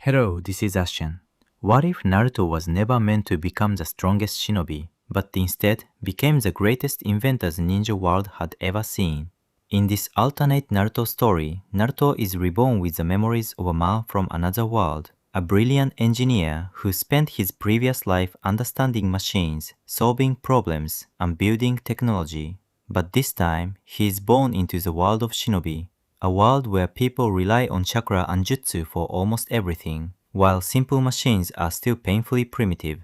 Hello, this is Ashen. What if Naruto was never meant to become the strongest shinobi, but instead became the greatest inventor the ninja world had ever seen? In this alternate Naruto story, Naruto is reborn with the memories of a man from another world, a brilliant engineer who spent his previous life understanding machines, solving problems, and building technology. But this time, he is born into the world of shinobi, a world where people rely on chakra and jutsu for almost everything, while simple machines are still painfully primitive.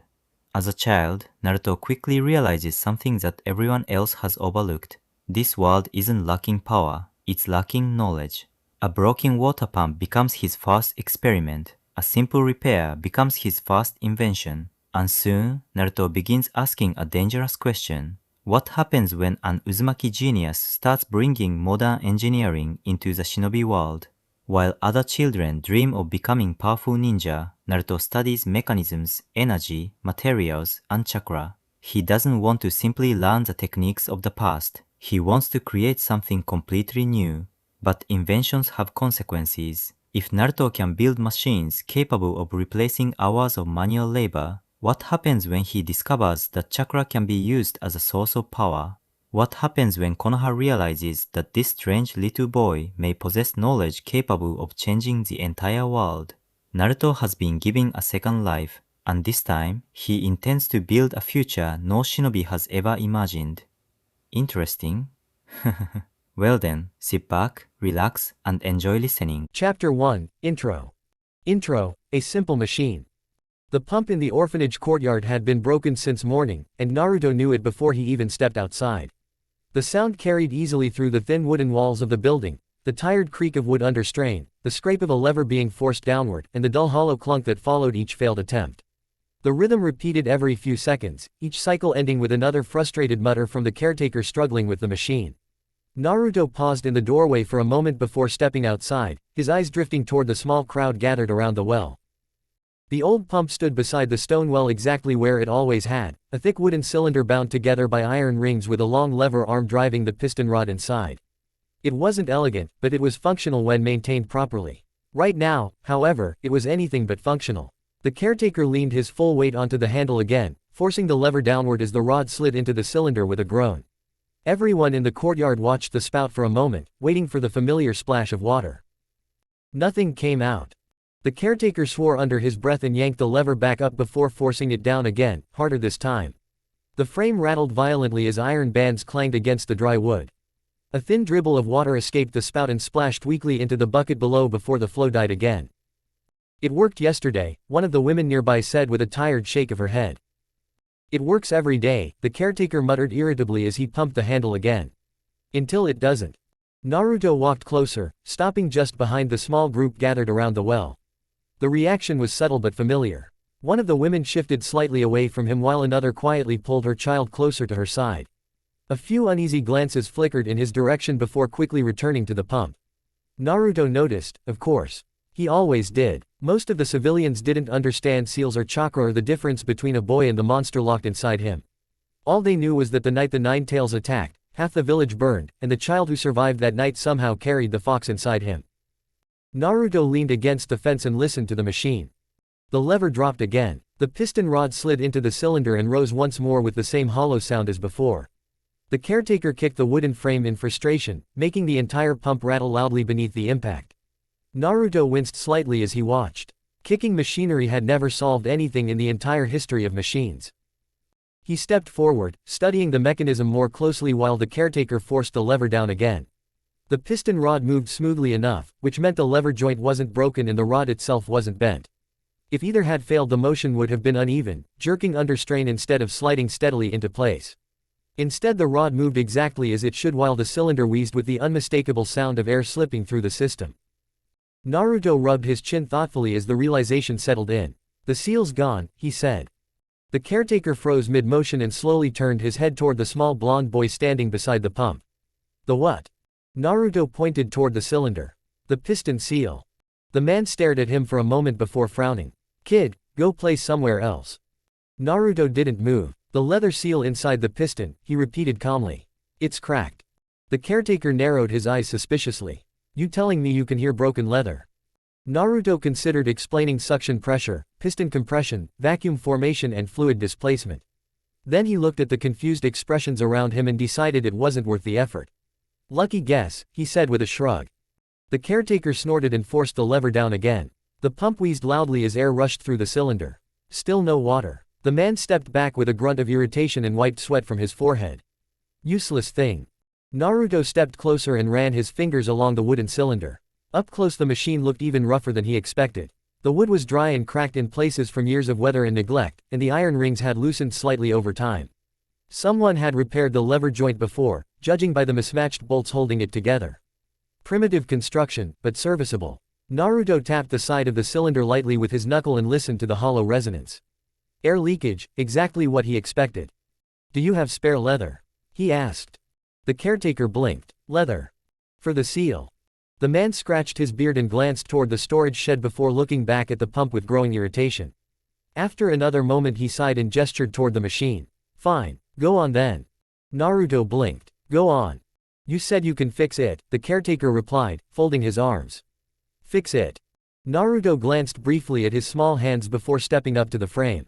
As a child, Naruto quickly realizes something that everyone else has overlooked. This world isn't lacking power, it's lacking knowledge. A broken water pump becomes his first experiment, a simple repair becomes his first invention, and soon Naruto begins asking a dangerous question. What happens when an Uzumaki genius starts bringing modern engineering into the shinobi world? While other children dream of becoming powerful ninja, Naruto studies mechanisms, energy, materials, and chakra. He doesn't want to simply learn the techniques of the past. He wants to create something completely new. But inventions have consequences. If Naruto can build machines capable of replacing hours of manual labor, what happens when he discovers that chakra can be used as a source of power? What happens when Konoha realizes that this strange little boy may possess knowledge capable of changing the entire world? Naruto has been given a second life, and this time, he intends to build a future no shinobi has ever imagined. Interesting? Well then, sit back, relax, and enjoy listening. Chapter 1, Intro. Intro, a simple machine. The pump in the orphanage courtyard had been broken since morning, and Naruto knew it before he even stepped outside. The sound carried easily through the thin wooden walls of the building, the tired creak of wood under strain, the scrape of a lever being forced downward, and the dull hollow clunk that followed each failed attempt. The rhythm repeated every few seconds, each cycle ending with another frustrated mutter from the caretaker struggling with the machine. Naruto paused in the doorway for a moment before stepping outside, his eyes drifting toward the small crowd gathered around the well. The old pump stood beside the stone well exactly where it always had, a thick wooden cylinder bound together by iron rings with a long lever arm driving the piston rod inside. It wasn't elegant, but it was functional when maintained properly. Right now, however, it was anything but functional. The caretaker leaned his full weight onto the handle again, forcing the lever downward as the rod slid into the cylinder with a groan. Everyone in the courtyard watched the spout for a moment, waiting for the familiar splash of water. Nothing came out. The caretaker swore under his breath and yanked the lever back up before forcing it down again, harder this time. The frame rattled violently as iron bands clanged against the dry wood. A thin dribble of water escaped the spout and splashed weakly into the bucket below before the flow died again. It worked yesterday, one of the women nearby said with a tired shake of her head. It works every day, the caretaker muttered irritably as he pumped the handle again. Until it doesn't. Naruto walked closer, stopping just behind the small group gathered around the well. The reaction was subtle but familiar. One of the women shifted slightly away from him while another quietly pulled her child closer to her side. A few uneasy glances flickered in his direction before quickly returning to the pump. Naruto noticed, of course. He always did. Most of the civilians didn't understand seals or chakra or the difference between a boy and the monster locked inside him. All they knew was that the night the Nine Tails attacked, half the village burned, and the child who survived that night somehow carried the fox inside him. Naruto leaned against the fence and listened to the machine. The lever dropped again. The piston rod slid into the cylinder and rose once more with the same hollow sound as before. The caretaker kicked the wooden frame in frustration, making the entire pump rattle loudly beneath the impact. Naruto winced slightly as he watched. Kicking machinery had never solved anything in the entire history of machines. He stepped forward, studying the mechanism more closely while the caretaker forced the lever down again. The piston rod moved smoothly enough, which meant the lever joint wasn't broken and the rod itself wasn't bent. If either had failed, the motion would have been uneven, jerking under strain instead of sliding steadily into place. Instead, the rod moved exactly as it should while the cylinder wheezed with the unmistakable sound of air slipping through the system. Naruto rubbed his chin thoughtfully as the realization settled in. "The seal's gone," he said. The caretaker froze mid-motion and slowly turned his head toward the small blonde boy standing beside the pump. "The what?" Naruto pointed toward the cylinder. "The piston seal." The man stared at him for a moment before frowning. "Kid, go play somewhere else." Naruto didn't move. "The leather seal inside the piston," he repeated calmly. "It's cracked." The caretaker narrowed his eyes suspiciously. "You telling me you can hear broken leather?" Naruto considered explaining suction pressure, piston compression, vacuum formation and fluid displacement. Then he looked at the confused expressions around him and decided it wasn't worth the effort. Lucky guess, he said with a shrug. The caretaker snorted and forced the lever down again. The pump wheezed loudly as air rushed through the cylinder. Still no water. The man stepped back with a grunt of irritation and wiped sweat from his forehead. Useless thing. Naruto stepped closer and ran his fingers along the wooden cylinder. Up close the machine looked even rougher than he expected. The wood was dry and cracked in places from years of weather and neglect, and the iron rings had loosened slightly over time. Someone had repaired the lever joint before, judging by the mismatched bolts holding it together. Primitive construction, but serviceable. Naruto tapped the side of the cylinder lightly with his knuckle and listened to the hollow resonance. Air leakage, exactly what he expected. Do you have spare leather? He asked. The caretaker blinked. Leather. For the seal. The man scratched his beard and glanced toward the storage shed before looking back at the pump with growing irritation. After another moment he sighed and gestured toward the machine. Fine, go on then. Naruto blinked. Go on. You said you can fix it, the caretaker replied, folding his arms. Fix it. Naruto glanced briefly at his small hands before stepping up to the frame.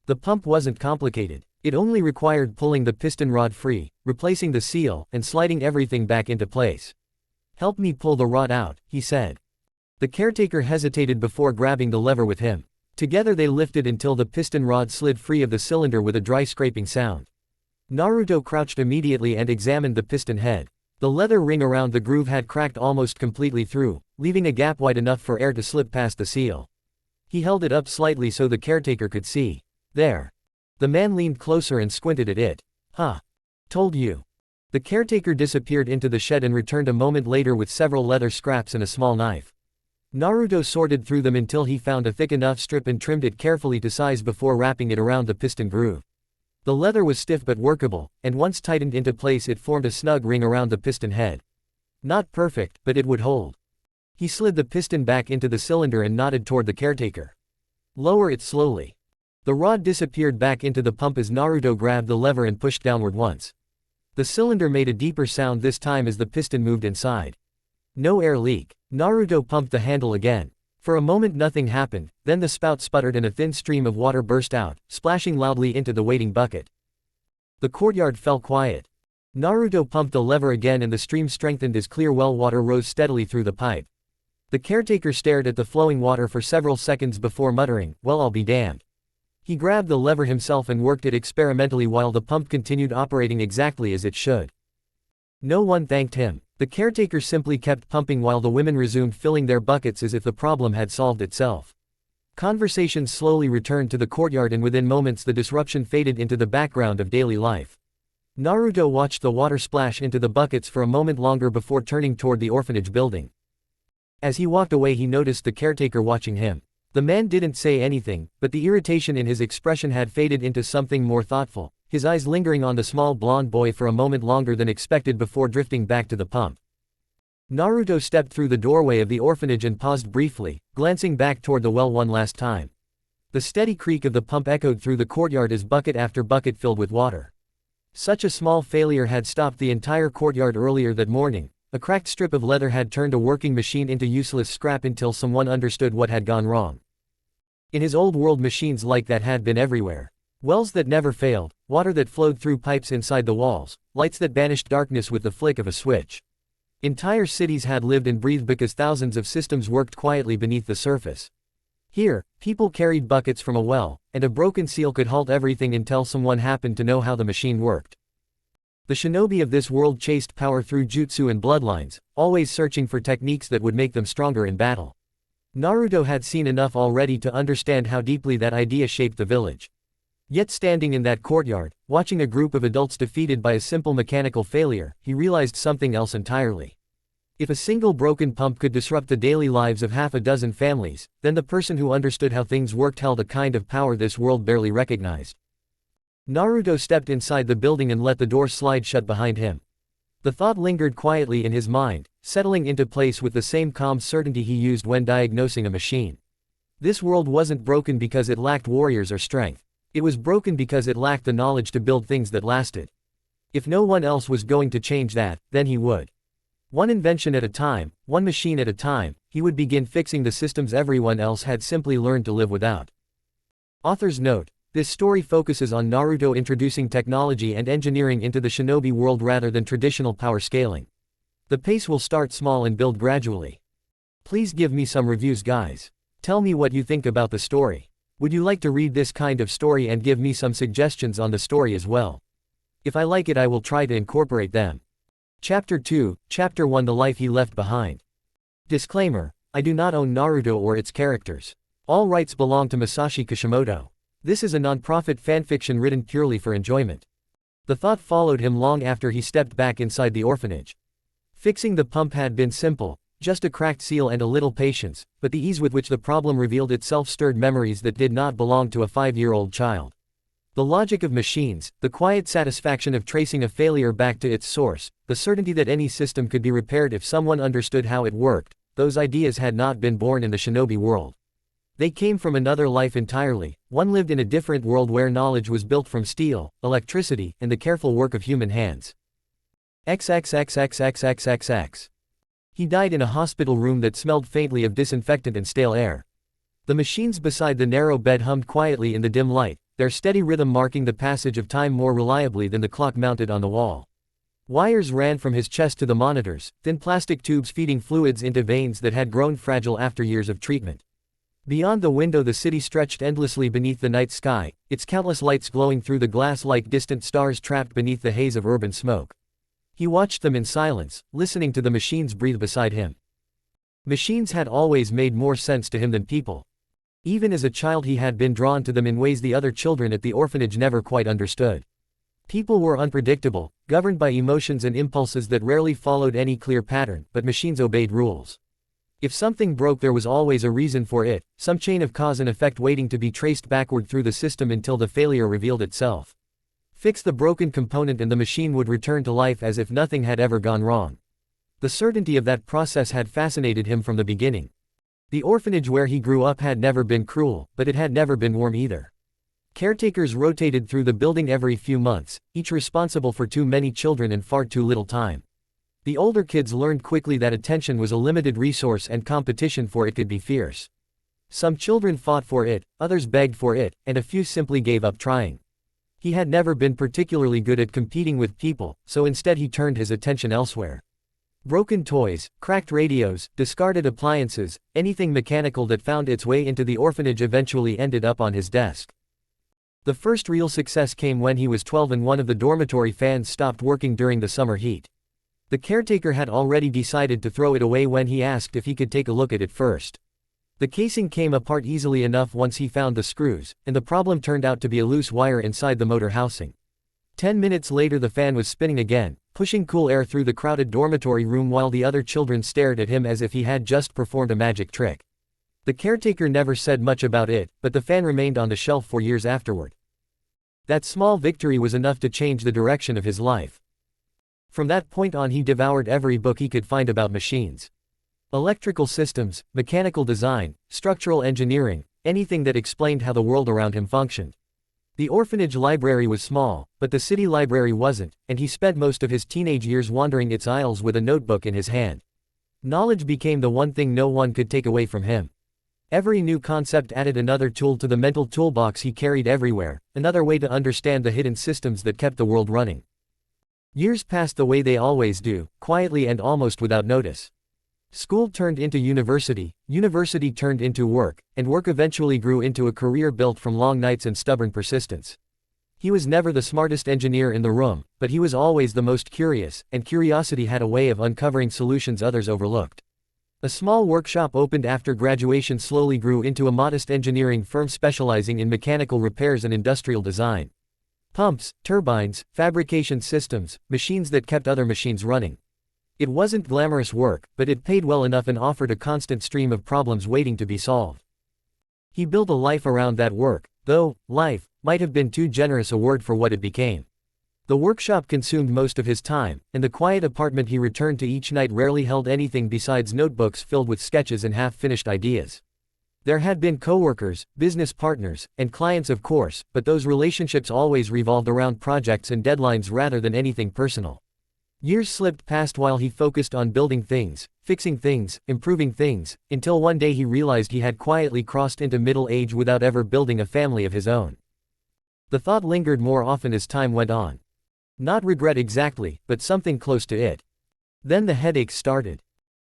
The pump wasn't complicated. It only required pulling the piston rod free, replacing the seal, and sliding everything back into place. Help me pull the rod out, he said. The caretaker hesitated before grabbing the lever with him. Together they lifted until the piston rod slid free of the cylinder with a dry scraping sound. Naruto crouched immediately and examined the piston head. The leather ring around the groove had cracked almost completely through, leaving a gap wide enough for air to slip past the seal. He held it up slightly so the caretaker could see. There. The man leaned closer and squinted at it. Huh. Told you. The caretaker disappeared into the shed and returned a moment later with several leather scraps and a small knife. Naruto sorted through them until he found a thick enough strip and trimmed it carefully to size before wrapping it around the piston groove. The leather was stiff but workable, and once tightened into place it formed a snug ring around the piston head. Not perfect, but it would hold. He slid the piston back into the cylinder and nodded toward the caretaker. Lower it slowly. The rod disappeared back into the pump as Naruto grabbed the lever and pushed downward once. The cylinder made a deeper sound this time as the piston moved inside. No air leak. Naruto pumped the handle again. For a moment nothing happened, then the spout sputtered and a thin stream of water burst out, splashing loudly into the waiting bucket. The courtyard fell quiet. Naruto pumped the lever again and the stream strengthened as clear well water rose steadily through the pipe. The caretaker stared at the flowing water for several seconds before muttering, "Well, I'll be damned." He grabbed the lever himself and worked it experimentally while the pump continued operating exactly as it should. No one thanked him. The caretaker simply kept pumping while the women resumed filling their buckets as if the problem had solved itself. Conversations slowly returned to the courtyard and within moments the disruption faded into the background of daily life. Naruto watched the water splash into the buckets for a moment longer before turning toward the orphanage building. As he walked away he noticed the caretaker watching him. The man didn't say anything, but the irritation in his expression had faded into something more thoughtful, his eyes lingering on the small blonde boy for a moment longer than expected before drifting back to the pump. Naruto stepped through the doorway of the orphanage and paused briefly, glancing back toward the well one last time. The steady creak of the pump echoed through the courtyard as bucket after bucket filled with water. Such a small failure had stopped the entire courtyard earlier that morning. A cracked strip of leather had turned a working machine into useless scrap until someone understood what had gone wrong. In his old world machines like that had been everywhere. Wells that never failed, water that flowed through pipes inside the walls, lights that banished darkness with the flick of a switch. Entire cities had lived and breathed because thousands of systems worked quietly beneath the surface. Here, people carried buckets from a well, and a broken seal could halt everything until someone happened to know how the machine worked. The shinobi of this world chased power through jutsu and bloodlines, always searching for techniques that would make them stronger in battle. Naruto had seen enough already to understand how deeply that idea shaped the village. Yet standing in that courtyard, watching a group of adults defeated by a simple mechanical failure, he realized something else entirely. If a single broken pump could disrupt the daily lives of half a dozen families, then the person who understood how things worked held a kind of power this world barely recognized. Naruto stepped inside the building and let the door slide shut behind him. The thought lingered quietly in his mind, settling into place with the same calm certainty he used when diagnosing a machine. This world wasn't broken because it lacked warriors or strength. It was broken because it lacked the knowledge to build things that lasted. If no one else was going to change that, then he would. One invention at a time, one machine at a time, he would begin fixing the systems everyone else had simply learned to live without. Author's note: this story focuses on Naruto introducing technology and engineering into the shinobi world rather than traditional power scaling. The pace will start small and build gradually. Please give me some reviews, guys. Tell me what you think about the story. Would you like to read this kind of story and give me some suggestions on the story as well? If I like it, I will try to incorporate them. Chapter 2, Chapter 1: The Life He Left Behind. Disclaimer: I do not own Naruto or its characters. All rights belong to Masashi Kishimoto. This is a non-profit fanfiction written purely for enjoyment. The thought followed him long after he stepped back inside the orphanage. Fixing the pump had been simple, just a cracked seal and a little patience, but the ease with which the problem revealed itself stirred memories that did not belong to a 5-year-old child. The logic of machines, the quiet satisfaction of tracing a failure back to its source, the certainty that any system could be repaired if someone understood how it worked, those ideas had not been born in the shinobi world. They came from another life entirely. One lived in a different world where knowledge was built from steel, electricity, and the careful work of human hands. XXXXXXXX. He died in a hospital room that smelled faintly of disinfectant and stale air. The machines beside the narrow bed hummed quietly in the dim light, their steady rhythm marking the passage of time more reliably than the clock mounted on the wall. Wires ran from his chest to the monitors, thin plastic tubes feeding fluids into veins that had grown fragile after years of treatment. Beyond the window the city stretched endlessly beneath the night sky, its countless lights glowing through the glass like distant stars trapped beneath the haze of urban smoke. He watched them in silence, listening to the machines breathe beside him. Machines had always made more sense to him than people. Even as a child he had been drawn to them in ways the other children at the orphanage never quite understood. People were unpredictable, governed by emotions and impulses that rarely followed any clear pattern, but machines obeyed rules. If something broke there was always a reason for it, some chain of cause and effect waiting to be traced backward through the system until the failure revealed itself. Fix the broken component and the machine would return to life as if nothing had ever gone wrong. The certainty of that process had fascinated him from the beginning. The orphanage where he grew up had never been cruel, but it had never been warm either. Caretakers rotated through the building every few months, each responsible for too many children and far too little time. The older kids learned quickly that attention was a limited resource and competition for it could be fierce. Some children fought for it, others begged for it, and a few simply gave up trying. He had never been particularly good at competing with people, so instead he turned his attention elsewhere. Broken toys, cracked radios, discarded appliances, anything mechanical that found its way into the orphanage eventually ended up on his desk. The first real success came when he was 12 and one of the dormitory fans stopped working during the summer heat. The caretaker had already decided to throw it away when he asked if he could take a look at it first. The casing came apart easily enough once he found the screws, and the problem turned out to be a loose wire inside the motor housing. 10 minutes later the fan was spinning again, pushing cool air through the crowded dormitory room while the other children stared at him as if he had just performed a magic trick. The caretaker never said much about it, but the fan remained on the shelf for years afterward. That small victory was enough to change the direction of his life. From that point on he devoured every book he could find about machines. Electrical systems, mechanical design, structural engineering, anything that explained how the world around him functioned. The orphanage library was small, but the city library wasn't, and he spent most of his teenage years wandering its aisles with a notebook in his hand. Knowledge became the one thing no one could take away from him. Every new concept added another tool to the mental toolbox he carried everywhere, another way to understand the hidden systems that kept the world running. Years passed the way they always do, quietly and almost without notice. School turned into university, university turned into work, and work eventually grew into a career built from long nights and stubborn persistence. He was never the smartest engineer in the room, but he was always the most curious, and curiosity had a way of uncovering solutions others overlooked. A small workshop opened after graduation slowly grew into a modest engineering firm specializing in mechanical repairs and industrial design. Pumps, turbines, fabrication systems, machines that kept other machines running. It wasn't glamorous work, but it paid well enough and offered a constant stream of problems waiting to be solved. He built a life around that work, though life might have been too generous a word for what it became. The workshop consumed most of his time, and the quiet apartment he returned to each night rarely held anything besides notebooks filled with sketches and half-finished ideas. There had been coworkers, business partners, and clients of course, but those relationships always revolved around projects and deadlines rather than anything personal. Years slipped past while he focused on building things, fixing things, improving things, until one day he realized he had quietly crossed into middle age without ever building a family of his own. The thought lingered more often as time went on. Not regret exactly, but something close to it. Then the headaches started.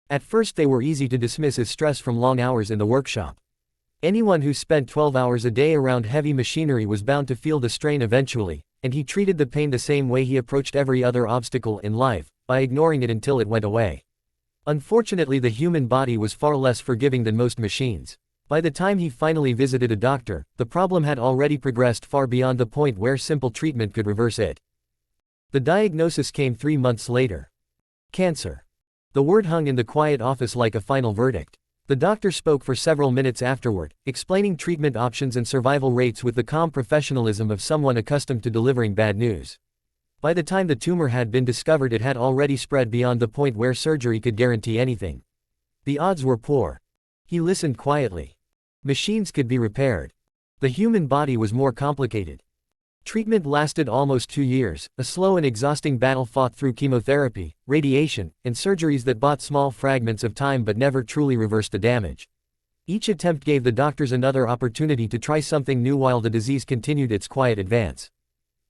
At first they were easy to dismiss as stress from long hours in the workshop. Anyone who spent 12 hours a day around heavy machinery was bound to feel the strain eventually, and he treated the pain the same way he approached every other obstacle in life, by ignoring it until it went away. Unfortunately, the human body was far less forgiving than most machines. By the time he finally visited a doctor, the problem had already progressed far beyond the point where simple treatment could reverse it. The diagnosis came 3 months later. Cancer. The word hung in the quiet office like a final verdict. The doctor spoke for several minutes afterward, explaining treatment options and survival rates with the calm professionalism of someone accustomed to delivering bad news. By the time the tumor had been discovered, it had already spread beyond the point where surgery could guarantee anything. The odds were poor. He listened quietly. Machines could be repaired. The human body was more complicated. Treatment lasted almost 2 years, a slow and exhausting battle fought through chemotherapy, radiation, and surgeries that bought small fragments of time but never truly reversed the damage. Each attempt gave the doctors another opportunity to try something new while the disease continued its quiet advance.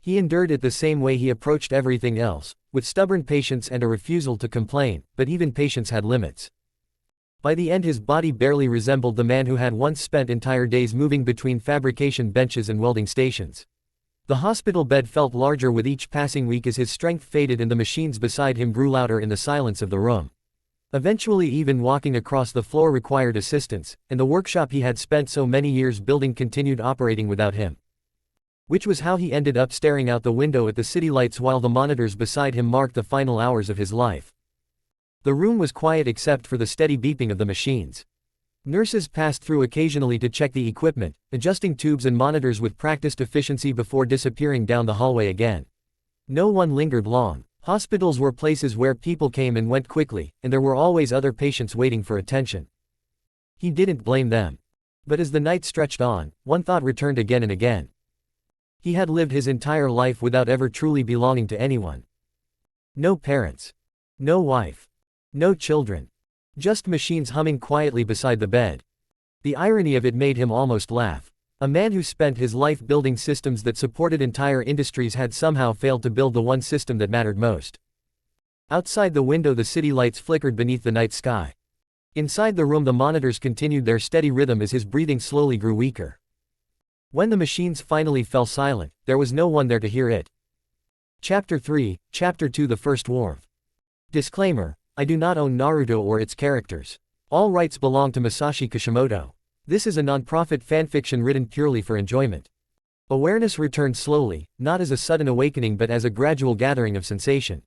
He endured it the same way he approached everything else, with stubborn patience and a refusal to complain, but even patience had limits. By the end, his body barely resembled the man who had once spent entire days moving between fabrication benches and welding stations. The hospital bed felt larger with each passing week as his strength faded and the machines beside him grew louder in the silence of the room. Eventually, even walking across the floor required assistance, and the workshop he had spent so many years building continued operating without him. Which was how he ended up staring out the window at the city lights while the monitors beside him marked the final hours of his life. The room was quiet except for the steady beeping of the machines. Nurses passed through occasionally to check the equipment, adjusting tubes and monitors with practiced efficiency before disappearing down the hallway again. No one lingered long. Hospitals were places where people came and went quickly, and there were always other patients waiting for attention. He didn't blame them. But as the night stretched on, one thought returned again and again. He had lived his entire life without ever truly belonging to anyone. No parents. No wife. No children. Just machines humming quietly beside the bed. The irony of it made him almost laugh. A man who spent his life building systems that supported entire industries had somehow failed to build the one system that mattered most. Outside the window, the city lights flickered beneath the night sky. Inside the room, the monitors continued their steady rhythm as his breathing slowly grew weaker. When the machines finally fell silent, there was no one there to hear it. Chapter 3, Chapter 2, The First Warmth. Disclaimer: I do not own Naruto or its characters. All rights belong to Masashi Kishimoto. This is a non-profit fanfiction written purely for enjoyment. Awareness returned slowly, not as a sudden awakening but as a gradual gathering of sensation.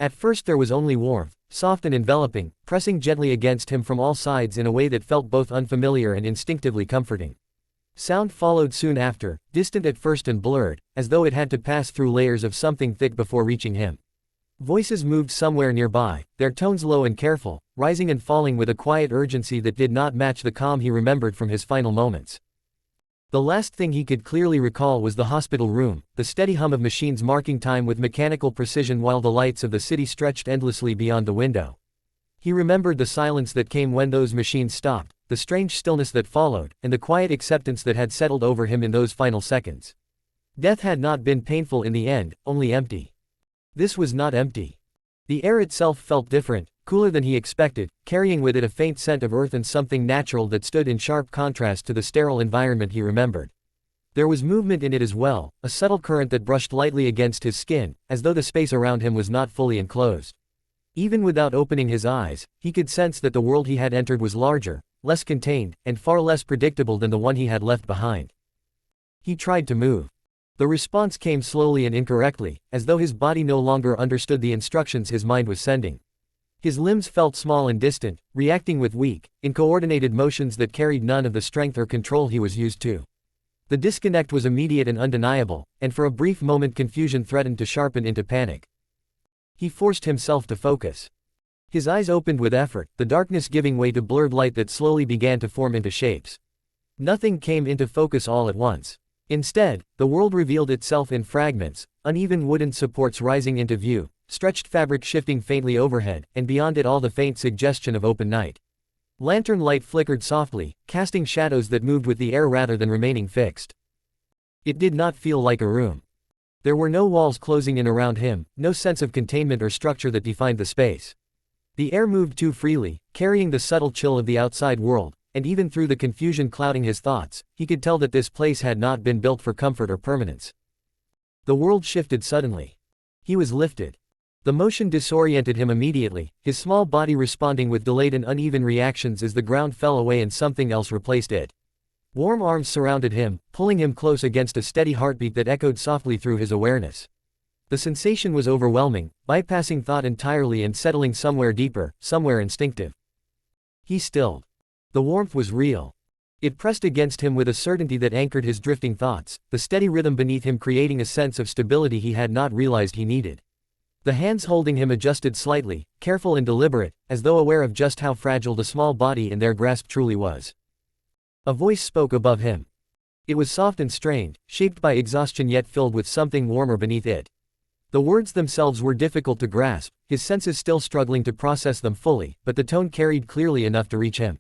At first there was only warmth, soft and enveloping, pressing gently against him from all sides in a way that felt both unfamiliar and instinctively comforting. Sound followed soon after, distant at first and blurred, as though it had to pass through layers of something thick before reaching him. Voices moved somewhere nearby, their tones low and careful, rising and falling with a quiet urgency that did not match the calm he remembered from his final moments. The last thing he could clearly recall was the hospital room, the steady hum of machines marking time with mechanical precision while the lights of the city stretched endlessly beyond the window. He remembered the silence that came when those machines stopped, the strange stillness that followed, and the quiet acceptance that had settled over him in those final seconds. Death had not been painful in the end, only empty. This was not empty. The air itself felt different, cooler than he expected, carrying with it a faint scent of earth and something natural that stood in sharp contrast to the sterile environment he remembered. There was movement in it as well, a subtle current that brushed lightly against his skin, as though the space around him was not fully enclosed. Even without opening his eyes, he could sense that the world he had entered was larger, less contained, and far less predictable than the one he had left behind. He tried to move. The response came slowly and incorrectly, as though his body no longer understood the instructions his mind was sending. His limbs felt small and distant, reacting with weak, uncoordinated motions that carried none of the strength or control he was used to. The disconnect was immediate and undeniable, and for a brief moment confusion threatened to sharpen into panic. He forced himself to focus. His eyes opened with effort, the darkness giving way to blurred light that slowly began to form into shapes. Nothing came into focus all at once. Instead, the world revealed itself in fragments, uneven wooden supports rising into view, stretched fabric shifting faintly overhead, and beyond it all the faint suggestion of open night. Lantern light flickered softly, casting shadows that moved with the air rather than remaining fixed. It did not feel like a room. There were no walls closing in around him, no sense of containment or structure that defined the space. The air moved too freely, carrying the subtle chill of the outside world, and even through the confusion clouding his thoughts, he could tell that this place had not been built for comfort or permanence. The world shifted suddenly. He was lifted. The motion disoriented him immediately, his small body responding with delayed and uneven reactions as the ground fell away and something else replaced it. Warm arms surrounded him, pulling him close against a steady heartbeat that echoed softly through his awareness. The sensation was overwhelming, bypassing thought entirely and settling somewhere deeper, somewhere instinctive. He stilled. The warmth was real. It pressed against him with a certainty that anchored his drifting thoughts, the steady rhythm beneath him creating a sense of stability he had not realized he needed. The hands holding him adjusted slightly, careful and deliberate, as though aware of just how fragile the small body in their grasp truly was. A voice spoke above him. It was soft and strained, shaped by exhaustion yet filled with something warmer beneath it. The words themselves were difficult to grasp, his senses still struggling to process them fully, but the tone carried clearly enough to reach him.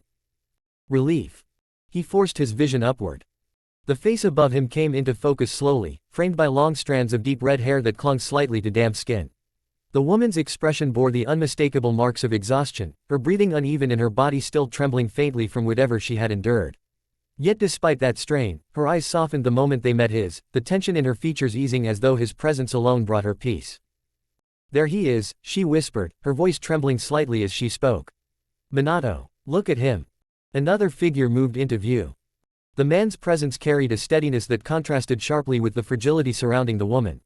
Relief. He forced his vision upward. The face above him came into focus slowly, framed by long strands of deep red hair that clung slightly to damp skin. The woman's expression bore the unmistakable marks of exhaustion, her breathing uneven and her body still trembling faintly from whatever she had endured. Yet despite that strain, her eyes softened the moment they met his, the tension in her features easing as though his presence alone brought her peace. "There he is," she whispered, her voice trembling slightly as she spoke. "Minato, look at him." Another figure moved into view. The man's presence carried a steadiness that contrasted sharply with the fragility surrounding the woman.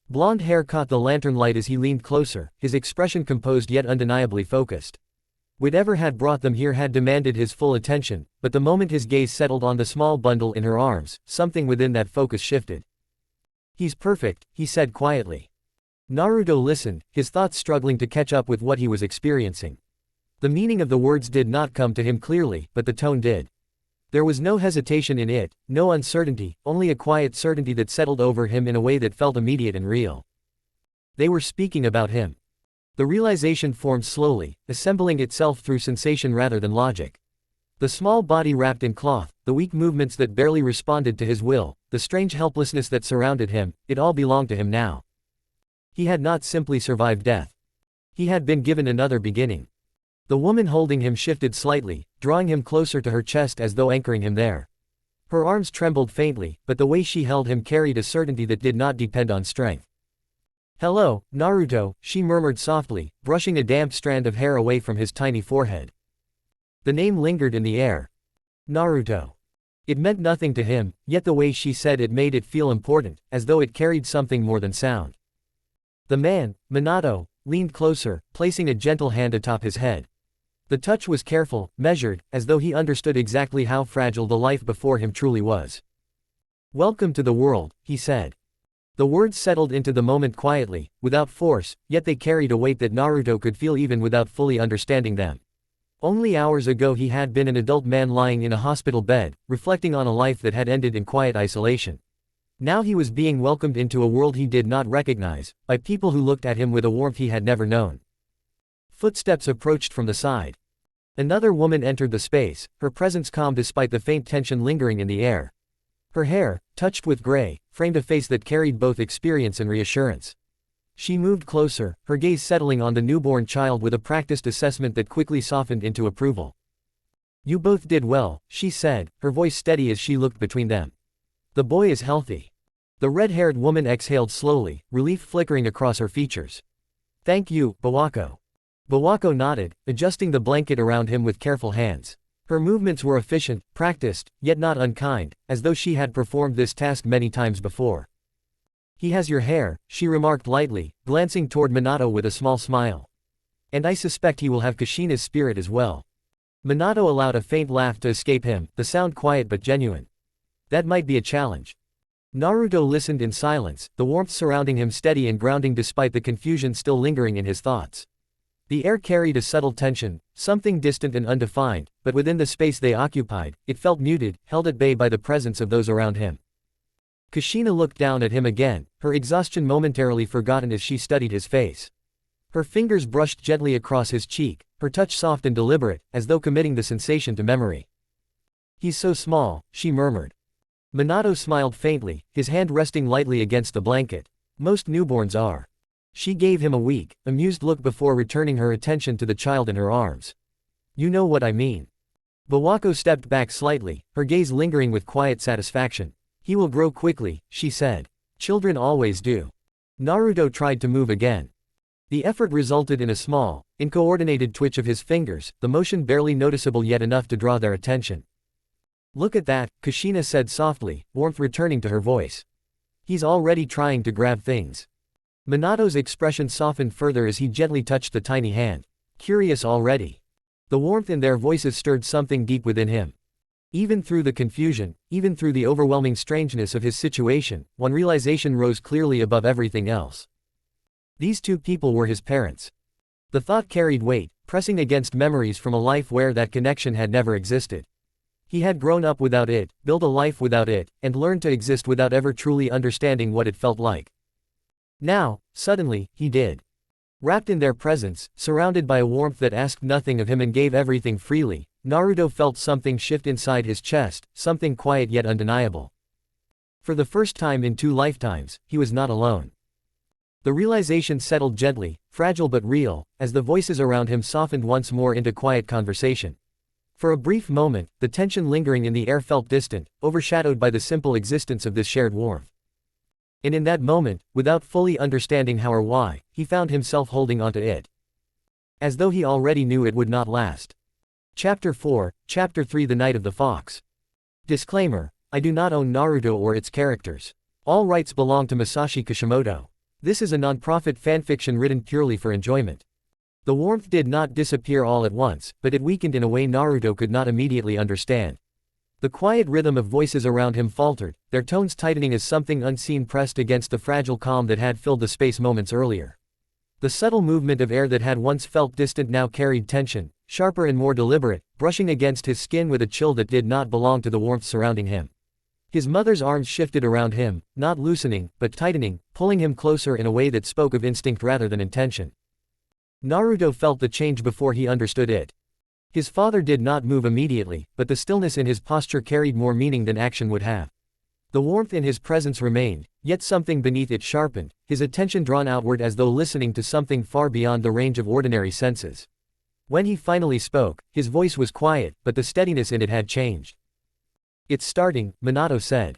Blonde hair caught the lantern light as he leaned closer, his expression composed yet undeniably focused. Whatever had brought them here had demanded his full attention, but the moment his gaze settled on the small bundle in her arms, something within that focus shifted. "He's perfect," he said quietly. Naruto listened, his thoughts struggling to catch up with what he was experiencing. The meaning of the words did not come to him clearly, but the tone did. There was no hesitation in it, no uncertainty, only a quiet certainty that settled over him in a way that felt immediate and real. They were speaking about him. The realization formed slowly, assembling itself through sensation rather than logic. The small body wrapped in cloth, the weak movements that barely responded to his will, the strange helplessness that surrounded him, it all belonged to him now. He had not simply survived death. He had been given another beginning. The woman holding him shifted slightly, drawing him closer to her chest as though anchoring him there. Her arms trembled faintly, but the way she held him carried a certainty that did not depend on strength. "Hello, Naruto," she murmured softly, brushing a damp strand of hair away from his tiny forehead. The name lingered in the air. Naruto. It meant nothing to him, yet the way she said it made it feel important, as though it carried something more than sound. The man, Minato, leaned closer, placing a gentle hand atop his head. The touch was careful, measured, as though he understood exactly how fragile the life before him truly was. "Welcome to the world," he said. The words settled into the moment quietly, without force, yet they carried a weight that Naruto could feel even without fully understanding them. Only hours ago he had been an adult man lying in a hospital bed, reflecting on a life that had ended in quiet isolation. Now he was being welcomed into a world he did not recognize, by people who looked at him with a warmth he had never known. Footsteps approached from the side. Another woman entered the space, her presence calm despite the faint tension lingering in the air. Her hair, touched with gray, framed a face that carried both experience and reassurance. She moved closer, her gaze settling on the newborn child with a practiced assessment that quickly softened into approval. "You both did well," she said, her voice steady as she looked between them. "The boy is healthy." The red-haired woman exhaled slowly, relief flickering across her features. "Thank you, Bawako." Bawako nodded, adjusting the blanket around him with careful hands. Her movements were efficient, practiced, yet not unkind, as though she had performed this task many times before. "He has your hair," she remarked lightly, glancing toward Minato with a small smile. "And I suspect he will have Kushina's spirit as well." Minato allowed a faint laugh to escape him, the sound quiet but genuine. "That might be a challenge." Naruto listened in silence, the warmth surrounding him steady and grounding despite the confusion still lingering in his thoughts. The air carried a subtle tension, something distant and undefined, but within the space they occupied, it felt muted, held at bay by the presence of those around him. Kushina looked down at him again, her exhaustion momentarily forgotten as she studied his face. Her fingers brushed gently across his cheek, her touch soft and deliberate, as though committing the sensation to memory. "He's so small," she murmured. Minato smiled faintly, his hand resting lightly against the blanket. "Most newborns are." She gave him a weak, amused look before returning her attention to the child in her arms. "You know what I mean." Bawako stepped back slightly, her gaze lingering with quiet satisfaction. "He will grow quickly," she said. "Children always do." Naruto tried to move again. The effort resulted in a small, uncoordinated twitch of his fingers, the motion barely noticeable yet enough to draw their attention. "Look at that," Kushina said softly, warmth returning to her voice. "He's already trying to grab things." Minato's expression softened further as he gently touched the tiny hand. "Curious already." The warmth in their voices stirred something deep within him. Even through the confusion, even through the overwhelming strangeness of his situation, one realization rose clearly above everything else. These two people were his parents. The thought carried weight, pressing against memories from a life where that connection had never existed. He had grown up without it, built a life without it, and learned to exist without ever truly understanding what it felt like. Now, suddenly, he did. Wrapped in their presence, surrounded by a warmth that asked nothing of him and gave everything freely, Naruto felt something shift inside his chest, something quiet yet undeniable. For the first time in 2 lifetimes, he was not alone. The realization settled gently, fragile but real, as the voices around him softened once more into quiet conversation. For a brief moment, the tension lingering in the air felt distant, overshadowed by the simple existence of this shared warmth. And in that moment, without fully understanding how or why, he found himself holding onto it. As though he already knew it would not last. Chapter 4, Chapter 3 The Night of the Fox. Disclaimer: I do not own Naruto or its characters. All rights belong to Masashi Kishimoto. This is a non-profit fanfiction written purely for enjoyment. The warmth did not disappear all at once, but it weakened in a way Naruto could not immediately understand. The quiet rhythm of voices around him faltered, their tones tightening as something unseen pressed against the fragile calm that had filled the space moments earlier. The subtle movement of air that had once felt distant now carried tension, sharper and more deliberate, brushing against his skin with a chill that did not belong to the warmth surrounding him. His mother's arms shifted around him, not loosening, but tightening, pulling him closer in a way that spoke of instinct rather than intention. Naruto felt the change before he understood it. His father did not move immediately, but the stillness in his posture carried more meaning than action would have. The warmth in his presence remained, yet something beneath it sharpened, his attention drawn outward as though listening to something far beyond the range of ordinary senses. When he finally spoke, his voice was quiet, but the steadiness in it had changed. "It's starting," Minato said.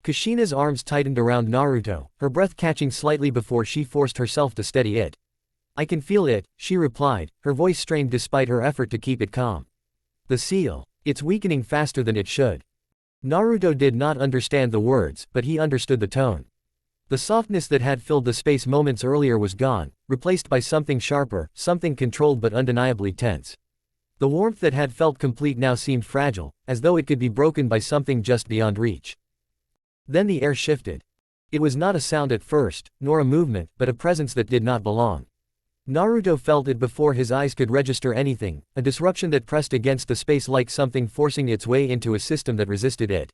Kushina's arms tightened around Naruto, her breath catching slightly before she forced herself to steady it. "I can feel it," she replied, her voice strained despite her effort to keep it calm. "The seal. It's weakening faster than it should." Naruto did not understand the words, but he understood the tone. The softness that had filled the space moments earlier was gone, replaced by something sharper, something controlled but undeniably tense. The warmth that had felt complete now seemed fragile, as though it could be broken by something just beyond reach. Then the air shifted. It was not a sound at first, nor a movement, but a presence that did not belong. Naruto felt it before his eyes could register anything, a disruption that pressed against the space like something forcing its way into a system that resisted it.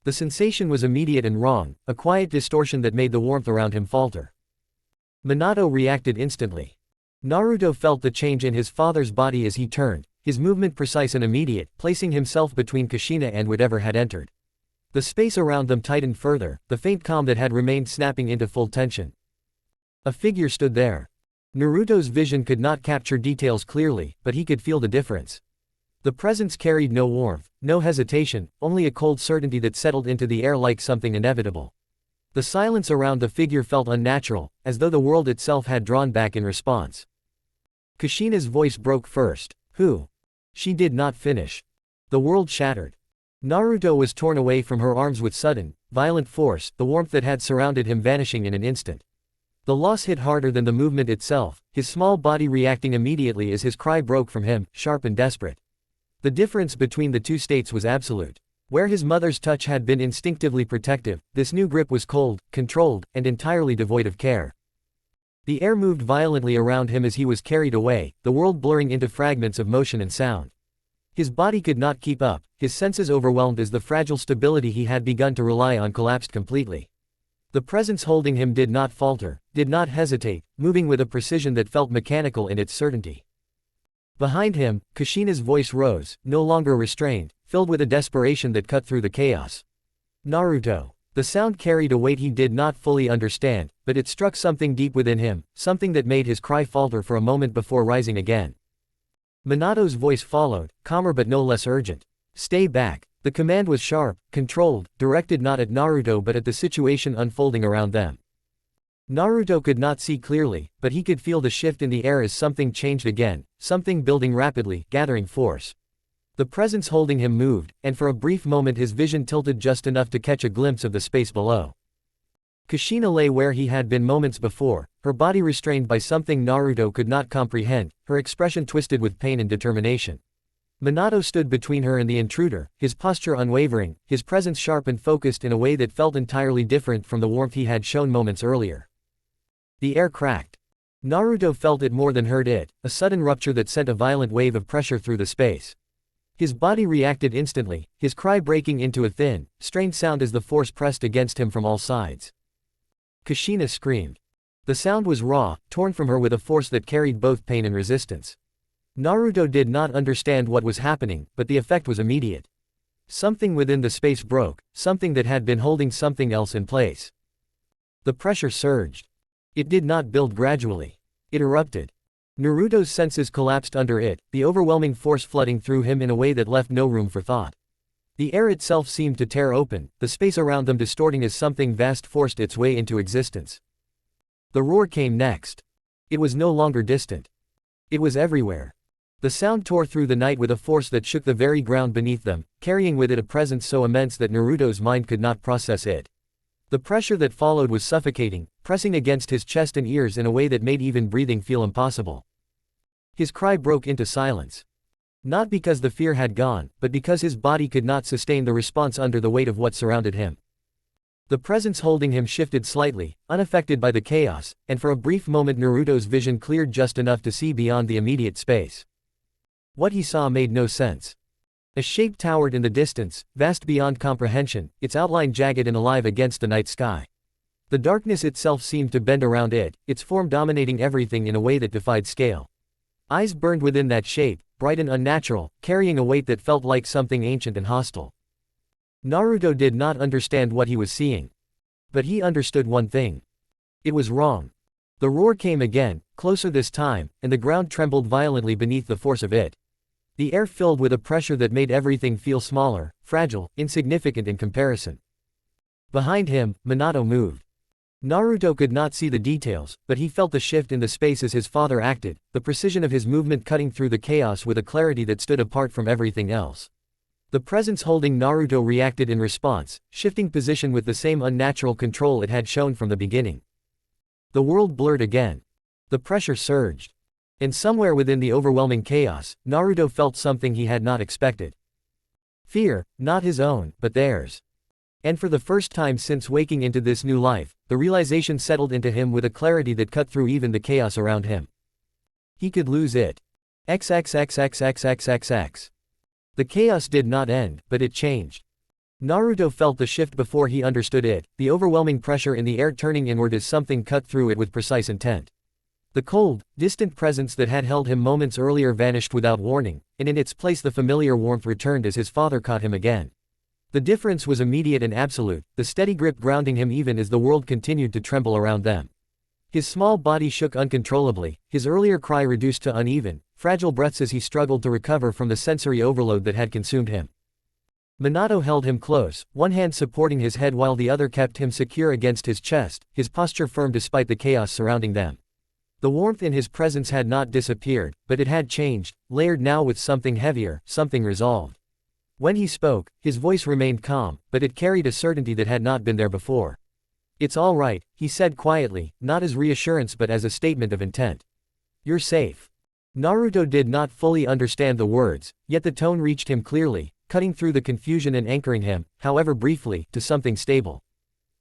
The sensation was immediate and wrong, a quiet distortion that made the warmth around him falter. Minato reacted instantly. Naruto felt the change in his father's body as he turned, his movement precise and immediate, placing himself between Kushina and whatever had entered. The space around them tightened further, the faint calm that had remained snapping into full tension. A figure stood there. Naruto's vision could not capture details clearly, but he could feel the difference. The presence carried no warmth, no hesitation, only a cold certainty that settled into the air like something inevitable. The silence around the figure felt unnatural, as though the world itself had drawn back in response. Kushina's voice broke first. "Who?" She did not finish. The world shattered. Naruto was torn away from her arms with sudden, violent force, the warmth that had surrounded him vanishing in an instant. The loss hit harder than the movement itself, his small body reacting immediately as his cry broke from him, sharp and desperate. The difference between the two states was absolute. Where his mother's touch had been instinctively protective, this new grip was cold, controlled, and entirely devoid of care. The air moved violently around him as he was carried away, the world blurring into fragments of motion and sound. His body could not keep up, his senses overwhelmed as the fragile stability he had begun to rely on collapsed completely. The presence holding him did not falter, did not hesitate, moving with a precision that felt mechanical in its certainty. Behind him, Kushina's voice rose, no longer restrained, filled with a desperation that cut through the chaos. Naruto. The sound carried a weight he did not fully understand, but it struck something deep within him, something that made his cry falter for a moment before rising again. Minato's voice followed, calmer but no less urgent. Stay back. The command was sharp, controlled, directed not at Naruto but at the situation unfolding around them. Naruto could not see clearly, but he could feel the shift in the air as something changed again, something building rapidly, gathering force. The presence holding him moved, and for a brief moment his vision tilted just enough to catch a glimpse of the space below. Kushina lay where he had been moments before, her body restrained by something Naruto could not comprehend, her expression twisted with pain and determination. Minato stood between her and the intruder, his posture unwavering, his presence sharp and focused in a way that felt entirely different from the warmth he had shown moments earlier. The air cracked. Naruto felt it more than heard it, a sudden rupture that sent a violent wave of pressure through the space. His body reacted instantly, his cry breaking into a thin, strained sound as the force pressed against him from all sides. Kushina screamed. The sound was raw, torn from her with a force that carried both pain and resistance. Naruto did not understand what was happening, but the effect was immediate. Something within the space broke, something that had been holding something else in place. The pressure surged. It did not build gradually. It erupted. Naruto's senses collapsed under it, the overwhelming force flooding through him in a way that left no room for thought. The air itself seemed to tear open, the space around them distorting as something vast forced its way into existence. The roar came next. It was no longer distant. It was everywhere. The sound tore through the night with a force that shook the very ground beneath them, carrying with it a presence so immense that Naruto's mind could not process it. The pressure that followed was suffocating, pressing against his chest and ears in a way that made even breathing feel impossible. His cry broke into silence. Not because the fear had gone, but because his body could not sustain the response under the weight of what surrounded him. The presence holding him shifted slightly, unaffected by the chaos, and for a brief moment Naruto's vision cleared just enough to see beyond the immediate space. What he saw made no sense. A shape towered in the distance, vast beyond comprehension, its outline jagged and alive against the night sky. The darkness itself seemed to bend around it, its form dominating everything in a way that defied scale. Eyes burned within that shape, bright and unnatural, carrying a weight that felt like something ancient and hostile. Naruto did not understand what he was seeing. But he understood one thing. It was wrong. The roar came again, closer this time, and the ground trembled violently beneath the force of it. The air filled with a pressure that made everything feel smaller, fragile, insignificant in comparison. Behind him, Minato moved. Naruto could not see the details, but he felt the shift in the space as his father acted, the precision of his movement cutting through the chaos with a clarity that stood apart from everything else. The presence holding Naruto reacted in response, shifting position with the same unnatural control it had shown from the beginning. The world blurred again. The pressure surged. And somewhere within the overwhelming chaos, Naruto felt something he had not expected. Fear, not his own, but theirs. And for the first time since waking into this new life, the realization settled into him with a clarity that cut through even the chaos around him. He could lose it. XXXXXXXX. The chaos did not end, but it changed. Naruto felt the shift before he understood it, the overwhelming pressure in the air turning inward as something cut through it with precise intent. The cold, distant presence that had held him moments earlier vanished without warning, and in its place the familiar warmth returned as his father caught him again. The difference was immediate and absolute, the steady grip grounding him even as the world continued to tremble around them. His small body shook uncontrollably, his earlier cry reduced to uneven, fragile breaths as he struggled to recover from the sensory overload that had consumed him. Minato held him close, one hand supporting his head while the other kept him secure against his chest, his posture firm despite the chaos surrounding them. The warmth in his presence had not disappeared, but it had changed, layered now with something heavier, something resolved. When he spoke, his voice remained calm, but it carried a certainty that had not been there before. "It's all right," he said quietly, not as reassurance but as a statement of intent. "You're safe." Naruto did not fully understand the words, yet the tone reached him clearly, cutting through the confusion and anchoring him, however briefly, to something stable.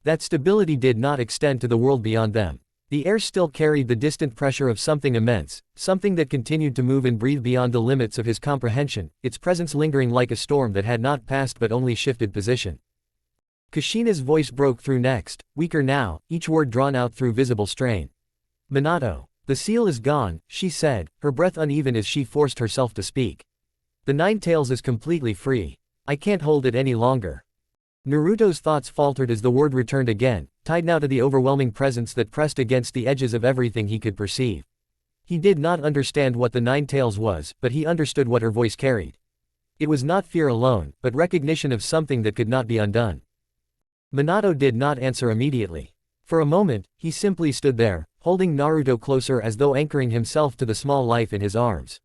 That stability did not extend to the world beyond them. The air still carried the distant pressure of something immense, something that continued to move and breathe beyond the limits of his comprehension, its presence lingering like a storm that had not passed but only shifted position. Kushina's voice broke through next, weaker now, each word drawn out through visible strain. Minato. The seal is gone, she said, her breath uneven as she forced herself to speak. The Nine Tails is completely free. I can't hold it any longer. Naruto's thoughts faltered as the word returned again, tied now to the overwhelming presence that pressed against the edges of everything he could perceive. He did not understand what the Nine Tails was, but he understood what her voice carried. It was not fear alone, but recognition of something that could not be undone. Minato did not answer immediately. For a moment, he simply stood there, holding Naruto closer as though anchoring himself to the small life in his arms.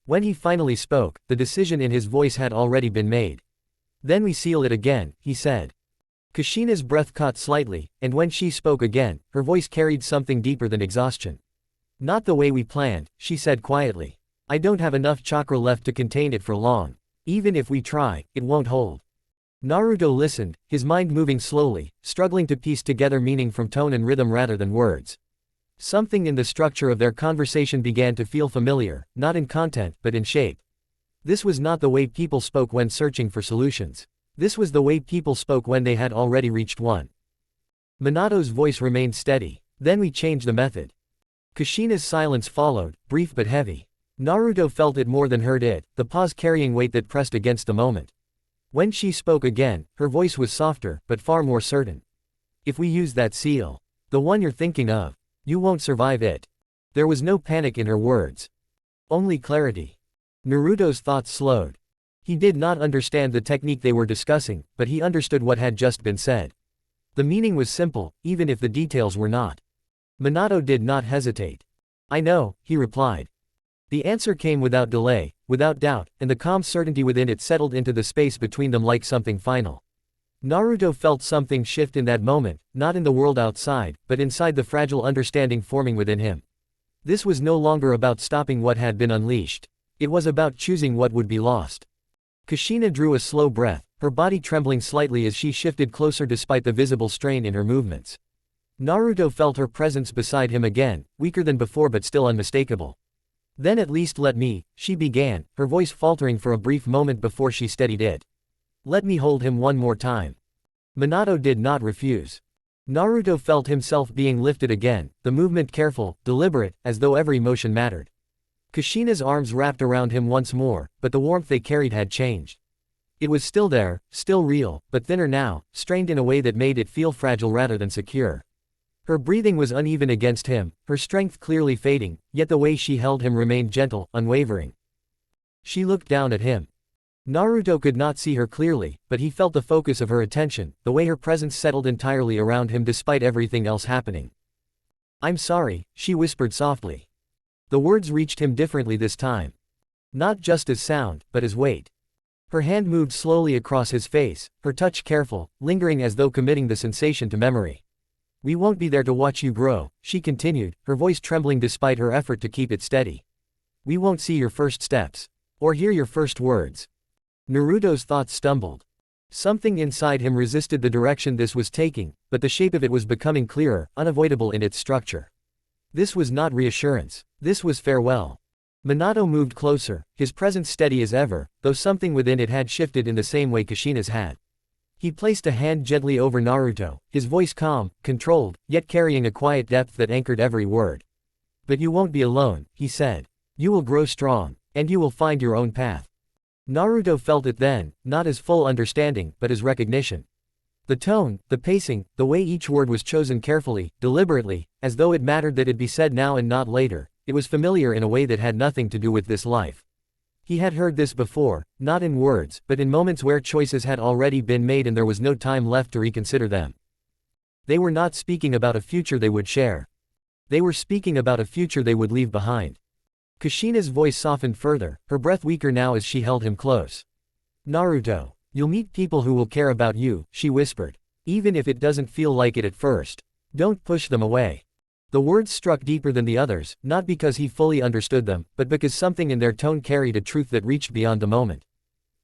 When he finally spoke, the decision in his voice had already been made. Then we seal it again, he said. Kushina's breath caught slightly, and when she spoke again, her voice carried something deeper than exhaustion. Not the way we planned, she said quietly. I don't have enough chakra left to contain it for long. Even if we try, it won't hold. Naruto listened, his mind moving slowly, struggling to piece together meaning from tone and rhythm rather than words. Something in the structure of their conversation began to feel familiar, not in content, but in shape. This was not the way people spoke when searching for solutions. This was the way people spoke when they had already reached one. Minato's voice remained steady. Then we changed the method. Kushina's silence followed, brief but heavy. Naruto felt it more than heard it, the pause carrying weight that pressed against the moment. When she spoke again, her voice was softer, but far more certain. If we use that seal, the one you're thinking of, you won't survive it. There was no panic in her words. Only clarity. Naruto's thoughts slowed. He did not understand the technique they were discussing, but he understood what had just been said. The meaning was simple, even if the details were not. Minato did not hesitate. I know, he replied. The answer came without delay, without doubt, and the calm certainty within it settled into the space between them like something final. Naruto felt something shift in that moment, not in the world outside, but inside the fragile understanding forming within him. This was no longer about stopping what had been unleashed. It was about choosing what would be lost. Kushina drew a slow breath, her body trembling slightly as she shifted closer despite the visible strain in her movements. Naruto felt her presence beside him again, weaker than before but still unmistakable. Then at least let me, she began, her voice faltering for a brief moment before she steadied it. Let me hold him one more time. Minato did not refuse. Naruto felt himself being lifted again, the movement careful, deliberate, as though every motion mattered. Kushina's arms wrapped around him once more, but the warmth they carried had changed. It was still there, still real, but thinner now, strained in a way that made it feel fragile rather than secure. Her breathing was uneven against him, her strength clearly fading, yet the way she held him remained gentle, unwavering. She looked down at him. Naruto could not see her clearly, but he felt the focus of her attention, the way her presence settled entirely around him despite everything else happening. I'm sorry, she whispered softly. The words reached him differently this time. Not just as sound, but as weight. Her hand moved slowly across his face, her touch careful, lingering as though committing the sensation to memory. We won't be there to watch you grow, she continued, her voice trembling despite her effort to keep it steady. We won't see your first steps. Or hear your first words. Naruto's thoughts stumbled. Something inside him resisted the direction this was taking, but the shape of it was becoming clearer, unavoidable in its structure. This was not reassurance. This was farewell. Minato moved closer, his presence steady as ever, though something within it had shifted in the same way Kushina's had. He placed a hand gently over Naruto, his voice calm, controlled, yet carrying a quiet depth that anchored every word. But you won't be alone, he said. You will grow strong, and you will find your own path. Naruto felt it then, not as full understanding, but as recognition. The tone, the pacing, the way each word was chosen carefully, deliberately, as though it mattered that it be said now and not later, it was familiar in a way that had nothing to do with this life. He had heard this before, not in words, but in moments where choices had already been made and there was no time left to reconsider them. They were not speaking about a future they would share. They were speaking about a future they would leave behind. Kushina's voice softened further, her breath weaker now as she held him close. Naruto, you'll meet people who will care about you, she whispered. Even if it doesn't feel like it at first. Don't push them away. The words struck deeper than the others, not because he fully understood them, but because something in their tone carried a truth that reached beyond the moment.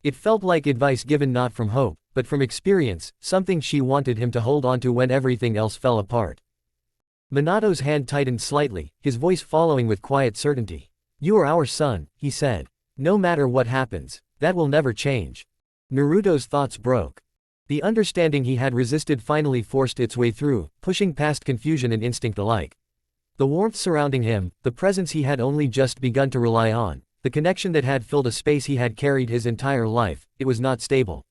It felt like advice given not from hope, but from experience, something she wanted him to hold onto when everything else fell apart. Minato's hand tightened slightly, his voice following with quiet certainty. You are our son, he said. No matter what happens, that will never change. Naruto's thoughts broke. The understanding he had resisted finally forced its way through, pushing past confusion and instinct alike. The warmth surrounding him, the presence he had only just begun to rely on, the connection that had filled a space he had carried his entire life, it was not stable.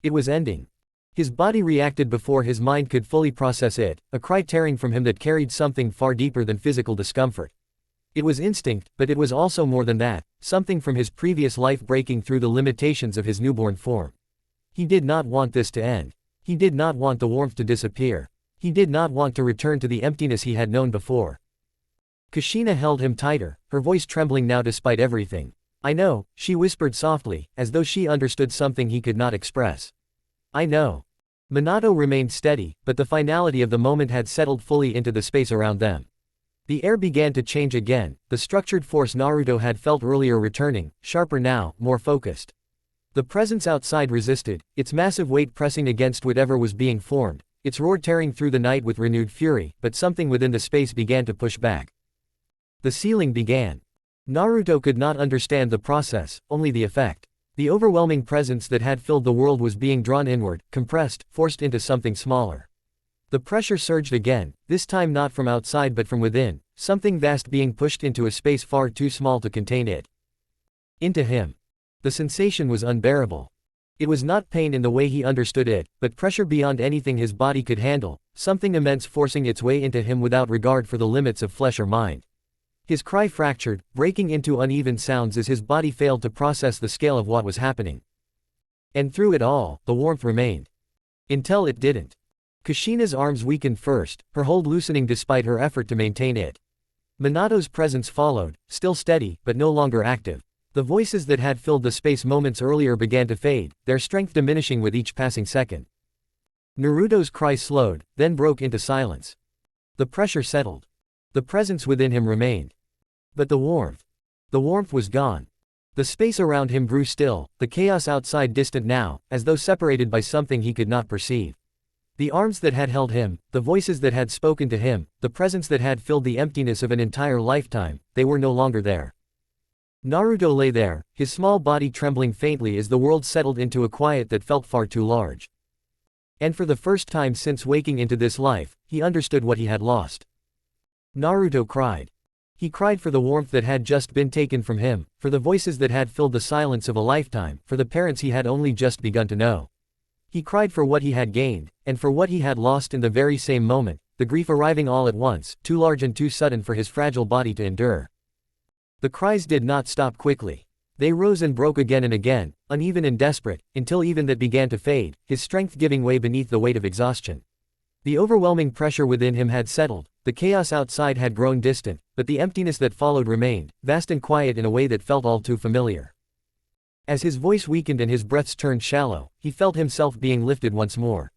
It was ending. His body reacted before his mind could fully process it, a cry tearing from him that carried something far deeper than physical discomfort. It was instinct, but it was also more than that, something from his previous life breaking through the limitations of his newborn form. He did not want this to end. He did not want the warmth to disappear. He did not want to return to the emptiness he had known before. Kushina held him tighter, her voice trembling now despite everything. "I know," she whispered softly, as though she understood something he could not express. "I know." Minato remained steady, but the finality of the moment had settled fully into the space around them. The air began to change again, the structured force Naruto had felt earlier returning, sharper now, more focused. The presence outside resisted, its massive weight pressing against whatever was being formed, its roar tearing through the night with renewed fury, but something within the space began to push back. The sealing began. Naruto could not understand the process, only the effect. The overwhelming presence that had filled the world was being drawn inward, compressed, forced into something smaller. The pressure surged again, this time not from outside but from within, something vast being pushed into a space far too small to contain it. Into him. The sensation was unbearable. It was not pain in the way he understood it, but pressure beyond anything his body could handle, something immense forcing its way into him without regard for the limits of flesh or mind. His cry fractured, breaking into uneven sounds as his body failed to process the scale of what was happening. And through it all, the warmth remained. Until it didn't. Kushina's arms weakened first, her hold loosening despite her effort to maintain it. Minato's presence followed, still steady, but no longer active. The voices that had filled the space moments earlier began to fade, their strength diminishing with each passing second. Naruto's cry slowed, then broke into silence. The pressure settled. The presence within him remained. But the warmth was gone. The space around him grew still, the chaos outside distant now, as though separated by something he could not perceive. The arms that had held him, the voices that had spoken to him, the presence that had filled the emptiness of an entire lifetime, they were no longer there. Naruto lay there, his small body trembling faintly as the world settled into a quiet that felt far too large. And for the first time since waking into this life, he understood what he had lost. Naruto cried. He cried for the warmth that had just been taken from him, for the voices that had filled the silence of a lifetime, for the parents he had only just begun to know. He cried for what he had gained, and for what he had lost in the very same moment, the grief arriving all at once, too large and too sudden for his fragile body to endure. The cries did not stop quickly. They rose and broke again and again, uneven and desperate, until even that began to fade, his strength giving way beneath the weight of exhaustion. The overwhelming pressure within him had settled, the chaos outside had grown distant, but the emptiness that followed remained, vast and quiet in a way that felt all too familiar. As his voice weakened and his breaths turned shallow, he felt himself being lifted once more.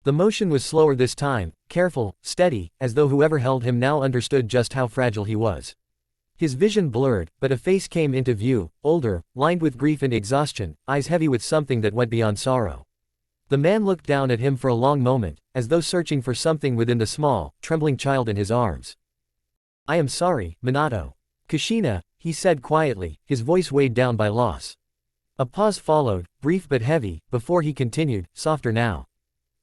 The motion was slower this time, careful, steady, as though whoever held him now understood just how fragile he was. His vision blurred, but a face came into view, older, lined with grief and exhaustion, eyes heavy with something that went beyond sorrow. The man looked down at him for a long moment, as though searching for something within the small, trembling child in his arms. "I am sorry, Minato." "Kushina," he said quietly, his voice weighed down by loss. A pause followed, brief but heavy, before he continued, softer now.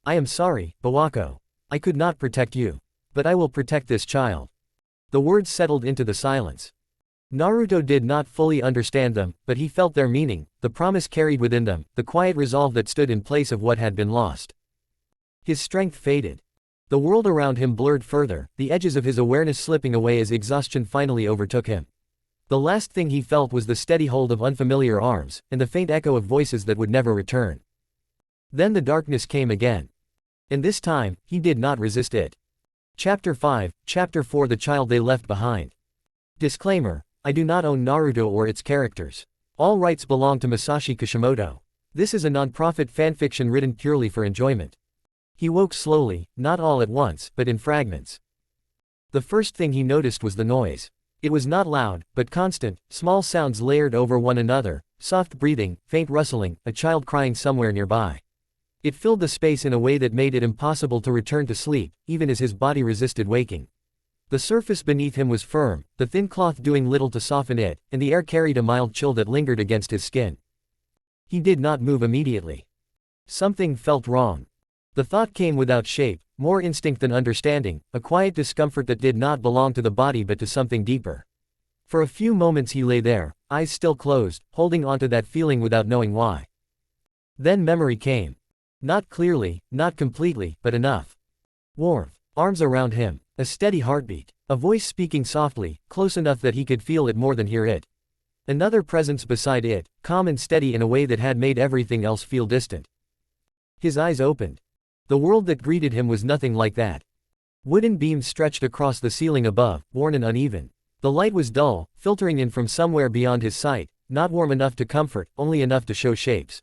"I am sorry, Bawako. I could not protect you. But I will protect this child." The words settled into the silence. Naruto did not fully understand them, but he felt their meaning, the promise carried within them, the quiet resolve that stood in place of what had been lost. His strength faded. The world around him blurred further, the edges of his awareness slipping away as exhaustion finally overtook him. The last thing he felt was the steady hold of unfamiliar arms, and the faint echo of voices that would never return. Then the darkness came again. And this time, he did not resist it. Chapter 5, Chapter 4 The Child They Left Behind. Disclaimer: I do not own Naruto or its characters. All rights belong to Masashi Kishimoto. This is a non-profit fanfiction written purely for enjoyment. He woke slowly, not all at once, but in fragments. The first thing he noticed was the noise. It was not loud, but constant, small sounds layered over one another, soft breathing, faint rustling, a child crying somewhere nearby. It filled the space in a way that made it impossible to return to sleep, even as his body resisted waking. The surface beneath him was firm, the thin cloth doing little to soften it, and the air carried a mild chill that lingered against his skin. He did not move immediately. Something felt wrong. The thought came without shape, more instinct than understanding, a quiet discomfort that did not belong to the body but to something deeper. For a few moments he lay there, eyes still closed, holding onto that feeling without knowing why. Then memory came. Not clearly, not completely, but enough. Warmth, arms around him, a steady heartbeat, a voice speaking softly, close enough that he could feel it more than hear it. Another presence beside it, calm and steady in a way that had made everything else feel distant. His eyes opened. The world that greeted him was nothing like that. Wooden beams stretched across the ceiling above, worn and uneven. The light was dull, filtering in from somewhere beyond his sight, not warm enough to comfort, only enough to show shapes.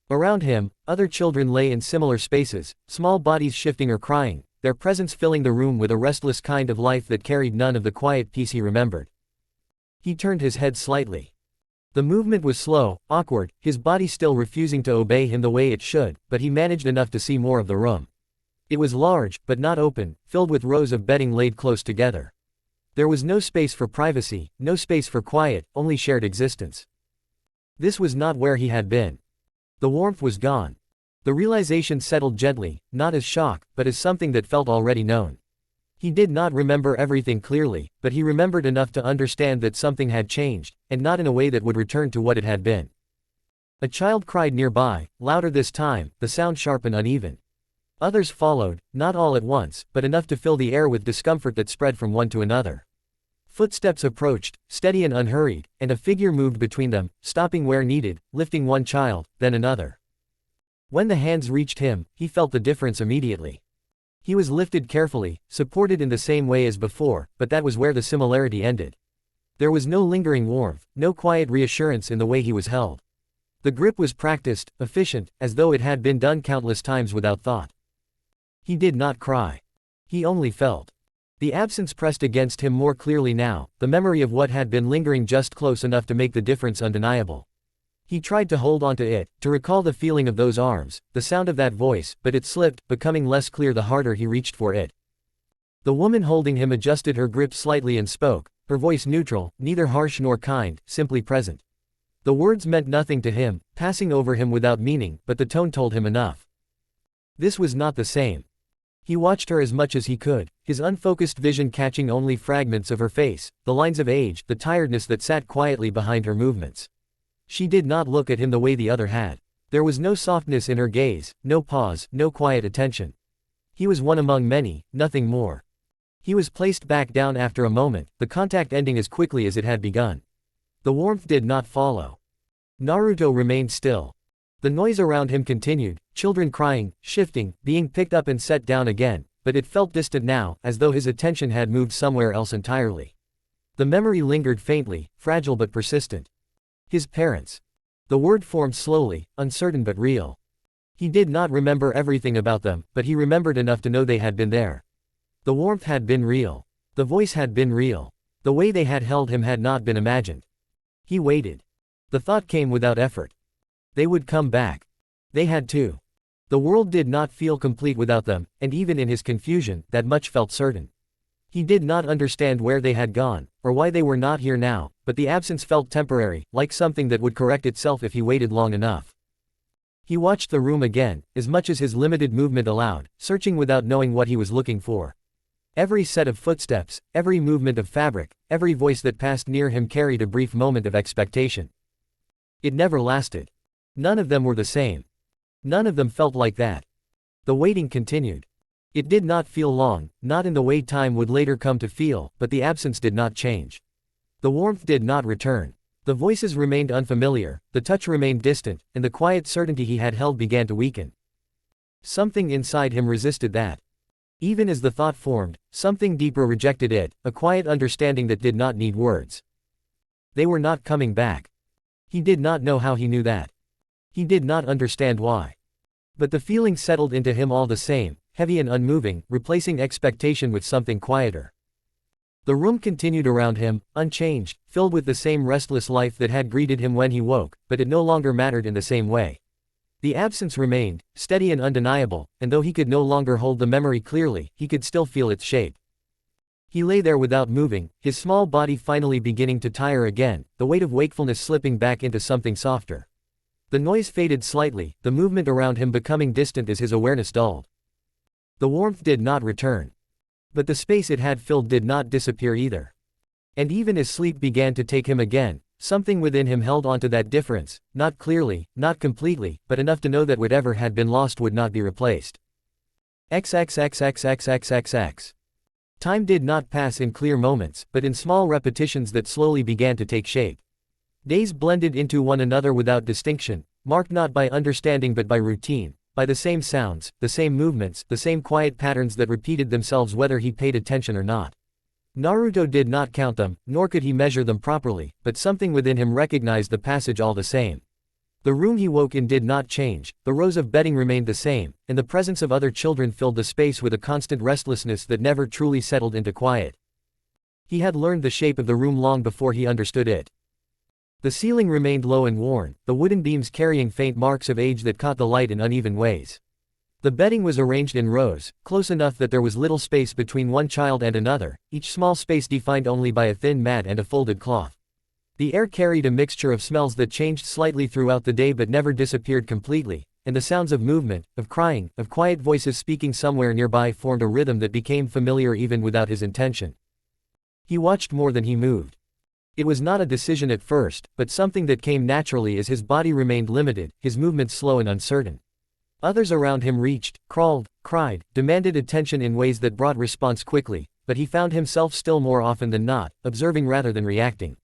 Around him, other children lay in similar spaces, small bodies shifting or crying, their presence filling the room with a restless kind of life that carried none of the quiet peace he remembered. He turned his head slightly. The movement was slow, awkward, his body still refusing to obey him the way it should, but he managed enough to see more of the room. It was large, but not open, filled with rows of bedding laid close together. There was no space for privacy, no space for quiet, only shared existence. This was not where he had been. The warmth was gone. The realization settled gently, not as shock, but as something that felt already known. He did not remember everything clearly, but he remembered enough to understand that something had changed, and not in a way that would return to what it had been. A child cried nearby, louder this time, the sound sharp and uneven. Others followed, not all at once, but enough to fill the air with discomfort that spread from one to another. Footsteps approached, steady and unhurried, and a figure moved between them, stopping where needed, lifting one child, then another. When the hands reached him, he felt the difference immediately. He was lifted carefully, supported in the same way as before, but that was where the similarity ended. There was no lingering warmth, no quiet reassurance in the way he was held. The grip was practiced, efficient, as though it had been done countless times without thought. He did not cry. He only felt. The absence pressed against him more clearly now, the memory of what had been lingering just close enough to make the difference undeniable. He tried to hold onto it, to recall the feeling of those arms, the sound of that voice, but it slipped, becoming less clear the harder he reached for it. The woman holding him adjusted her grip slightly and spoke, her voice neutral, neither harsh nor kind, simply present. The words meant nothing to him, passing over him without meaning, but the tone told him enough. This was not the same. He watched her as much as he could, his unfocused vision catching only fragments of her face, the lines of age, the tiredness that sat quietly behind her movements. She did not look at him the way the other had. There was no softness in her gaze, no pause, no quiet attention. He was one among many, nothing more. He was placed back down after a moment, the contact ending as quickly as it had begun. The warmth did not follow. Naruto remained still. The noise around him continued, children crying, shifting, being picked up and set down again, but it felt distant now, as though his attention had moved somewhere else entirely. The memory lingered faintly, fragile but persistent. His parents. The word formed slowly, uncertain but real. He did not remember everything about them, but he remembered enough to know they had been there. The warmth had been real. The voice had been real. The way they had held him had not been imagined. He waited. The thought came without effort. They would come back. They had to. The world did not feel complete without them, and even in his confusion, that much felt certain. He did not understand where they had gone, or why they were not here now, but the absence felt temporary, like something that would correct itself if he waited long enough. He watched the room again, as much as his limited movement allowed, searching without knowing what he was looking for. Every set of footsteps, every movement of fabric, every voice that passed near him carried a brief moment of expectation. It never lasted. None of them were the same. None of them felt like that. The waiting continued. It did not feel long, not in the way time would later come to feel, but the absence did not change. The warmth did not return. The voices remained unfamiliar, the touch remained distant, and the quiet certainty he had held began to weaken. Something inside him resisted that. Even as the thought formed, something deeper rejected it, a quiet understanding that did not need words. They were not coming back. He did not know how he knew that. He did not understand why. But the feeling settled into him all the same, heavy and unmoving, replacing expectation with something quieter. The room continued around him, unchanged, filled with the same restless life that had greeted him when he woke, but it no longer mattered in the same way. The absence remained, steady and undeniable, and though he could no longer hold the memory clearly, he could still feel its shape. He lay there without moving, his small body finally beginning to tire again, the weight of wakefulness slipping back into something softer. The noise faded slightly, the movement around him becoming distant as his awareness dulled. The warmth did not return. But the space it had filled did not disappear either. And even as sleep began to take him again, something within him held onto that difference, not clearly, not completely, but enough to know that whatever had been lost would not be replaced. XXXXXXXX. Time did not pass in clear moments, but in small repetitions that slowly began to take shape. Days blended into one another without distinction, marked not by understanding but by routine, by the same sounds, the same movements, the same quiet patterns that repeated themselves whether he paid attention or not. Naruto did not count them, nor could he measure them properly, but something within him recognized the passage all the same. The room he woke in did not change, the rows of bedding remained the same, and the presence of other children filled the space with a constant restlessness that never truly settled into quiet. He had learned the shape of the room long before he understood it. The ceiling remained low and worn, the wooden beams carrying faint marks of age that caught the light in uneven ways. The bedding was arranged in rows, close enough that there was little space between one child and another, each small space defined only by a thin mat and a folded cloth. The air carried a mixture of smells that changed slightly throughout the day but never disappeared completely, and the sounds of movement, of crying, of quiet voices speaking somewhere nearby formed a rhythm that became familiar even without his intention. He watched more than he moved. It was not a decision at first, but something that came naturally as his body remained limited, his movements slow and uncertain. Others around him reached, crawled, cried, demanded attention in ways that brought response quickly, but he found himself still more often than not, observing rather than reacting.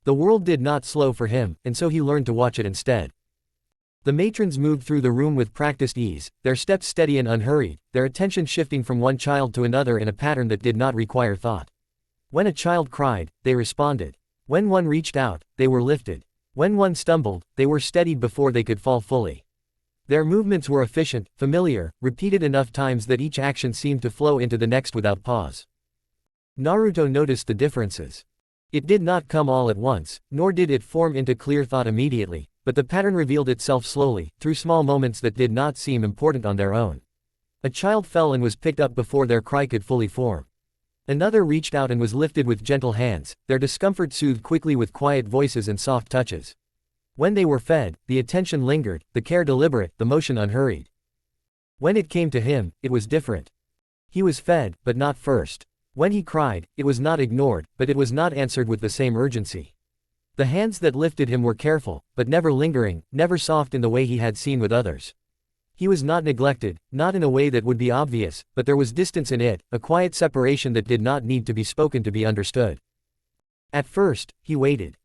The world did not slow for him, and so he learned to watch it instead. The matrons moved through the room with practiced ease, their steps steady and unhurried, their attention shifting from one child to another in a pattern that did not require thought. When a child cried, they responded. When one reached out, they were lifted. When one stumbled, they were steadied before they could fall fully. Their movements were efficient, familiar, repeated enough times that each action seemed to flow into the next without pause. Naruto noticed the differences. It did not come all at once, nor did it form into clear thought immediately, but the pattern revealed itself slowly, through small moments that did not seem important on their own. A child fell and was picked up before their cry could fully form. Another reached out and was lifted with gentle hands, their discomfort soothed quickly with quiet voices and soft touches. When they were fed, the attention lingered, the care deliberate, the motion unhurried. When it came to him, it was different. He was fed, but not first. When he cried, it was not ignored, but it was not answered with the same urgency. The hands that lifted him were careful, but never lingering, never soft in the way he had seen with others. He was not neglected, not in a way that would be obvious, but there was distance in it, a quiet separation that did not need to be spoken to be understood. At first, he waited.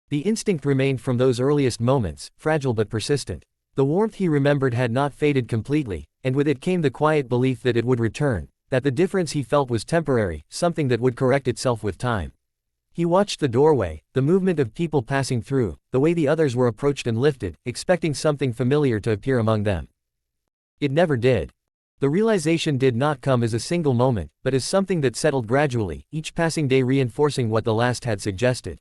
The instinct remained from those earliest moments, fragile but persistent. The warmth he remembered had not faded completely, and with it came the quiet belief that it would return, that the difference he felt was temporary, something that would correct itself with time. He watched the doorway, the movement of people passing through, the way the others were approached and lifted, expecting something familiar to appear among them. It never did. The realization did not come as a single moment, but as something that settled gradually, each passing day reinforcing what the last had suggested.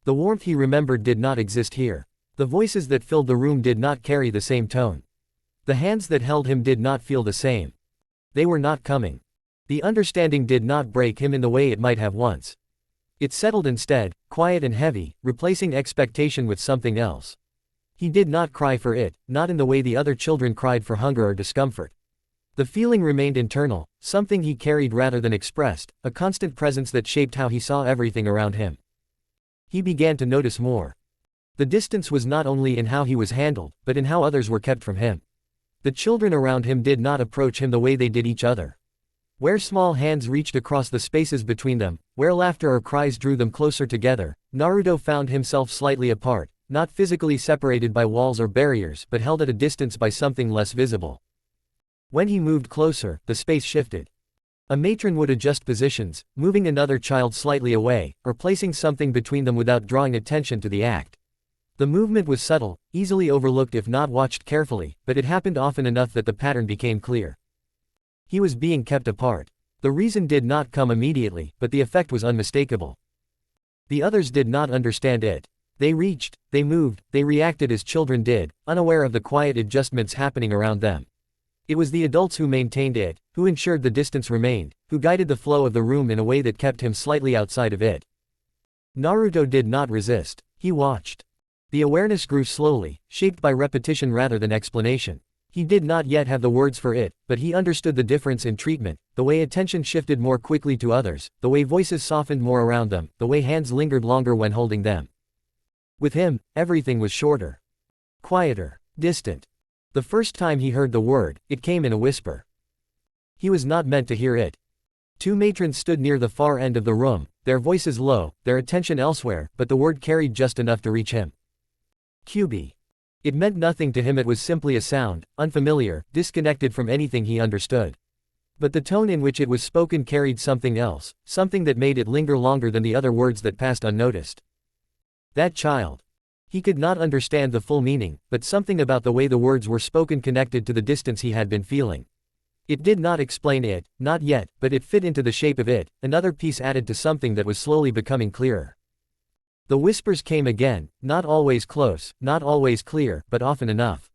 The warmth he remembered did not exist here. The voices that filled the room did not carry the same tone. The hands that held him did not feel the same. They were not coming. The understanding did not break him in the way it might have once. It settled instead, quiet and heavy, replacing expectation with something else. He did not cry for it, not in the way the other children cried for hunger or discomfort. The feeling remained internal, something he carried rather than expressed, a constant presence that shaped how he saw everything around him. He began to notice more. The distance was not only in how he was handled, but in how others were kept from him. The children around him did not approach him the way they did each other. Where small hands reached across the spaces between them, where laughter or cries drew them closer together, Naruto found himself slightly apart, not physically separated by walls or barriers but held at a distance by something less visible. When he moved closer, the space shifted. A matron would adjust positions, moving another child slightly away, or placing something between them without drawing attention to the act. The movement was subtle, easily overlooked if not watched carefully, but it happened often enough that the pattern became clear. He was being kept apart. The reason did not come immediately, but the effect was unmistakable. The others did not understand it. They reached, they moved, they reacted as children did, unaware of the quiet adjustments happening around them. It was the adults who maintained it, who ensured the distance remained, who guided the flow of the room in a way that kept him slightly outside of it. Naruto did not resist. He watched. The awareness grew slowly, shaped by repetition rather than explanation. He did not yet have the words for it, but he understood the difference in treatment, the way attention shifted more quickly to others, the way voices softened more around them, the way hands lingered longer when holding them. With him, everything was shorter. Quieter. Distant. The first time he heard the word, it came in a whisper. He was not meant to hear it. Two matrons stood near the far end of the room, their voices low, their attention elsewhere, but the word carried just enough to reach him. QB. It meant nothing to him, it was simply a sound, unfamiliar, disconnected from anything he understood. But the tone in which it was spoken carried something else, something that made it linger longer than the other words that passed unnoticed. That child. He could not understand the full meaning, but something about the way the words were spoken connected to the distance he had been feeling. It did not explain it, not yet, but it fit into the shape of it, another piece added to something that was slowly becoming clearer. The whispers came again, not always close, not always clear, but often enough.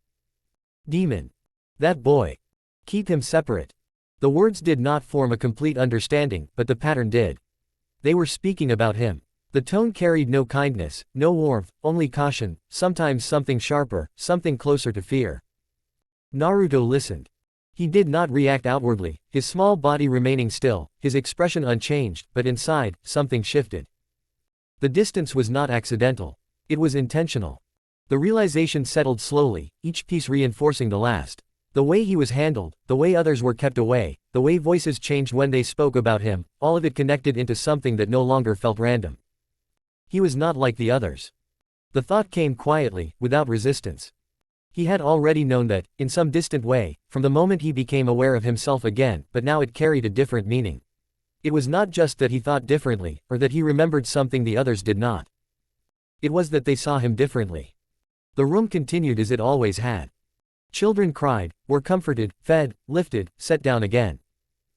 Demon. That boy. Keep him separate. The words did not form a complete understanding, but the pattern did. They were speaking about him. The tone carried no kindness, no warmth, only caution, sometimes something sharper, something closer to fear. Naruto listened. He did not react outwardly, his small body remaining still, his expression unchanged, but inside, something shifted. The distance was not accidental. It was intentional. The realization settled slowly, each piece reinforcing the last. The way he was handled, the way others were kept away, the way voices changed when they spoke about him, all of it connected into something that no longer felt random. He was not like the others. The thought came quietly, without resistance. He had already known that, in some distant way, from the moment he became aware of himself again, but now it carried a different meaning. It was not just that he thought differently, or that he remembered something the others did not. It was that they saw him differently. The room continued as it always had. Children cried, were comforted, fed, lifted, set down again.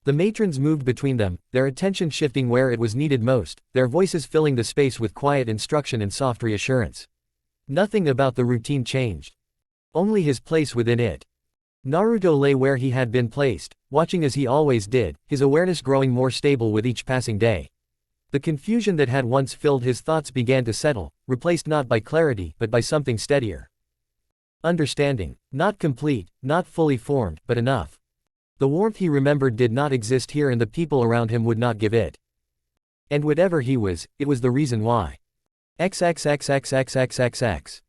The matrons moved between them, their attention shifting where it was needed most, their voices filling the space with quiet instruction and soft reassurance. Nothing about the routine changed. Only his place within it. Naruto lay where he had been placed, watching as he always did, his awareness growing more stable with each passing day. The confusion that had once filled his thoughts began to settle, replaced not by clarity, but by something steadier. Understanding. Not complete, not fully formed, but enough. The warmth he remembered did not exist here and the people around him would not give it. And whatever he was, it was the reason why. XXXXXXXX.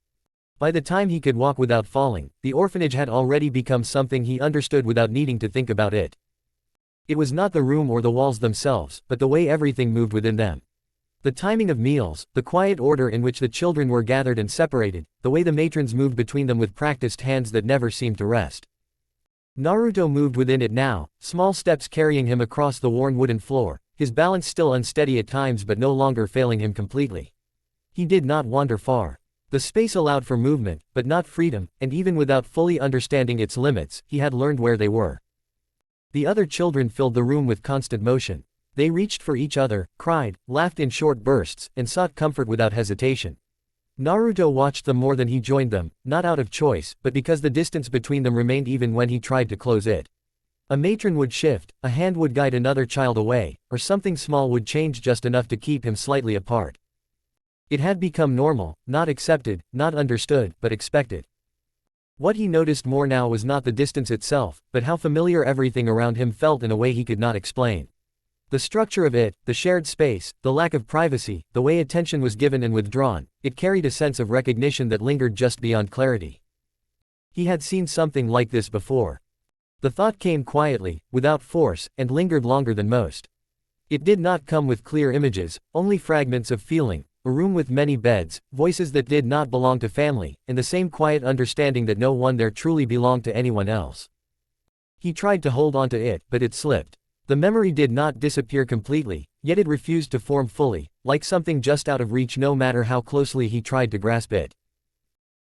By the time he could walk without falling, the orphanage had already become something he understood without needing to think about it. It was not the room or the walls themselves, but the way everything moved within them. The timing of meals, the quiet order in which the children were gathered and separated, the way the matrons moved between them with practiced hands that never seemed to rest. Naruto moved within it now, small steps carrying him across the worn wooden floor, his balance still unsteady at times but no longer failing him completely. He did not wander far. The space allowed for movement, but not freedom, and even without fully understanding its limits, he had learned where they were. The other children filled the room with constant motion. They reached for each other, cried, laughed in short bursts, and sought comfort without hesitation. Naruto watched them more than he joined them, not out of choice, but because the distance between them remained even when he tried to close it. A matron would shift, a hand would guide another child away, or something small would change just enough to keep him slightly apart. It had become normal, not accepted, not understood, but expected. What he noticed more now was not the distance itself, but how familiar everything around him felt in a way he could not explain. The structure of it, the shared space, the lack of privacy, the way attention was given and withdrawn, it carried a sense of recognition that lingered just beyond clarity. He had seen something like this before. The thought came quietly, without force, and lingered longer than most. It did not come with clear images, only fragments of feeling. A room with many beds, voices that did not belong to family, and the same quiet understanding that no one there truly belonged to anyone else. He tried to hold on to it, but it slipped. The memory did not disappear completely, yet it refused to form fully, like something just out of reach no matter how closely he tried to grasp it.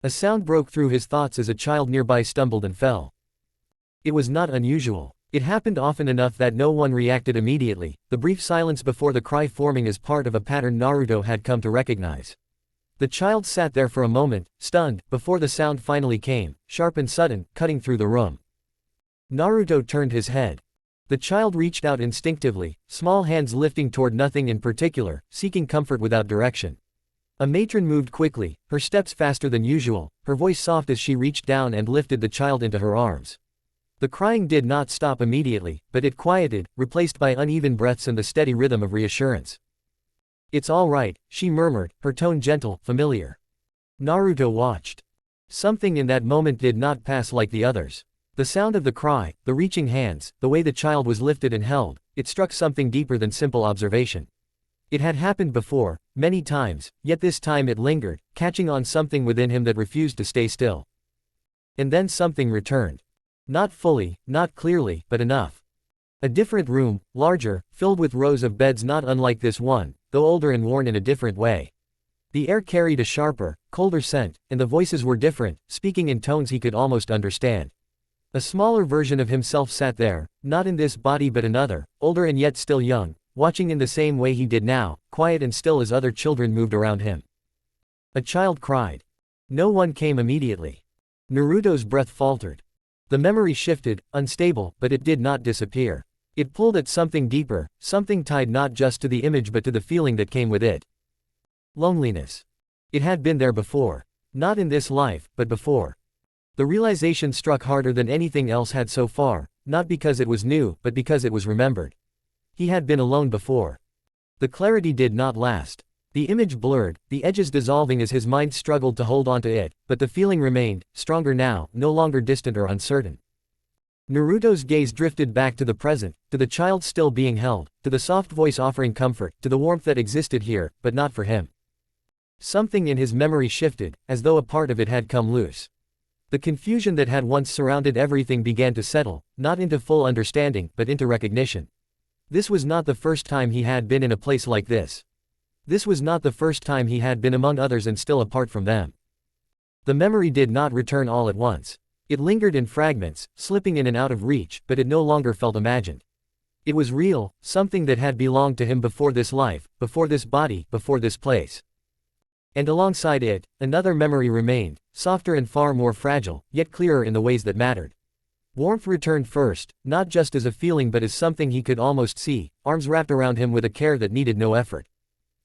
A sound broke through his thoughts as a child nearby stumbled and fell. It was not unusual. It happened often enough that no one reacted immediately, the brief silence before the cry forming as part of a pattern Naruto had come to recognize. The child sat there for a moment, stunned, before the sound finally came, sharp and sudden, cutting through the room. Naruto turned his head. The child reached out instinctively, small hands lifting toward nothing in particular, seeking comfort without direction. A matron moved quickly, her steps faster than usual, her voice soft as she reached down and lifted the child into her arms. The crying did not stop immediately, but it quieted, replaced by uneven breaths and the steady rhythm of reassurance. "It's all right," she murmured, her tone gentle, familiar. Naruto watched. Something in that moment did not pass like the others. The sound of the cry, the reaching hands, the way the child was lifted and held, it struck something deeper than simple observation. It had happened before, many times, yet this time it lingered, catching on something within him that refused to stay still. And then something returned. Not fully, not clearly, but enough. A different room, larger, filled with rows of beds not unlike this one, though older and worn in a different way. The air carried a sharper, colder scent, and the voices were different, speaking in tones he could almost understand. A smaller version of himself sat there, not in this body but another, older and yet still young, watching in the same way he did now, quiet and still as other children moved around him. A child cried. No one came immediately. Naruto's breath faltered. The memory shifted, unstable, but it did not disappear. It pulled at something deeper, something tied not just to the image but to the feeling that came with it. Loneliness. It had been there before. Not in this life, but before. The realization struck harder than anything else had so far, not because it was new, but because it was remembered. He had been alone before. The clarity did not last. The image blurred, the edges dissolving as his mind struggled to hold onto it, but the feeling remained, stronger now, no longer distant or uncertain. Naruto's gaze drifted back to the present, to the child still being held, to the soft voice offering comfort, to the warmth that existed here, but not for him. Something in his memory shifted, as though a part of it had come loose. The confusion that had once surrounded everything began to settle, not into full understanding, but into recognition. This was not the first time he had been in a place like this. This was not the first time he had been among others and still apart from them. The memory did not return all at once. It lingered in fragments, slipping in and out of reach, but it no longer felt imagined. It was real, something that had belonged to him before this life, before this body, before this place. And alongside it, another memory remained, softer and far more fragile, yet clearer in the ways that mattered. Warmth returned first, not just as a feeling but as something he could almost see, arms wrapped around him with a care that needed no effort.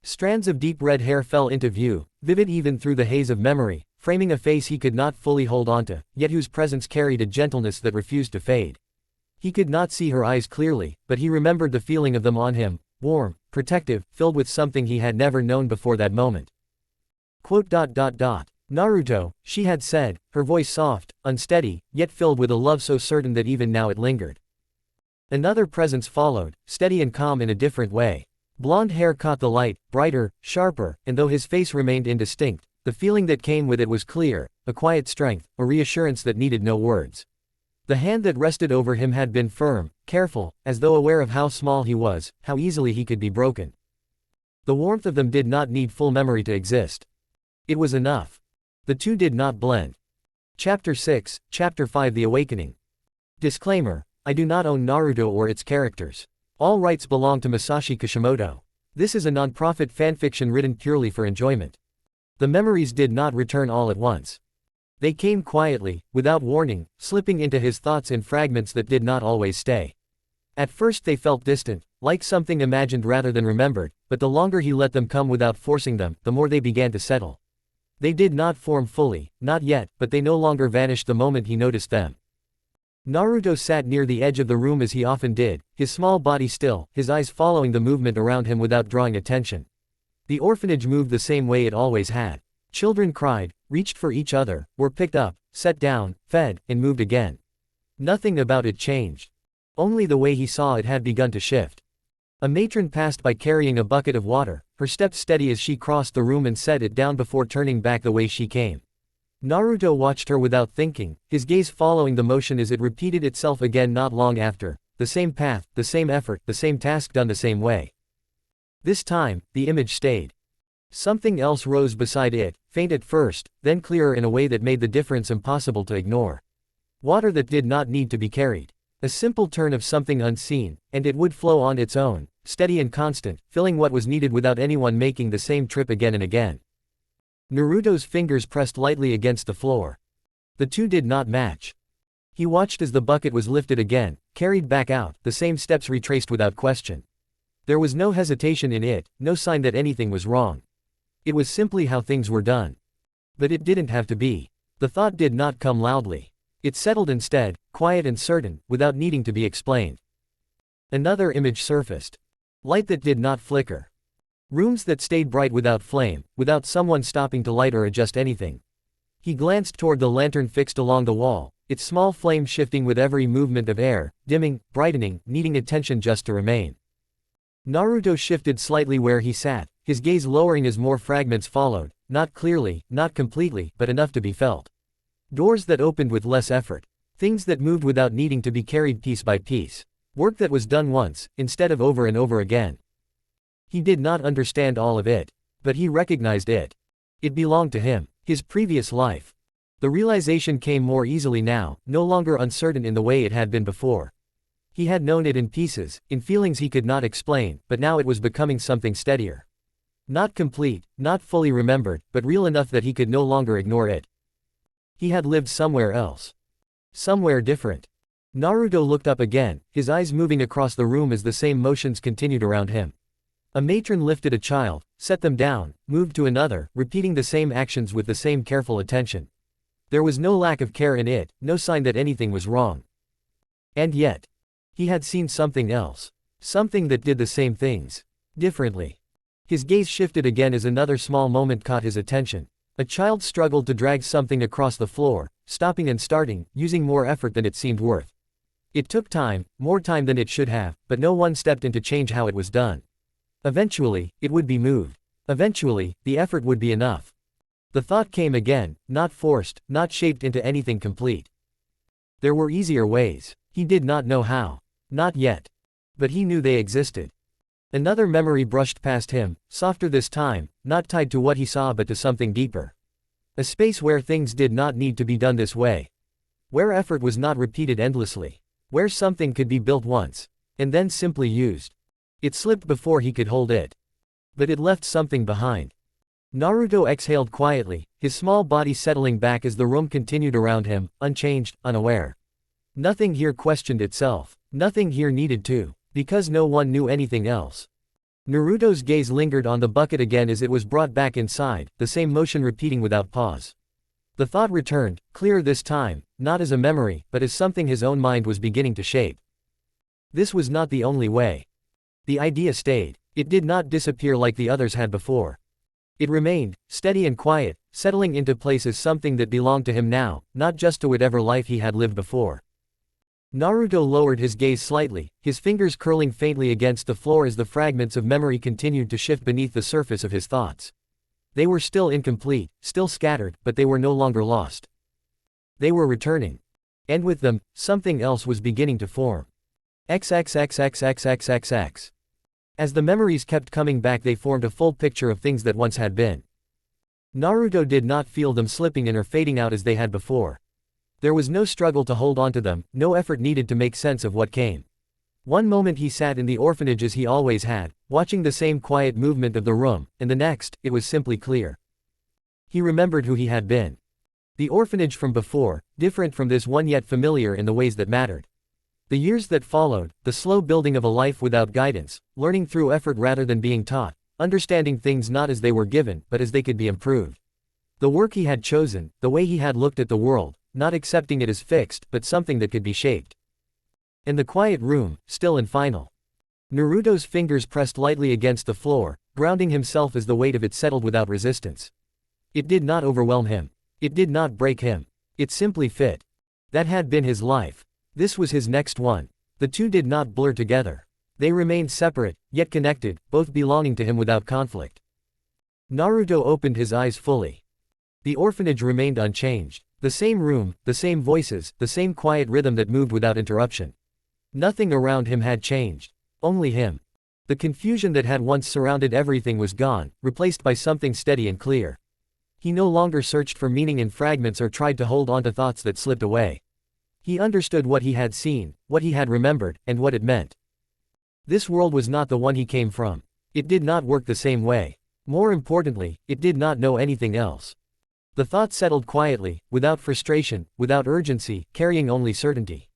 Strands of deep red hair fell into view, vivid even through the haze of memory, framing a face he could not fully hold onto, yet whose presence carried a gentleness that refused to fade. He could not see her eyes clearly, but he remembered the feeling of them on him, warm, protective, filled with something he had never known before that moment. Naruto, she had said, her voice soft, unsteady, yet filled with a love so certain that even now it lingered. Another presence followed, steady and calm in a different way. Blonde hair caught the light, brighter, sharper, and though his face remained indistinct, the feeling that came with it was clear, a quiet strength, a reassurance that needed no words. The hand that rested over him had been firm, careful, as though aware of how small he was, how easily he could be broken. The warmth of them did not need full memory to exist. It was enough. The two did not blend. Chapter 6, Chapter 5 The Awakening. Disclaimer: I do not own Naruto or its characters. All rights belong to Masashi Kishimoto. This is a non-profit fanfiction written purely for enjoyment. The memories did not return all at once. They came quietly, without warning, slipping into his thoughts in fragments that did not always stay. At first they felt distant, like something imagined rather than remembered, but the longer he let them come without forcing them, the more they began to settle. They did not form fully, not yet, but they no longer vanished the moment he noticed them. Naruto sat near the edge of the room as he often did, his small body still, his eyes following the movement around him without drawing attention. The orphanage moved the same way it always had. Children cried, reached for each other, were picked up, set down, fed, and moved again. Nothing about it changed. Only the way he saw it had begun to shift. A matron passed by carrying a bucket of water, her steps steady as she crossed the room and set it down before turning back the way she came. Naruto watched her without thinking, his gaze following the motion as it repeated itself again not long after, the same path, the same effort, the same task done the same way. This time, the image stayed. Something else rose beside it, faint at first, then clearer in a way that made the difference impossible to ignore. Water that did not need to be carried. A simple turn of something unseen, and it would flow on its own, steady and constant, filling what was needed without anyone making the same trip again and again. Naruto's fingers pressed lightly against the floor. The two did not match. He watched as the bucket was lifted again, carried back out, the same steps retraced without question. There was no hesitation in it, no sign that anything was wrong. It was simply how things were done. But it didn't have to be. The thought did not come loudly. It settled instead, quiet and certain, without needing to be explained. Another image surfaced. Light that did not flicker. Rooms that stayed bright without flame, without someone stopping to light or adjust anything. He glanced toward the lantern fixed along the wall, its small flame shifting with every movement of air, dimming, brightening, needing attention just to remain. Naruto shifted slightly where he sat, his gaze lowering as more fragments followed, not clearly, not completely, but enough to be felt. Doors that opened with less effort. Things that moved without needing to be carried piece by piece. Work that was done once, instead of over and over again. He did not understand all of it. But he recognized it. It belonged to him, his previous life. The realization came more easily now, no longer uncertain in the way it had been before. He had known it in pieces, in feelings he could not explain, but now it was becoming something steadier. Not complete, not fully remembered, but real enough that he could no longer ignore it. He had lived somewhere else. Somewhere different. Naruto looked up again, his eyes moving across the room as the same motions continued around him. A matron lifted a child, set them down, moved to another, repeating the same actions with the same careful attention. There was no lack of care in it, no sign that anything was wrong. And yet, he had seen something else. Something that did the same things. Differently. His gaze shifted again as another small moment caught his attention. A child struggled to drag something across the floor, stopping and starting, using more effort than it seemed worth. It took time, more time than it should have, but no one stepped in to change how it was done. Eventually, it would be moved. Eventually, the effort would be enough. The thought came again, not forced, not shaped into anything complete. There were easier ways. He did not know how. Not yet. But he knew they existed. Another memory brushed past him, softer this time, not tied to what he saw but to something deeper. A space where things did not need to be done this way. Where effort was not repeated endlessly. Where something could be built once, and then simply used. It slipped before he could hold it. But it left something behind. Naruto exhaled quietly, his small body settling back as the room continued around him, unchanged, unaware. Nothing here questioned itself. Nothing here needed to. Because no one knew anything else. Naruto's gaze lingered on the bucket again as it was brought back inside, the same motion repeating without pause. The thought returned, clearer this time, not as a memory, but as something his own mind was beginning to shape. This was not the only way. The idea stayed. It did not disappear like the others had before. It remained, steady and quiet, settling into place as something that belonged to him now, not just to whatever life he had lived before. Naruto lowered his gaze slightly, his fingers curling faintly against the floor as the fragments of memory continued to shift beneath the surface of his thoughts. They were still incomplete, still scattered, but they were no longer lost. They were returning. And with them, something else was beginning to form. XXXXXXXX. As the memories kept coming back, they formed a full picture of things that once had been. Naruto did not feel them slipping in or fading out as they had before. There was no struggle to hold on to them, no effort needed to make sense of what came. One moment he sat in the orphanage as he always had, watching the same quiet movement of the room, and the next, it was simply clear. He remembered who he had been. The orphanage from before, different from this one yet familiar in the ways that mattered. The years that followed, the slow building of a life without guidance, learning through effort rather than being taught, understanding things not as they were given, but as they could be improved. The work he had chosen, the way he had looked at the world, not accepting it as fixed, but something that could be shaped. In the quiet room, still and final. Naruto's fingers pressed lightly against the floor, grounding himself as the weight of it settled without resistance. It did not overwhelm him. It did not break him. It simply fit. That had been his life. This was his next one. The two did not blur together. They remained separate, yet connected, both belonging to him without conflict. Naruto opened his eyes fully. The orphanage remained unchanged. The same room, the same voices, the same quiet rhythm that moved without interruption. Nothing around him had changed. Only him. The confusion that had once surrounded everything was gone, replaced by something steady and clear. He no longer searched for meaning in fragments or tried to hold on to thoughts that slipped away. He understood what he had seen, what he had remembered, and what it meant. This world was not the one he came from. It did not work the same way. More importantly, it did not know anything else. The thought settled quietly, without frustration, without urgency, carrying only certainty.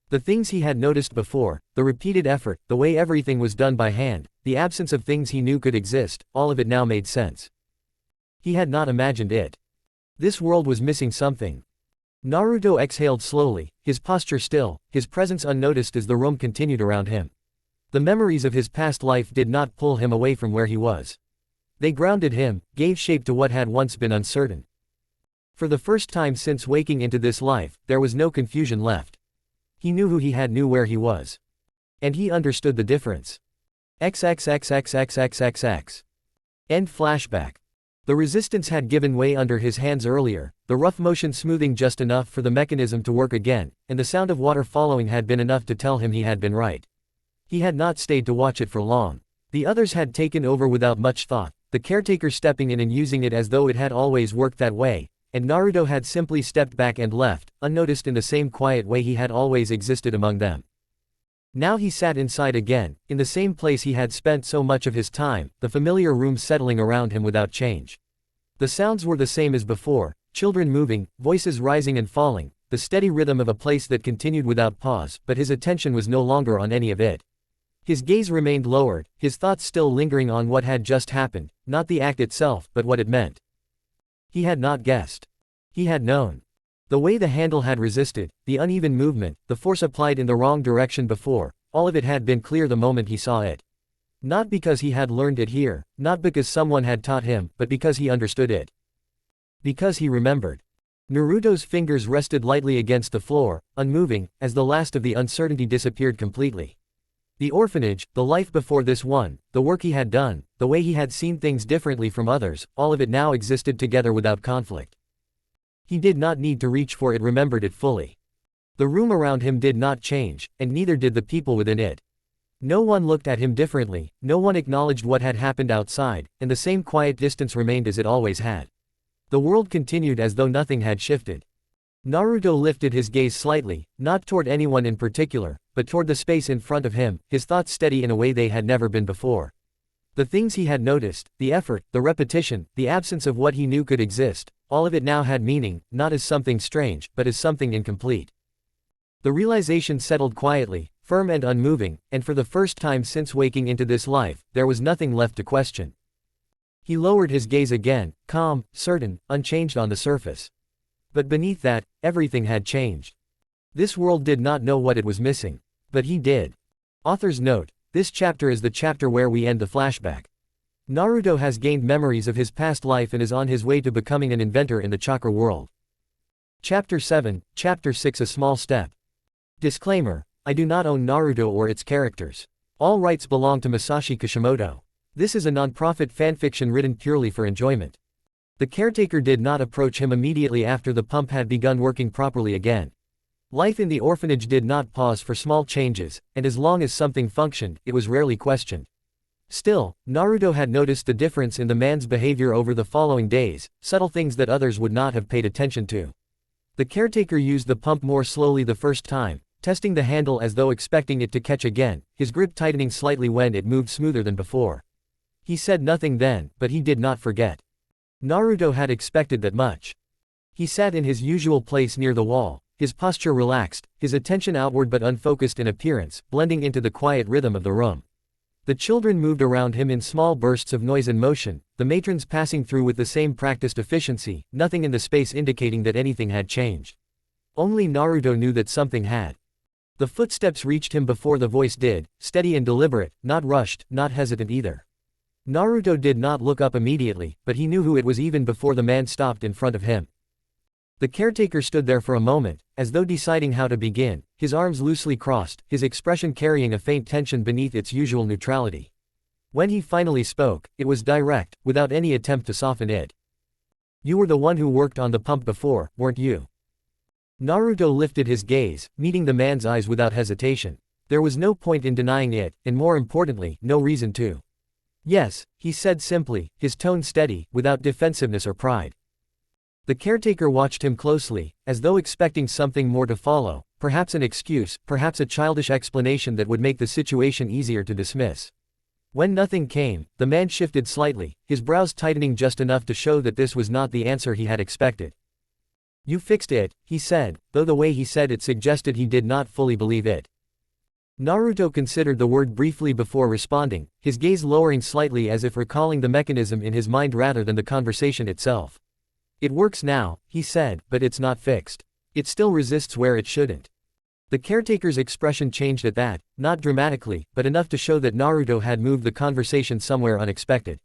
The things he had noticed before, the repeated effort, the way everything was done by hand, the absence of things he knew could exist, all of it now made sense. He had not imagined it. This world was missing something. Naruto exhaled slowly, his posture still, his presence unnoticed as the room continued around him. The memories of his past life did not pull him away from where he was. They grounded him, gave shape to what had once been uncertain. For the first time since waking into this life, there was no confusion left. He knew who he had, knew where he was. And he understood the difference. XXXXXXXX. End flashback. The resistance had given way under his hands earlier, the rough motion smoothing just enough for the mechanism to work again, and the sound of water following had been enough to tell him he had been right. He had not stayed to watch it for long. The others had taken over without much thought, the caretaker stepping in and using it as though it had always worked that way, and Naruto had simply stepped back and left, unnoticed in the same quiet way he had always existed among them. Now he sat inside again, in the same place he had spent so much of his time, the familiar room settling around him without change. The sounds were the same as before, children moving, voices rising and falling, the steady rhythm of a place that continued without pause, but his attention was no longer on any of it. His gaze remained lowered, his thoughts still lingering on what had just happened, not the act itself, but what it meant. He had not guessed. He had known. The way the handle had resisted, the uneven movement, the force applied in the wrong direction before, all of it had been clear the moment he saw it. Not because he had learned it here, not because someone had taught him, but because he understood it. Because he remembered. Naruto's fingers rested lightly against the floor, unmoving, as the last of the uncertainty disappeared completely. The orphanage, the life before this one, the work he had done, the way he had seen things differently from others, all of it now existed together without conflict. He did not need to reach for it, remembered it fully. The room around him did not change, and neither did the people within it. No one looked at him differently, no one acknowledged what had happened outside, and the same quiet distance remained as it always had. The world continued as though nothing had shifted. Naruto lifted his gaze slightly, not toward anyone in particular, but toward the space in front of him, his thoughts steady in a way they had never been before. The things he had noticed, the effort, the repetition, the absence of what he knew could exist, all of it now had meaning, not as something strange, but as something incomplete. The realization settled quietly, firm and unmoving, and for the first time since waking into this life, there was nothing left to question. He lowered his gaze again, calm, certain, unchanged on the surface. But beneath that, everything had changed. This world did not know what it was missing. But he did. Author's note: this chapter is the chapter where we end the flashback. Naruto has gained memories of his past life and is on his way to becoming an inventor in the chakra world. Chapter 7, Chapter 6: A Small Step. Disclaimer: I do not own Naruto or its characters. All rights belong to Masashi Kishimoto. This is a non-profit fanfiction written purely for enjoyment. The caretaker did not approach him immediately after the pump had begun working properly again. Life in the orphanage did not pause for small changes, and as long as something functioned, it was rarely questioned. Still, Naruto had noticed the difference in the man's behavior over the following days, subtle things that others would not have paid attention to. The caretaker used the pump more slowly the first time, testing the handle as though expecting it to catch again, his grip tightening slightly when it moved smoother than before. He said nothing then, but he did not forget. Naruto had expected that much. He sat in his usual place near the wall, his posture relaxed, his attention outward but unfocused in appearance, blending into the quiet rhythm of the room. The children moved around him in small bursts of noise and motion, the matrons passing through with the same practiced efficiency, nothing in the space indicating that anything had changed. Only Naruto knew that something had. The footsteps reached him before the voice did, steady and deliberate, not rushed, not hesitant either. Naruto did not look up immediately, but he knew who it was even before the man stopped in front of him. The caretaker stood there for a moment, as though deciding how to begin, his arms loosely crossed, his expression carrying a faint tension beneath its usual neutrality. When he finally spoke, it was direct, without any attempt to soften it. "You were the one who worked on the pump before, weren't you?" Naruto lifted his gaze, meeting the man's eyes without hesitation. There was no point in denying it, and more importantly, no reason to. "Yes," he said simply, his tone steady, without defensiveness or pride. The caretaker watched him closely, as though expecting something more to follow, perhaps an excuse, perhaps a childish explanation that would make the situation easier to dismiss. When nothing came, the man shifted slightly, his brows tightening just enough to show that this was not the answer he had expected. "You fixed it," he said, though the way he said it suggested he did not fully believe it. Naruto considered the word briefly before responding, his gaze lowering slightly as if recalling the mechanism in his mind rather than the conversation itself. It works now, he said, but it's not fixed. It still resists where it shouldn't. The caretaker's expression changed at that, not dramatically, but enough to show that Naruto had moved the conversation somewhere unexpected.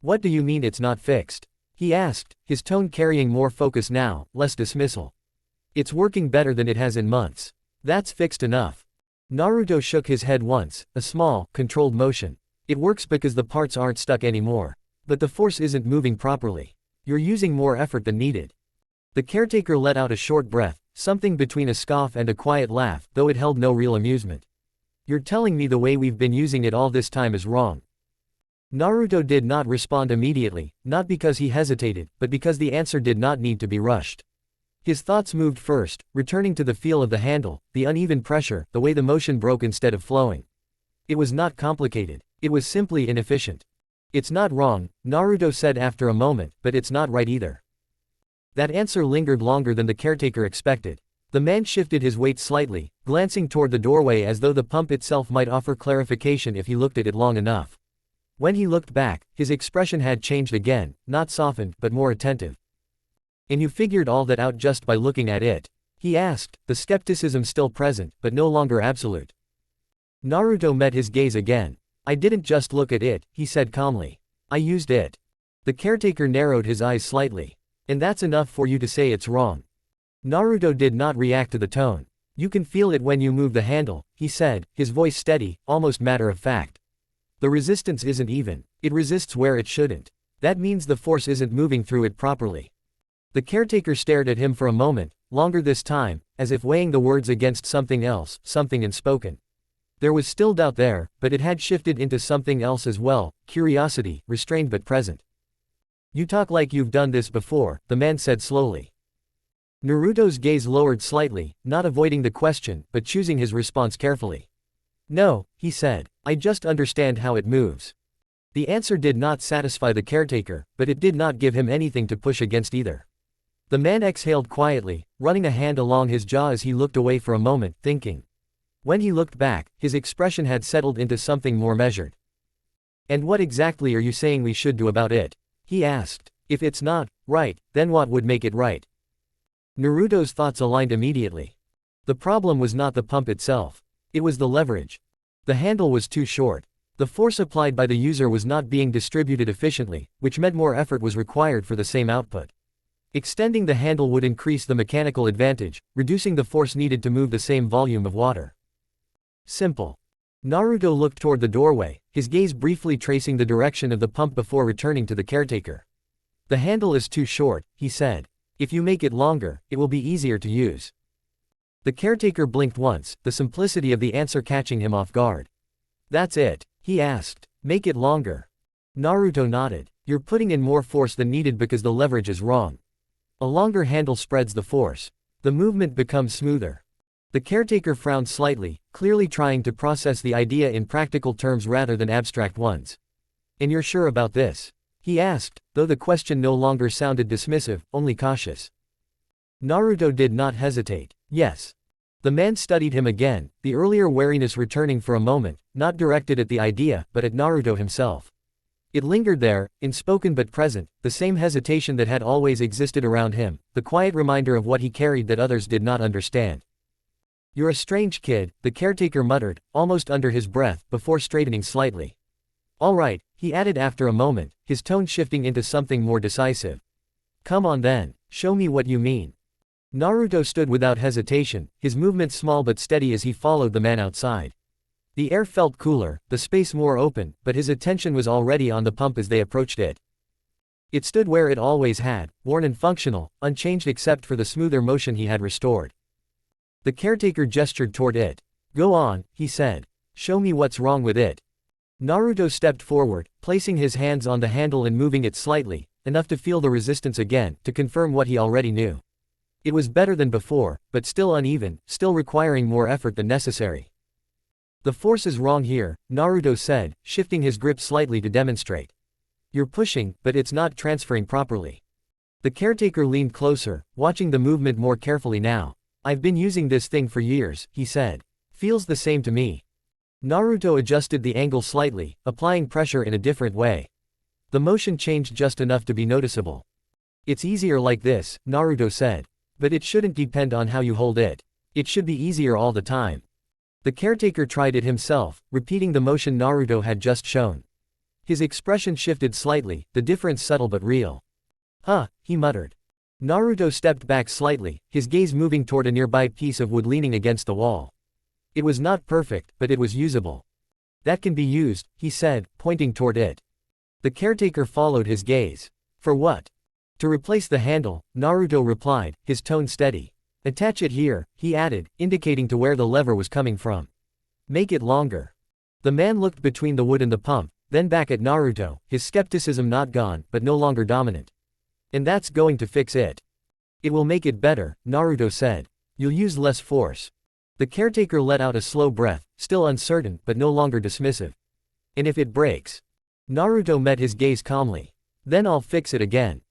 What do you mean it's not fixed? He asked, his tone carrying more focus now, less dismissal. It's working better than it has in months. That's fixed enough. Naruto shook his head once, a small, controlled motion. It works because the parts aren't stuck anymore. But the force isn't moving properly. You're using more effort than needed. The caretaker let out a short breath, something between a scoff and a quiet laugh, though it held no real amusement. You're telling me the way we've been using it all this time is wrong. Naruto did not respond immediately, not because he hesitated, but because the answer did not need to be rushed. His thoughts moved first, returning to the feel of the handle, the uneven pressure, the way the motion broke instead of flowing. It was not complicated. It was simply inefficient. It's not wrong, Naruto said after a moment, but it's not right either. That answer lingered longer than the caretaker expected. The man shifted his weight slightly, glancing toward the doorway as though the pump itself might offer clarification if he looked at it long enough. When he looked back, his expression had changed again, not softened, but more attentive. And you figured all that out just by looking at it? He asked, the skepticism still present, but no longer absolute. Naruto met his gaze again. I didn't just look at it, he said calmly. I used it. The caretaker narrowed his eyes slightly. And that's enough for you to say it's wrong. Naruto did not react to the tone. You can feel it when you move the handle, he said, his voice steady, almost matter of fact. The resistance isn't even. It resists where it shouldn't. That means the force isn't moving through it properly. The caretaker stared at him for a moment, longer this time, as if weighing the words against something else, something unspoken. There was still doubt there, but it had shifted into something else as well, curiosity, restrained but present. You talk like you've done this before, the man said slowly. Naruto's gaze lowered slightly, not avoiding the question, but choosing his response carefully. No, he said, I just understand how it moves. The answer did not satisfy the caretaker, but it did not give him anything to push against either. The man exhaled quietly, running a hand along his jaw as he looked away for a moment, thinking. When he looked back, his expression had settled into something more measured. And what exactly are you saying we should do about it? He asked. If it's not right, then what would make it right? Naruto's thoughts aligned immediately. The problem was not the pump itself. It was the leverage. The handle was too short. The force applied by the user was not being distributed efficiently, which meant more effort was required for the same output. Extending the handle would increase the mechanical advantage, reducing the force needed to move the same volume of water. Simple. Naruto looked toward the doorway, his gaze briefly tracing the direction of the pump before returning to the caretaker. The handle is too short, he said. If you make it longer, it will be easier to use. The caretaker blinked once, the simplicity of the answer catching him off guard. That's it, he asked. Make it longer. Naruto nodded. You're putting in more force than needed because the leverage is wrong. A longer handle spreads the force. The movement becomes smoother. The caretaker frowned slightly, clearly trying to process the idea in practical terms rather than abstract ones. And you're sure about this? He asked, though the question no longer sounded dismissive, only cautious. Naruto did not hesitate. Yes. The man studied him again, the earlier wariness returning for a moment, not directed at the idea, but at Naruto himself. It lingered there, unspoken but present, the same hesitation that had always existed around him, the quiet reminder of what he carried that others did not understand. You're a strange kid, the caretaker muttered, almost under his breath, before straightening slightly. All right, he added after a moment, his tone shifting into something more decisive. Come on then, show me what you mean. Naruto stood without hesitation, his movements small but steady as he followed the man outside. The air felt cooler, the space more open, but his attention was already on the pump as they approached it. It stood where it always had, worn and functional, unchanged except for the smoother motion he had restored. The caretaker gestured toward it. Go on, he said. Show me what's wrong with it. Naruto stepped forward, placing his hands on the handle and moving it slightly, enough to feel the resistance again, to confirm what he already knew. It was better than before, but still uneven, still requiring more effort than necessary. The force is wrong here, Naruto said, shifting his grip slightly to demonstrate. You're pushing, but it's not transferring properly. The caretaker leaned closer, watching the movement more carefully now. I've been using this thing for years, he said. Feels the same to me. Naruto adjusted the angle slightly, applying pressure in a different way. The motion changed just enough to be noticeable. It's easier like this, Naruto said. But it shouldn't depend on how you hold it. It should be easier all the time. The caretaker tried it himself, repeating the motion Naruto had just shown. His expression shifted slightly, the difference subtle but real. Huh, he muttered. Naruto stepped back slightly, his gaze moving toward a nearby piece of wood leaning against the wall. It was not perfect, but it was usable. That can be used, he said, pointing toward it. The caretaker followed his gaze. For what? To replace the handle, Naruto replied, his tone steady. Attach it here, he added, indicating to where the lever was coming from. Make it longer. The man looked between the wood and the pump, then back at Naruto, his skepticism not gone, but no longer dominant. And that's going to fix it. It will make it better, Naruto said. You'll use less force. The caretaker let out a slow breath, still uncertain but no longer dismissive. And if it breaks? Naruto met his gaze calmly. Then I'll fix it again.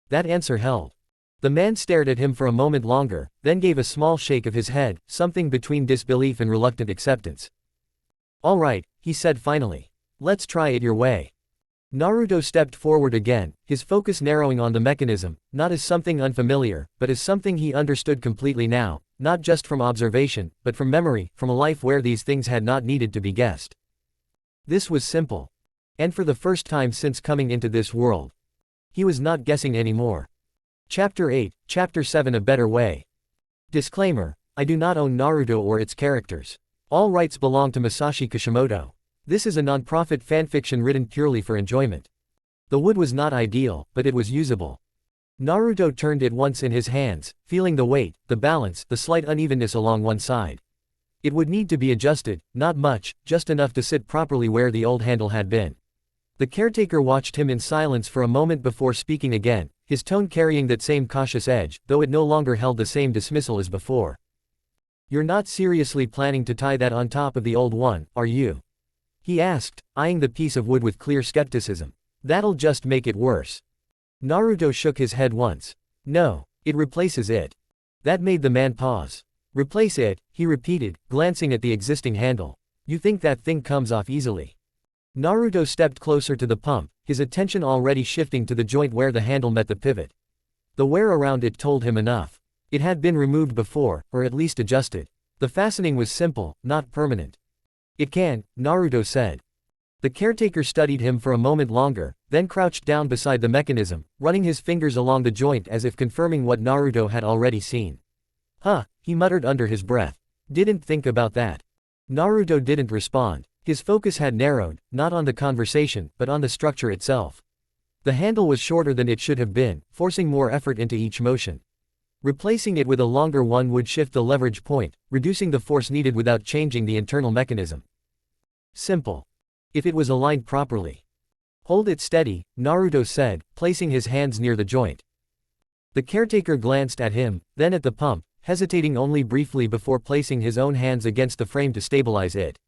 That answer held. The man stared at him for a moment longer, then gave a small shake of his head, something between disbelief and reluctant acceptance. All right, he said finally. Let's try it your way. Naruto stepped forward again, his focus narrowing on the mechanism, not as something unfamiliar, but as something he understood completely now, not just from observation, but from memory, from a life where these things had not needed to be guessed. This was simple. And for the first time since coming into this world, he was not guessing anymore. Chapter 8, Chapter 7 A Better Way. Disclaimer: I do not own Naruto or its characters. All rights belong to Masashi Kishimoto. This is a non-profit fanfiction written purely for enjoyment. The wood was not ideal, but it was usable. Naruto turned it once in his hands, feeling the weight, the balance, the slight unevenness along one side. It would need to be adjusted, not much, just enough to sit properly where the old handle had been. The caretaker watched him in silence for a moment before speaking again, his tone carrying that same cautious edge, though it no longer held the same dismissal as before. You're not seriously planning to tie that on top of the old one, are you? He asked, eyeing the piece of wood with clear skepticism. That'll just make it worse. Naruto shook his head once. No, it replaces it. That made the man pause. Replace it, he repeated, glancing at the existing handle. You think that thing comes off easily? Naruto stepped closer to the pump, his attention already shifting to the joint where the handle met the pivot. The wear around it told him enough. It had been removed before, or at least adjusted. The fastening was simple, not permanent. It can, Naruto said. The caretaker studied him for a moment longer, then crouched down beside the mechanism, running his fingers along the joint as if confirming what Naruto had already seen. Huh, he muttered under his breath. Didn't think about that. Naruto didn't respond. His focus had narrowed, not on the conversation, but on the structure itself. The handle was shorter than it should have been, forcing more effort into each motion. Replacing it with a longer one would shift the leverage point, reducing the force needed without changing the internal mechanism. Simple. If it was aligned properly. Hold it steady, Naruto said, placing his hands near the joint. The caretaker glanced at him, then at the pump, hesitating only briefly before placing his own hands against the frame to stabilize it.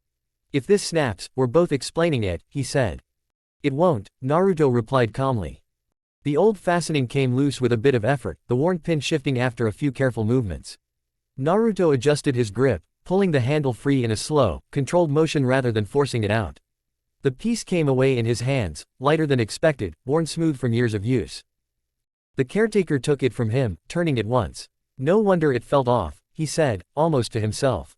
If this snaps, we're both explaining it, he said. It won't, Naruto replied calmly. The old fastening came loose with a bit of effort, the worn pin shifting after a few careful movements. Naruto adjusted his grip, pulling the handle free in a slow, controlled motion rather than forcing it out. The piece came away in his hands, lighter than expected, worn smooth from years of use. The caretaker took it from him, turning it once. No wonder it felt off, he said, almost to himself.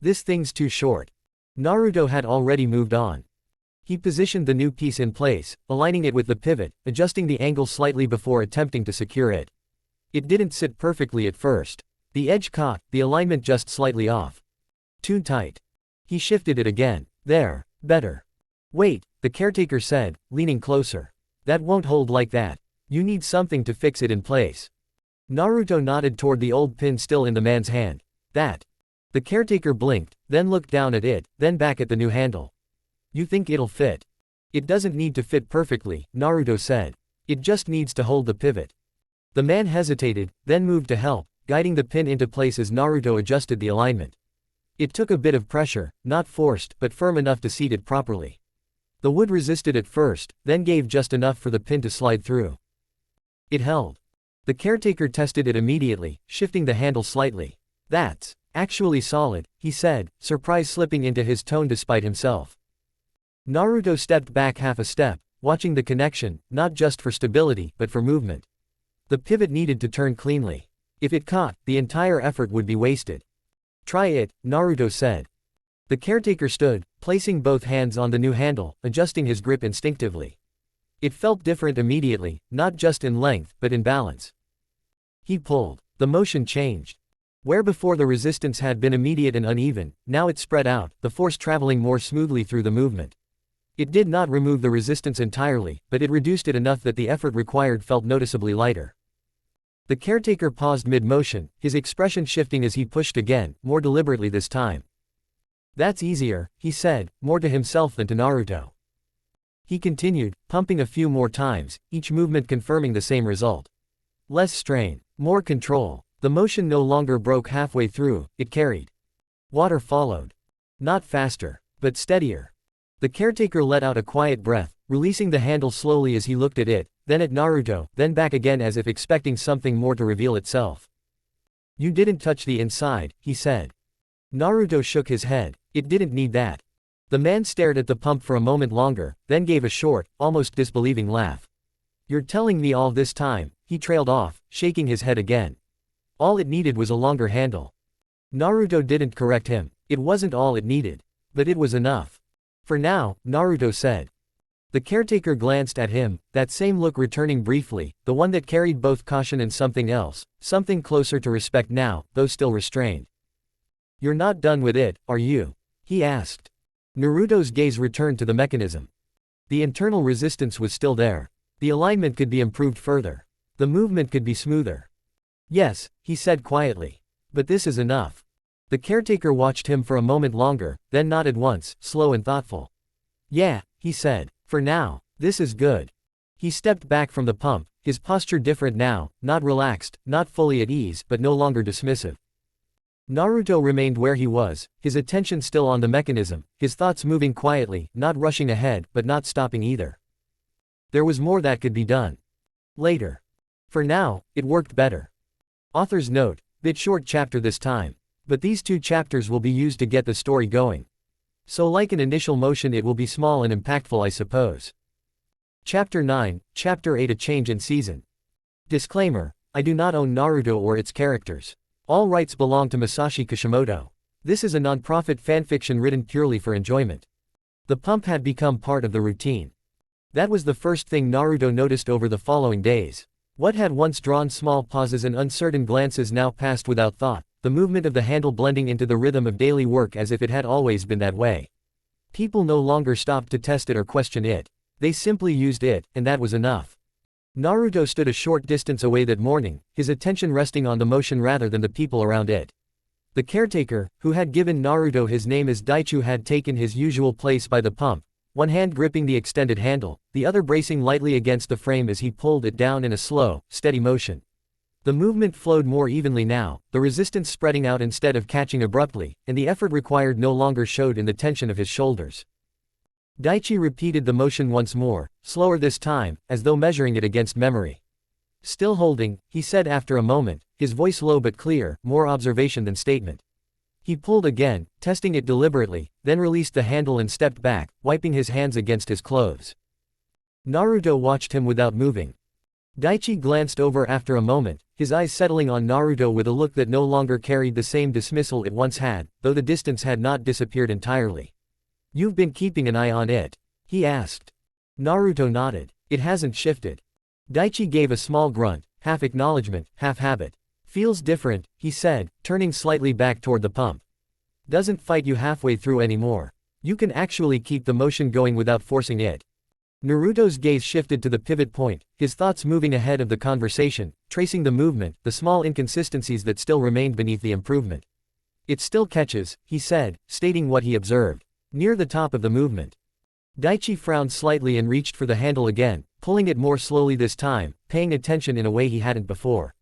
This thing's too short. Naruto had already moved on. He positioned the new piece in place, aligning it with the pivot, adjusting the angle slightly before attempting to secure it. It didn't sit perfectly at first. The edge caught, the alignment just slightly off. Too tight. He shifted it again. There, better. Wait, the caretaker said, leaning closer. That won't hold like that. You need something to fix it in place. Naruto nodded toward the old pin still in the man's hand. That. The caretaker blinked, then looked down at it, then back at the new handle. You think it'll fit? It doesn't need to fit perfectly, Naruto said. It just needs to hold the pivot. The man hesitated, then moved to help, guiding the pin into place as Naruto adjusted the alignment. It took a bit of pressure, not forced, but firm enough to seat it properly. The wood resisted at first, then gave just enough for the pin to slide through. It held. The caretaker tested it immediately, shifting the handle slightly. That's. Actually solid, he said, surprise slipping into his tone despite himself. Naruto stepped back half a step, watching the connection, not just for stability, but for movement. The pivot needed to turn cleanly. If it caught, the entire effort would be wasted. Try it, Naruto said. The caretaker stood, placing both hands on the new handle, adjusting his grip instinctively. It felt different immediately, not just in length, but in balance. He pulled. The motion changed. Where before the resistance had been immediate and uneven, now it spread out, the force traveling more smoothly through the movement. It did not remove the resistance entirely, but it reduced it enough that the effort required felt noticeably lighter. The caretaker paused mid-motion, his expression shifting as he pushed again, more deliberately this time. That's easier, he said, more to himself than to Naruto. He continued, pumping a few more times, each movement confirming the same result. Less strain, more control. The motion no longer broke halfway through, it carried. Water followed. Not faster, but steadier. The caretaker let out a quiet breath, releasing the handle slowly as he looked at it, then at Naruto, then back again as if expecting something more to reveal itself. You didn't touch the inside, he said. Naruto shook his head. It didn't need that. The man stared at the pump for a moment longer, then gave a short, almost disbelieving laugh. You're telling me all this time, he trailed off, shaking his head again. All it needed was a longer handle. Naruto didn't correct him. It wasn't all it needed. But it was enough. For now, Naruto said. The caretaker glanced at him, that same look returning briefly, the one that carried both caution and something else, something closer to respect now, though still restrained. You're not done with it, are you? He asked. Naruto's gaze returned to the mechanism. The internal resistance was still there. The alignment could be improved further. The movement could be smoother. Yes, he said quietly. But this is enough. The caretaker watched him for a moment longer, then nodded once, slow and thoughtful. Yeah, he said. For now, this is good. He stepped back from the pump, his posture different now, not relaxed, not fully at ease, but no longer dismissive. Naruto remained where he was, his attention still on the mechanism, his thoughts moving quietly, not rushing ahead, but not stopping either. There was more that could be done. Later. For now, it worked better. Author's note, bit short chapter this time. But these 2 chapters will be used to get the story going. So like an initial motion it will be small and impactful I suppose. Chapter 9, Chapter 8 A Change in Season. Disclaimer, I do not own Naruto or its characters. All rights belong to Masashi Kishimoto. This is a non-profit fanfiction written purely for enjoyment. The pump had become part of the routine. That was the first thing Naruto noticed over the following days. What had once drawn small pauses and uncertain glances now passed without thought, the movement of the handle blending into the rhythm of daily work as if it had always been that way. People no longer stopped to test it or question it. They simply used it, and that was enough. Naruto stood a short distance away that morning, his attention resting on the motion rather than the people around it. The caretaker, who had given Naruto his name as Daichu, had taken his usual place by the pump, one hand gripping the extended handle, the other bracing lightly against the frame as he pulled it down in a slow, steady motion. The movement flowed more evenly now, the resistance spreading out instead of catching abruptly, and the effort required no longer showed in the tension of his shoulders. Daichi repeated the motion once more, slower this time, as though measuring it against memory. Still holding, he said after a moment, his voice low but clear, more observation than statement. He pulled again, testing it deliberately, then released the handle and stepped back, wiping his hands against his clothes. Naruto watched him without moving. Daichi glanced over after a moment, his eyes settling on Naruto with a look that no longer carried the same dismissal it once had, though the distance had not disappeared entirely. You've been keeping an eye on it? He asked. Naruto nodded. It hasn't shifted. Daichi gave a small grunt, half acknowledgement, half habit. Feels different, he said, turning slightly back toward the pump. Doesn't fight you halfway through anymore. You can actually keep the motion going without forcing it. Naruto's gaze shifted to the pivot point, his thoughts moving ahead of the conversation, tracing the movement, the small inconsistencies that still remained beneath the improvement. It still catches, he said, stating what he observed. Near the top of the movement. Daichi frowned slightly and reached for the handle again, pulling it more slowly this time, paying attention in a way he hadn't before.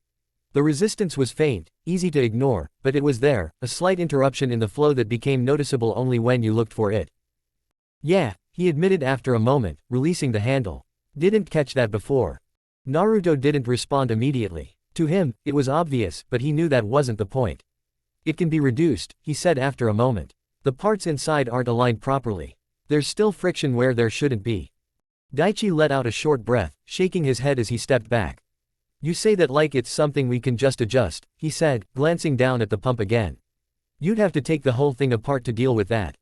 The resistance was faint, easy to ignore, but it was there, a slight interruption in the flow that became noticeable only when you looked for it. Yeah, he admitted after a moment, releasing the handle. Didn't catch that before. Naruto didn't respond immediately. To him, it was obvious, but he knew that wasn't the point. It can be reduced, he said after a moment. The parts inside aren't aligned properly. There's still friction where there shouldn't be. Daichi let out a short breath, shaking his head as he stepped back. You say that like it's something we can just adjust, he said, glancing down at the pump again. You'd have to take the whole thing apart to deal with that.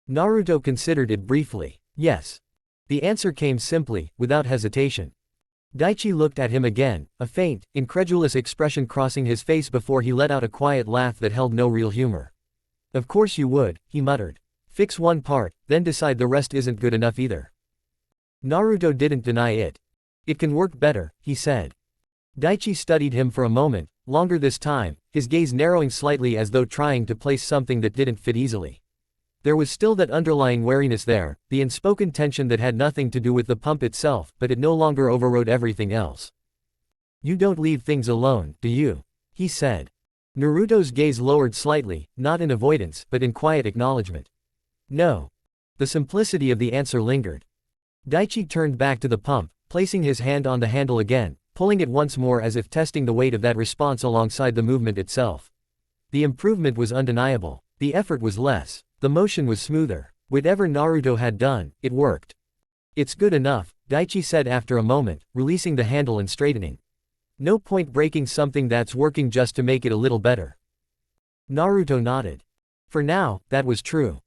Naruto considered it briefly. Yes. The answer came simply, without hesitation. Daichi looked at him again, a faint, incredulous expression crossing his face before he let out a quiet laugh that held no real humor. Of course you would, he muttered. Fix one part, then decide the rest isn't good enough either. Naruto didn't deny it. It can work better, he said. Daichi studied him for a moment, longer this time, his gaze narrowing slightly as though trying to place something that didn't fit easily. There was still that underlying wariness there, the unspoken tension that had nothing to do with the pump itself, but it no longer overrode everything else. You don't leave things alone, do you? He said. Naruto's gaze lowered slightly, not in avoidance, but in quiet acknowledgement. No. The simplicity of the answer lingered. Daichi turned back to the pump, placing his hand on the handle again, pulling it once more as if testing the weight of that response alongside the movement itself. The improvement was undeniable. The effort was less. The motion was smoother. Whatever Naruto had done, it worked. It's good enough, Daichi said after a moment, releasing the handle and straightening. No point breaking something that's working just to make it a little better. Naruto nodded. For now, that was true.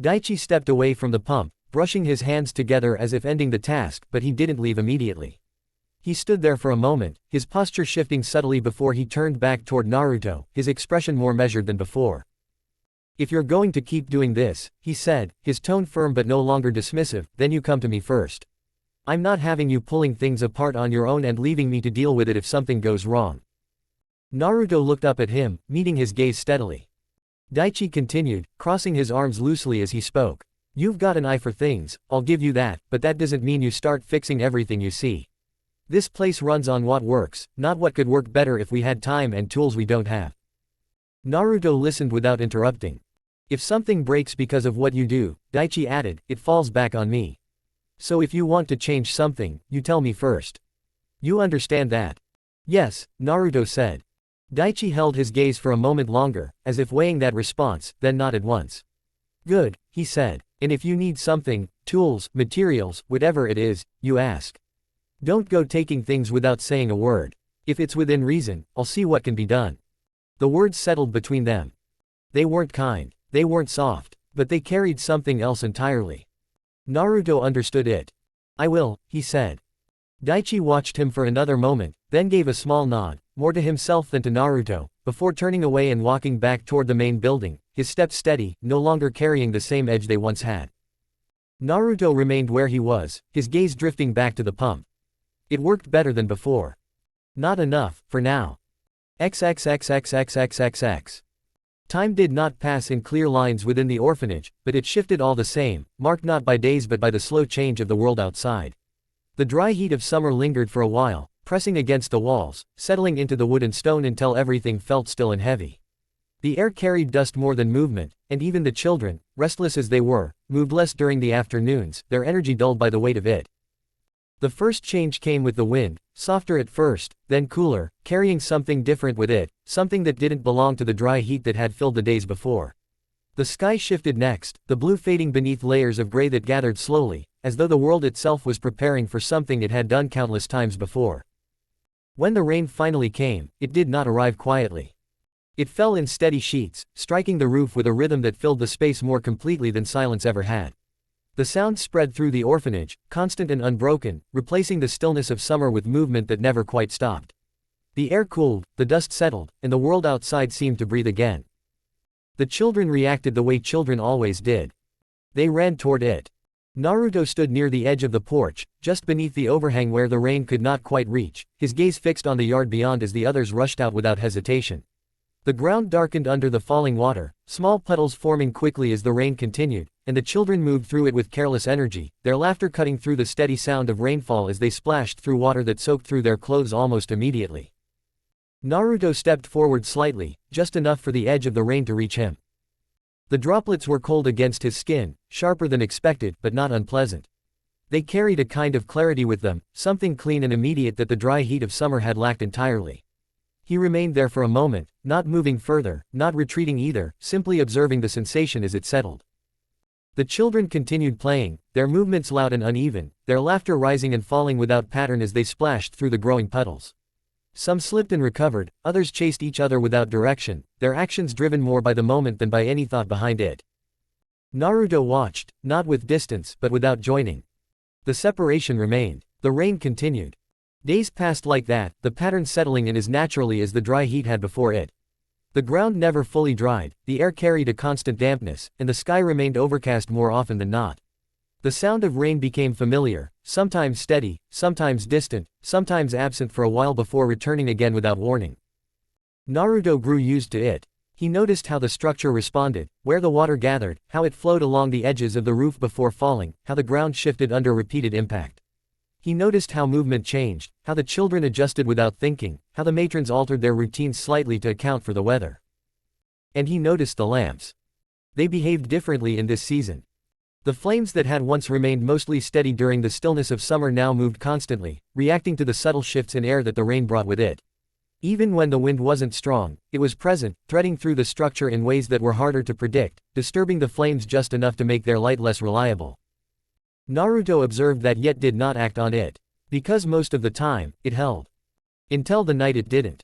Daichi stepped away from the pump, brushing his hands together as if ending the task, but he didn't leave immediately. He stood there for a moment, his posture shifting subtly before he turned back toward Naruto, his expression more measured than before. If you're going to keep doing this, he said, his tone firm but no longer dismissive, then you come to me first. I'm not having you pulling things apart on your own and leaving me to deal with it if something goes wrong. Naruto looked up at him, meeting his gaze steadily. Daichi continued, crossing his arms loosely as he spoke. You've got an eye for things, I'll give you that, but that doesn't mean you start fixing everything you see. This place runs on what works, not what could work better if we had time and tools we don't have. Naruto listened without interrupting. If something breaks because of what you do, Daichi added, it falls back on me. So if you want to change something, you tell me first. You understand that? Yes, Naruto said. Daichi held his gaze for a moment longer, as if weighing that response, then nodded once. Good, he said, and if you need something, tools, materials, whatever it is, you ask. Don't go taking things without saying a word. If it's within reason, I'll see what can be done. The words settled between them. They weren't kind, they weren't soft, but they carried something else entirely. Naruto understood it. I will, he said. Daichi watched him for another moment, then gave a small nod, more to himself than to Naruto, before turning away and walking back toward the main building, his steps steady, no longer carrying the same edge they once had. Naruto remained where he was, his gaze drifting back to the pump. It worked better than before. Not enough, for now. XXXXXXXX. Time did not pass in clear lines within the orphanage, but it shifted all the same, marked not by days but by the slow change of the world outside. The dry heat of summer lingered for a while, pressing against the walls, settling into the wood and stone until everything felt still and heavy. The air carried dust more than movement, and even the children, restless as they were, moved less during the afternoons, their energy dulled by the weight of it. The first change came with the wind, softer at first, then cooler, carrying something different with it, something that didn't belong to the dry heat that had filled the days before. The sky shifted next, the blue fading beneath layers of gray that gathered slowly, as though the world itself was preparing for something it had done countless times before. When the rain finally came, it did not arrive quietly. It fell in steady sheets, striking the roof with a rhythm that filled the space more completely than silence ever had. The sound spread through the orphanage, constant and unbroken, replacing the stillness of summer with movement that never quite stopped. The air cooled, the dust settled, and the world outside seemed to breathe again. The children reacted the way children always did. They ran toward it. Naruto stood near the edge of the porch, just beneath the overhang where the rain could not quite reach, his gaze fixed on the yard beyond as the others rushed out without hesitation. The ground darkened under the falling water, small puddles forming quickly as the rain continued, and the children moved through it with careless energy, their laughter cutting through the steady sound of rainfall as they splashed through water that soaked through their clothes almost immediately. Naruto stepped forward slightly, just enough for the edge of the rain to reach him. The droplets were cold against his skin, sharper than expected, but not unpleasant. They carried a kind of clarity with them, something clean and immediate that the dry heat of summer had lacked entirely. He remained there for a moment, not moving further, not retreating either, simply observing the sensation as it settled. The children continued playing, their movements loud and uneven, their laughter rising and falling without pattern as they splashed through the growing puddles. Some slipped and recovered, others chased each other without direction, their actions driven more by the moment than by any thought behind it. Naruto watched, not with distance but without joining. The separation remained. The rain continued. Days passed like that, the pattern settling in as naturally as the dry heat had before it. The ground never fully dried, the air carried a constant dampness, and the sky remained overcast more often than not. The sound of rain became familiar, sometimes steady, sometimes distant, sometimes absent for a while before returning again without warning. Naruto grew used to it. He noticed how the structure responded, where the water gathered, how it flowed along the edges of the roof before falling, how the ground shifted under repeated impact. He noticed how movement changed, how the children adjusted without thinking, how the matrons altered their routines slightly to account for the weather. And he noticed the lamps. They behaved differently in this season. The flames that had once remained mostly steady during the stillness of summer now moved constantly, reacting to the subtle shifts in air that the rain brought with it. Even when the wind wasn't strong, it was present, threading through the structure in ways that were harder to predict, disturbing the flames just enough to make their light less reliable. Naruto observed that yet did not act on it. Because most of the time, it held. Until the night it didn't.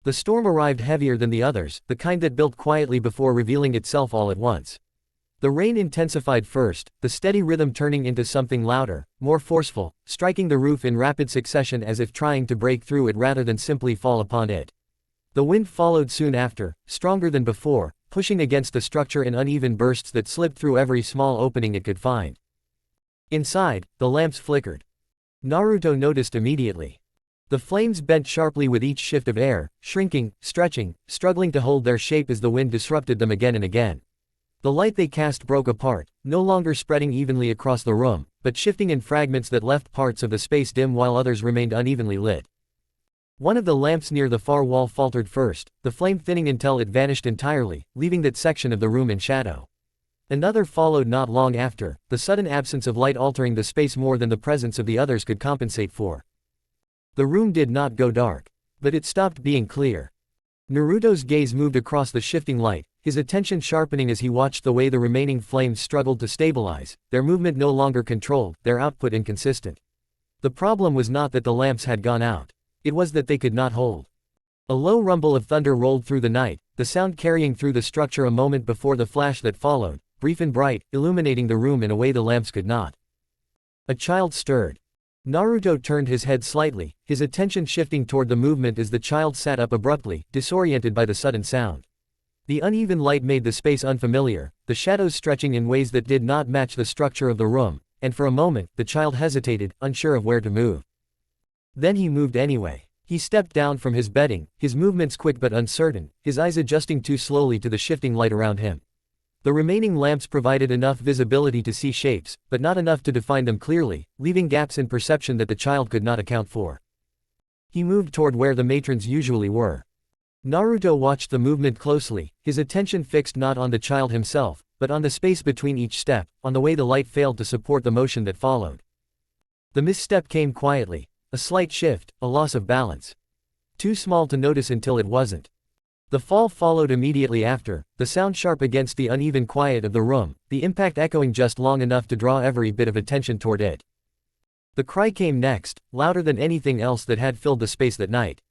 The storm arrived heavier than the others, the kind that built quietly before revealing itself all at once. The rain intensified first, the steady rhythm turning into something louder, more forceful, striking the roof in rapid succession as if trying to break through it rather than simply fall upon it. The wind followed soon after, stronger than before, pushing against the structure in uneven bursts that slipped through every small opening it could find. Inside, the lamps flickered. Naruto noticed immediately. The flames bent sharply with each shift of air, shrinking, stretching, struggling to hold their shape as the wind disrupted them again and again. The light they cast broke apart, no longer spreading evenly across the room, but shifting in fragments that left parts of the space dim while others remained unevenly lit. One of the lamps near the far wall faltered first, the flame thinning until it vanished entirely, leaving that section of the room in shadow. Another followed not long after, the sudden absence of light altering the space more than the presence of the others could compensate for. The room did not go dark. But it stopped being clear. Naruto's gaze moved across the shifting light, his attention sharpening as he watched the way the remaining flames struggled to stabilize, their movement no longer controlled, their output inconsistent. The problem was not that the lamps had gone out. It was that they could not hold. A low rumble of thunder rolled through the night, the sound carrying through the structure a moment before the flash that followed, brief and bright, illuminating the room in a way the lamps could not. A child stirred. Naruto turned his head slightly, his attention shifting toward the movement as the child sat up abruptly, disoriented by the sudden sound. The uneven light made the space unfamiliar, the shadows stretching in ways that did not match the structure of the room, and for a moment, the child hesitated, unsure of where to move. Then he moved anyway. He stepped down from his bedding, his movements quick but uncertain, his eyes adjusting too slowly to the shifting light around him. The remaining lamps provided enough visibility to see shapes, but not enough to define them clearly, leaving gaps in perception that the child could not account for. He moved toward where the matrons usually were. Naruto watched the movement closely, his attention fixed not on the child himself, but on the space between each step, on the way the light failed to support the motion that followed. The misstep came quietly, a slight shift, a loss of balance. Too small to notice until it wasn't. The fall followed immediately after, the sound sharp against the uneven quiet of the room, the impact echoing just long enough to draw every bit of attention toward it. The cry came next, louder than anything else that had filled the space that night.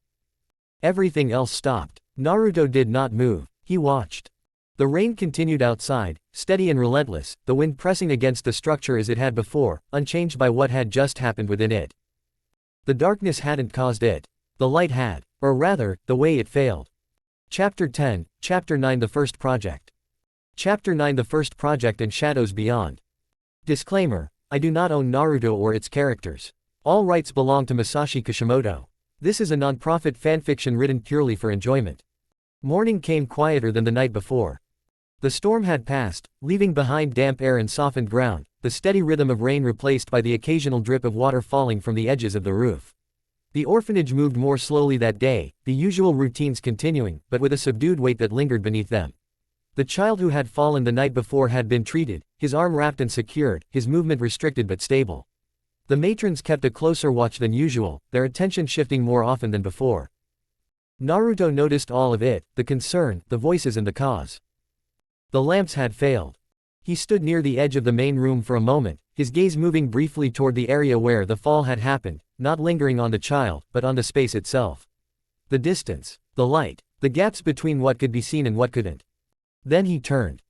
Everything else stopped. Naruto did not move. He watched. The rain continued outside, steady and relentless, the wind pressing against the structure as it had before, unchanged by what had just happened within it. The darkness hadn't caused it. The light had. Or rather, the way it failed. Chapter 10, Chapter 9 The First Project. Chapter 9 The First Project and Shadows Beyond. Disclaimer: I do not own Naruto or its characters. All rights belong to Masashi Kishimoto. This is a non-profit fanfiction written purely for enjoyment. Morning came quieter than the night before. The storm had passed, leaving behind damp air and softened ground, the steady rhythm of rain replaced by the occasional drip of water falling from the edges of the roof. The orphanage moved more slowly that day, the usual routines continuing, but with a subdued weight that lingered beneath them. The child who had fallen the night before had been treated, his arm wrapped and secured, his movement restricted but stable. The matrons kept a closer watch than usual, their attention shifting more often than before. Naruto noticed all of it, the concern, the voices and the cause. The lamps had failed. He stood near the edge of the main room for a moment, his gaze moving briefly toward the area where the fall had happened, not lingering on the child, but on the space itself. The distance, the light, the gaps between what could be seen and what couldn't. Then he turned.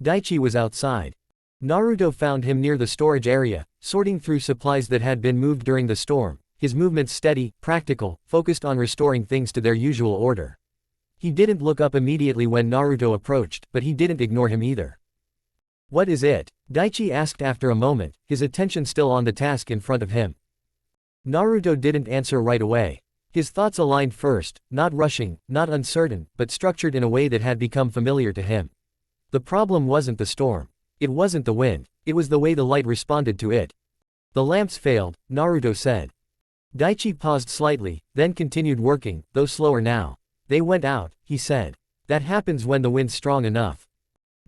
Daichi was outside. Naruto found him near the storage area, sorting through supplies that had been moved during the storm, his movements steady, practical, focused on restoring things to their usual order. He didn't look up immediately when Naruto approached, but he didn't ignore him either. "What is it?" Daichi asked after a moment, his attention still on the task in front of him. Naruto didn't answer right away. His thoughts aligned first, not rushing, not uncertain, but structured in a way that had become familiar to him. The problem wasn't the storm. It wasn't the wind, it was the way the light responded to it. "The lamps failed," Naruto said. Daichi paused slightly, then continued working, though slower now. "They went out," he said. "That happens when the wind's strong enough."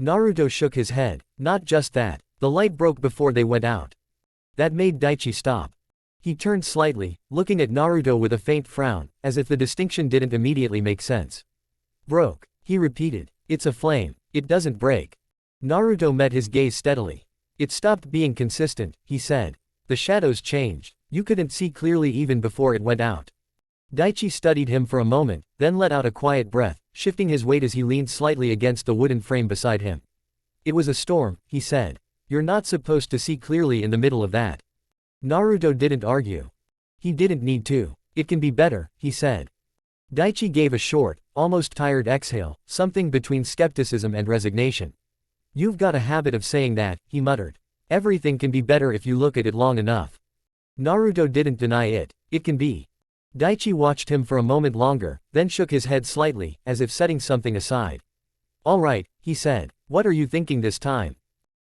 Naruto shook his head. "Not just that. The light broke before they went out." That made Daichi stop. He turned slightly, looking at Naruto with a faint frown, as if the distinction didn't immediately make sense. "Broke," he repeated. "It's a flame. It doesn't break." Naruto met his gaze steadily. "It stopped being consistent," he said. "The shadows changed. You couldn't see clearly even before it went out." Daichi studied him for a moment, then let out a quiet breath, shifting his weight as he leaned slightly against the wooden frame beside him. "It was a storm," he said. "You're not supposed to see clearly in the middle of that." Naruto didn't argue. He didn't need to. "It can be better," he said. Daichi gave a short, almost tired exhale, something between skepticism and resignation. "You've got a habit of saying that," he muttered. "Everything can be better if you look at it long enough." Naruto didn't deny it. "It can be." Daichi watched him for a moment longer, then shook his head slightly, as if setting something aside. "All right," he said. "What are you thinking this time?"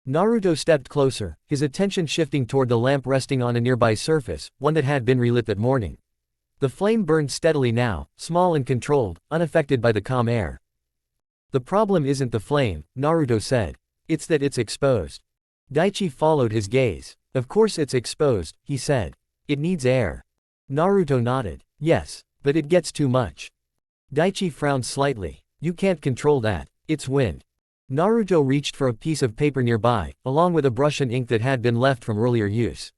Naruto stepped closer, his attention shifting toward the lamp resting on a nearby surface, one that had been relit that morning. The flame burned steadily now, small and controlled, unaffected by the calm air. "The problem isn't the flame," Naruto said. "It's that it's exposed." Daichi followed his gaze. "Of course it's exposed," he said. "It needs air." Naruto nodded. "Yes, but it gets too much." Daichi frowned slightly. "You can't control that. It's wind." Naruto reached for a piece of paper nearby, along with a brush and ink that had been left from earlier use.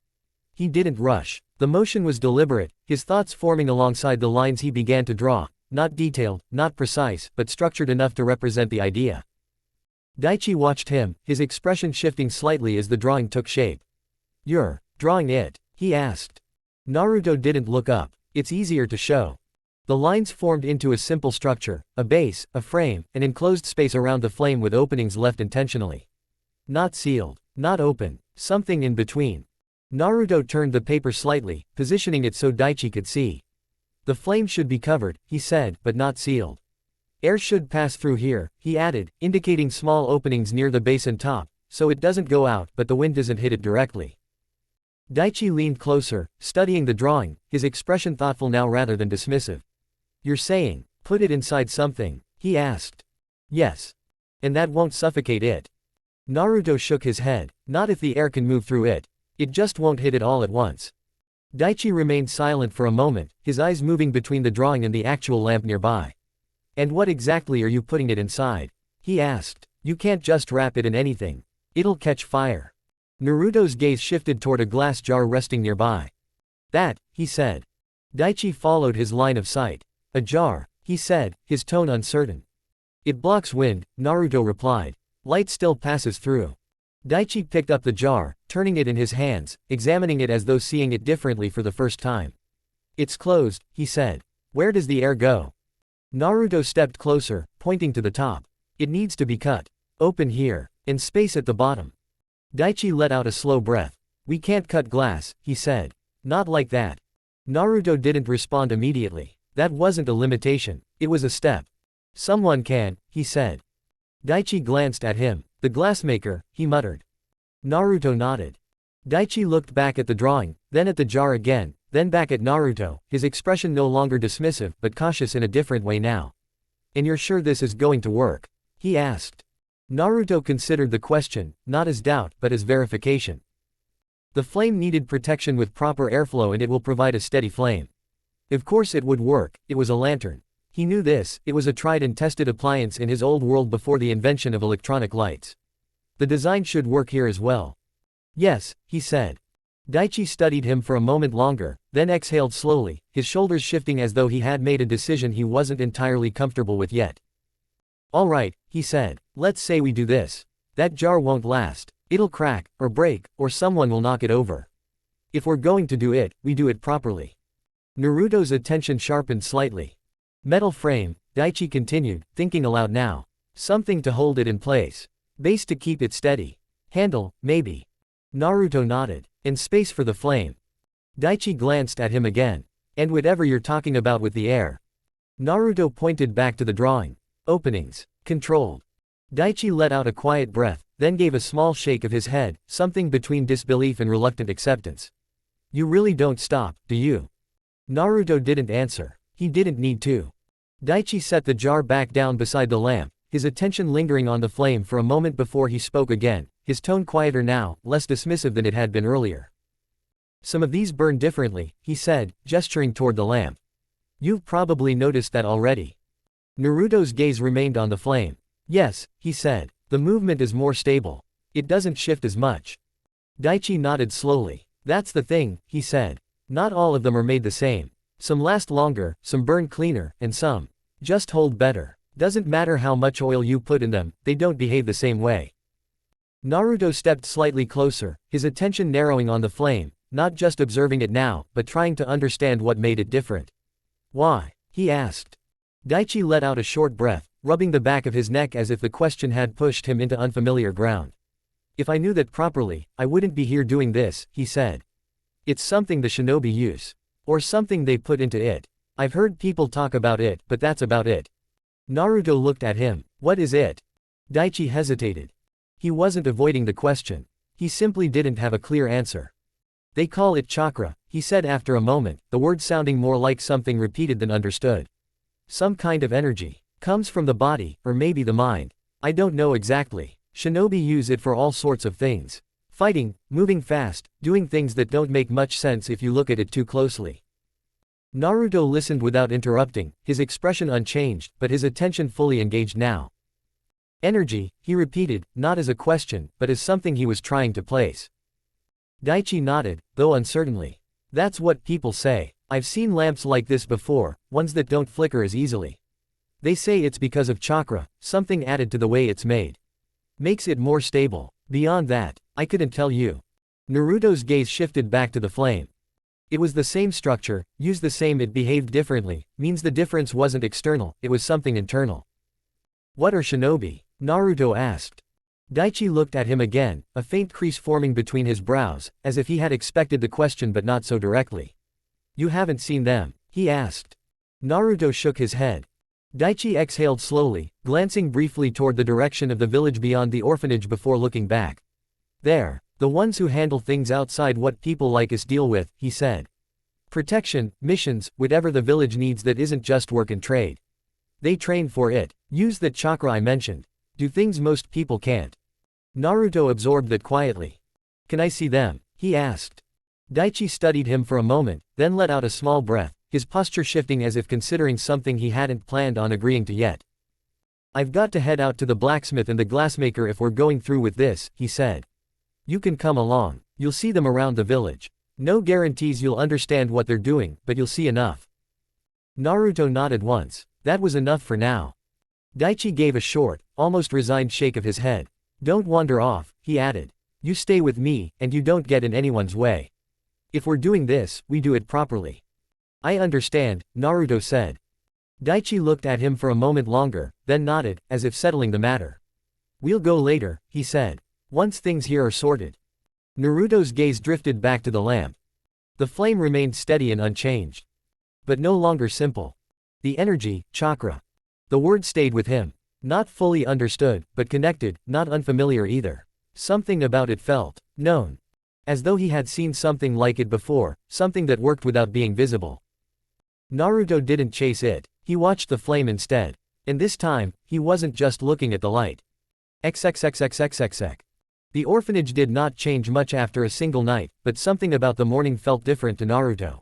He didn't rush. The motion was deliberate, his thoughts forming alongside the lines he began to draw, not detailed, not precise, but structured enough to represent the idea. Daichi watched him, his expression shifting slightly as the drawing took shape. "You're drawing it?" he asked. Naruto didn't look up. "It's easier to show." The lines formed into a simple structure, a base, a frame, an enclosed space around the flame with openings left intentionally. Not sealed, not open, something in between. Naruto turned the paper slightly, positioning it so Daichi could see. "The flame should be covered," he said, "but not sealed. Air should pass through here," he added, indicating small openings near the base and top, "so it doesn't go out but the wind doesn't hit it directly." Daichi leaned closer, studying the drawing, his expression thoughtful now rather than dismissive. "You're saying, put it inside something?" he asked. "Yes. And that won't suffocate it?" Naruto shook his head. "Not if the air can move through it. It just won't hit it all at once." Daichi remained silent for a moment, his eyes moving between the drawing and the actual lamp nearby. "And what exactly are you putting it inside?" he asked. "You can't just wrap it in anything. It'll catch fire." Naruto's gaze shifted toward a glass jar resting nearby. "That," he said. Daichi followed his line of sight. "A jar," he said, his tone uncertain. "It blocks wind," Naruto replied. "Light still passes through." Daichi picked up the jar, turning it in his hands, examining it as though seeing it differently for the first time. "It's closed," he said. "Where does the air go?" Naruto stepped closer, pointing to the top. "It needs to be cut. Open here. And space at the bottom." Daichi let out a slow breath. "We can't cut glass," he said. "Not like that." Naruto didn't respond immediately. That wasn't a limitation, it was a step. "Someone can," he said. Daichi glanced at him. "The glassmaker," he muttered. Naruto nodded. Daichi looked back at the drawing, then at the jar again, then back at Naruto, his expression no longer dismissive but cautious in a different way now. "And you're sure this is going to work?" he asked. Naruto considered the question, not as doubt but as verification. "The flame needed protection with proper airflow and it will provide a steady flame. Of course it would work, it was a lantern." He knew this, it was a tried and tested appliance in his old world before the invention of electronic lights. The design should work here as well. Yes, he said. Daichi studied him for a moment longer, then exhaled slowly, his shoulders shifting as though he had made a decision he wasn't entirely comfortable with yet. All right, he said. Let's say we do this. That jar won't last. It'll crack, or break, or someone will knock it over. If we're going to do it, we do it properly. Naruto's attention sharpened slightly. Metal frame, Daichi continued, thinking aloud now. Something to hold it in place. Base to keep it steady. Handle, maybe. Naruto nodded. And space for the flame. Daichi glanced at him again. And whatever you're talking about with the air. Naruto pointed back to the drawing. Openings. Controlled. Daichi let out a quiet breath, then gave a small shake of his head, something between disbelief and reluctant acceptance. You really don't stop, do you? Naruto didn't answer. He didn't need to. Daichi set the jar back down beside the lamp, his attention lingering on the flame for a moment before he spoke again, his tone quieter now, less dismissive than it had been earlier. Some of these burn differently, he said, gesturing toward the lamp. You've probably noticed that already. Naruto's gaze remained on the flame. Yes, he said. The movement is more stable. It doesn't shift as much. Daichi nodded slowly. That's the thing, he said. Not all of them are made the same. Some last longer, some burn cleaner, and some just hold better. Doesn't matter how much oil you put in them, they don't behave the same way. Naruto stepped slightly closer, his attention narrowing on the flame, not just observing it now, but trying to understand what made it different. Why? He asked. Daichi let out a short breath, rubbing the back of his neck as if the question had pushed him into unfamiliar ground. If I knew that properly, I wouldn't be here doing this, he said. It's something the shinobi use. Or something they put into it. I've heard people talk about it, but that's about it. Naruto looked at him. What is it? Daichi hesitated. He wasn't avoiding the question. He simply didn't have a clear answer. They call it chakra, he said after a moment, the word sounding more like something repeated than understood. Some kind of energy. Comes from the body, or maybe the mind. I don't know exactly. Shinobi use it for all sorts of things. Fighting, moving fast, doing things that don't make much sense if you look at it too closely. Naruto listened without interrupting, his expression unchanged, but his attention fully engaged now. Energy, he repeated, not as a question, but as something he was trying to place. Daichi nodded, though uncertainly. That's what people say. I've seen lamps like this before, ones that don't flicker as easily. They say it's because of chakra, something added to the way it's made. Makes it more stable. Beyond that, I couldn't tell you. Naruto's gaze shifted back to the flame. It was the same structure, used the same, it behaved differently, means the difference wasn't external, it was something internal. What are shinobi? Naruto asked. Daichi looked at him again, a faint crease forming between his brows, as if he had expected the question but not so directly. You haven't seen them? He asked. Naruto shook his head. Daichi exhaled slowly, glancing briefly toward the direction of the village beyond the orphanage before looking back. There. The ones who handle things outside what people like us deal with, he said. Protection, missions, whatever the village needs that isn't just work and trade. They train for it, use that chakra I mentioned. Do things most people can't. Naruto absorbed that quietly. Can I see them? He asked. Daichi studied him for a moment, then let out a small breath, his posture shifting as if considering something he hadn't planned on agreeing to yet. I've got to head out to the blacksmith and the glassmaker if we're going through with this, he said. You can come along. You'll see them around the village. No guarantees you'll understand what they're doing, but you'll see enough. Naruto nodded once. That was enough for now. Daichi gave a short, almost resigned shake of his head. Don't wander off, he added. You stay with me, and you don't get in anyone's way. If we're doing this, we do it properly. I understand, Naruto said. Daichi looked at him for a moment longer, then nodded, as if settling the matter. We'll go later, he said. Once things here are sorted. Naruto's gaze drifted back to the lamp. The flame remained steady and unchanged. But no longer simple. The energy, chakra. The word stayed with him. Not fully understood, but connected, not unfamiliar either. Something about it felt known. As though he had seen something like it before, something that worked without being visible. Naruto didn't chase it, he watched the flame instead. And this time, he wasn't just looking at the light. XXXXXXX. The orphanage did not change much after a single night, but something about the morning felt different to Naruto.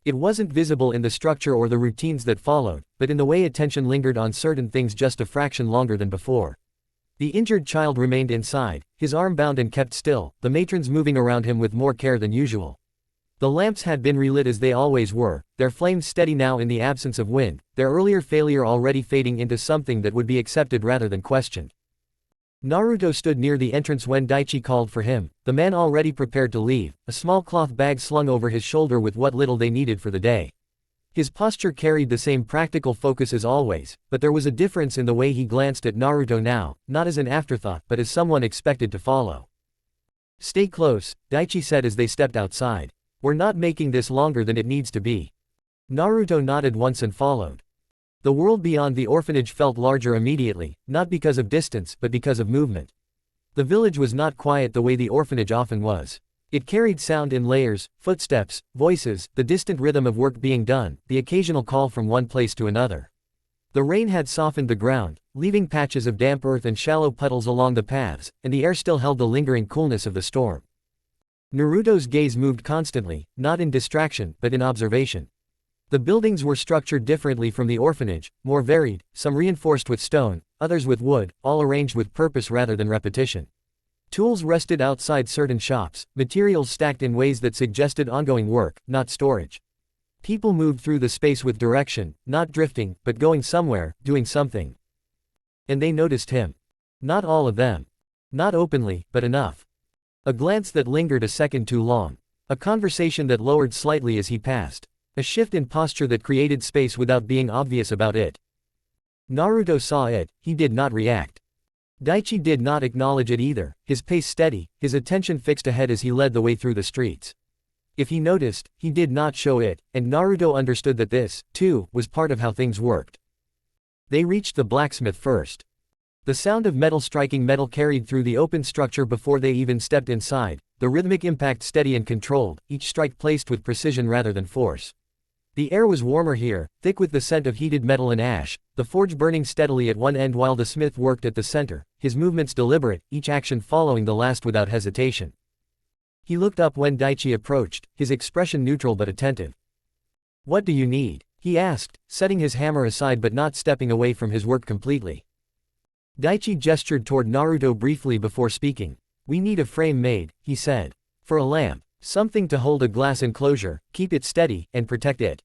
It wasn't visible in the structure or the routines that followed, but in the way attention lingered on certain things just a fraction longer than before. The injured child remained inside, his arm bound and kept still, the matrons moving around him with more care than usual. The lamps had been relit as they always were, their flames steady now in the absence of wind, their earlier failure already fading into something that would be accepted rather than questioned. Naruto stood near the entrance when Daichi called for him, the man already prepared to leave, a small cloth bag slung over his shoulder with what little they needed for the day. His posture carried the same practical focus as always, but there was a difference in the way he glanced at Naruto now, not as an afterthought but as someone expected to follow. "Stay close," Daichi said as they stepped outside. "We're not making this longer than it needs to be." Naruto nodded once and followed. The world beyond the orphanage felt larger immediately, not because of distance but because of movement. The village was not quiet the way the orphanage often was. It carried sound in layers, footsteps, voices, the distant rhythm of work being done, the occasional call from one place to another. The rain had softened the ground, leaving patches of damp earth and shallow puddles along the paths, and the air still held the lingering coolness of the storm. Naruto's gaze moved constantly, not in distraction but in observation. The buildings were structured differently from the orphanage, more varied, some reinforced with stone, others with wood, all arranged with purpose rather than repetition. Tools rested outside certain shops, materials stacked in ways that suggested ongoing work, not storage. People moved through the space with direction, not drifting, but going somewhere, doing something. And they noticed him. Not all of them. Not openly, but enough. A glance that lingered a second too long. A conversation that lowered slightly as he passed. A shift in posture that created space without being obvious about it. Naruto saw it, he did not react. Daichi did not acknowledge it either, his pace steady, his attention fixed ahead as he led the way through the streets. If he noticed, he did not show it, and Naruto understood that this, too, was part of how things worked. They reached the blacksmith first. The sound of metal striking metal carried through the open structure before they even stepped inside, the rhythmic impact steady and controlled, each strike placed with precision rather than force. The air was warmer here, thick with the scent of heated metal and ash, the forge burning steadily at one end while the smith worked at the center, his movements deliberate, each action following the last without hesitation. He looked up when Daichi approached, his expression neutral but attentive. "What do you need?" he asked, setting his hammer aside but not stepping away from his work completely. Daichi gestured toward Naruto briefly before speaking. "We need a frame made," he said. "For a lamp. Something to hold a glass enclosure, keep it steady, and protect it."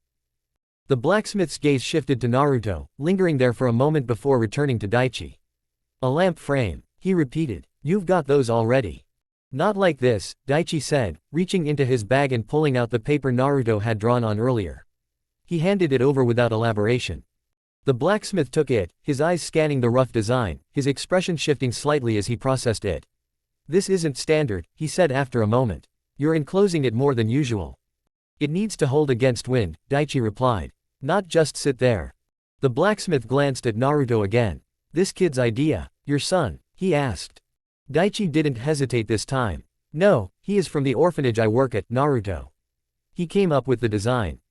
The blacksmith's gaze shifted to Naruto, lingering there for a moment before returning to Daichi. "A lamp frame," he repeated. "You've got those already." "Not like this," Daichi said, reaching into his bag and pulling out the paper Naruto had drawn on earlier. He handed it over without elaboration. The blacksmith took it, his eyes scanning the rough design, his expression shifting slightly as he processed it. "This isn't standard," he said after a moment. "You're enclosing it more than usual." "It needs to hold against wind," Daichi replied. "Not just sit there." The blacksmith glanced at Naruto again. "This kid's idea. Your son?" he asked. Daichi didn't hesitate this time. "No, he is from the orphanage I work at, Naruto. He came up with the design."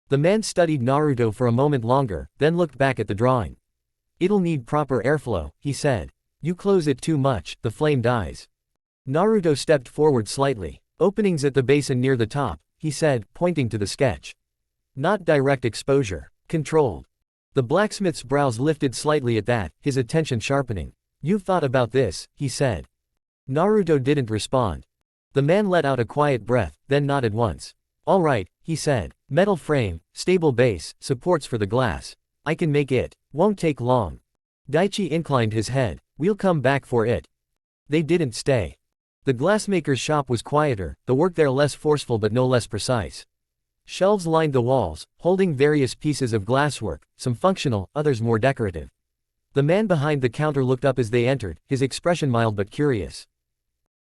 The man studied Naruto for a moment longer, then looked back at the drawing. "It'll need proper airflow," he said. "You close it too much, the flame dies." Naruto stepped forward slightly. "Openings at the base and near the top," he said, pointing to the sketch. "Not direct exposure. Controlled." The blacksmith's brows lifted slightly at that, his attention sharpening. "You've thought about this," he said. Naruto didn't respond. The man let out a quiet breath, then nodded once. "All right," he said. "Metal frame, stable base, supports for the glass. I can make it. Won't take long." Daichi inclined his head. "We'll come back for it." They didn't stay. The glassmaker's shop was quieter, the work there less forceful but no less precise. Shelves lined the walls, holding various pieces of glasswork, some functional, others more decorative. The man behind the counter looked up as they entered, his expression mild but curious.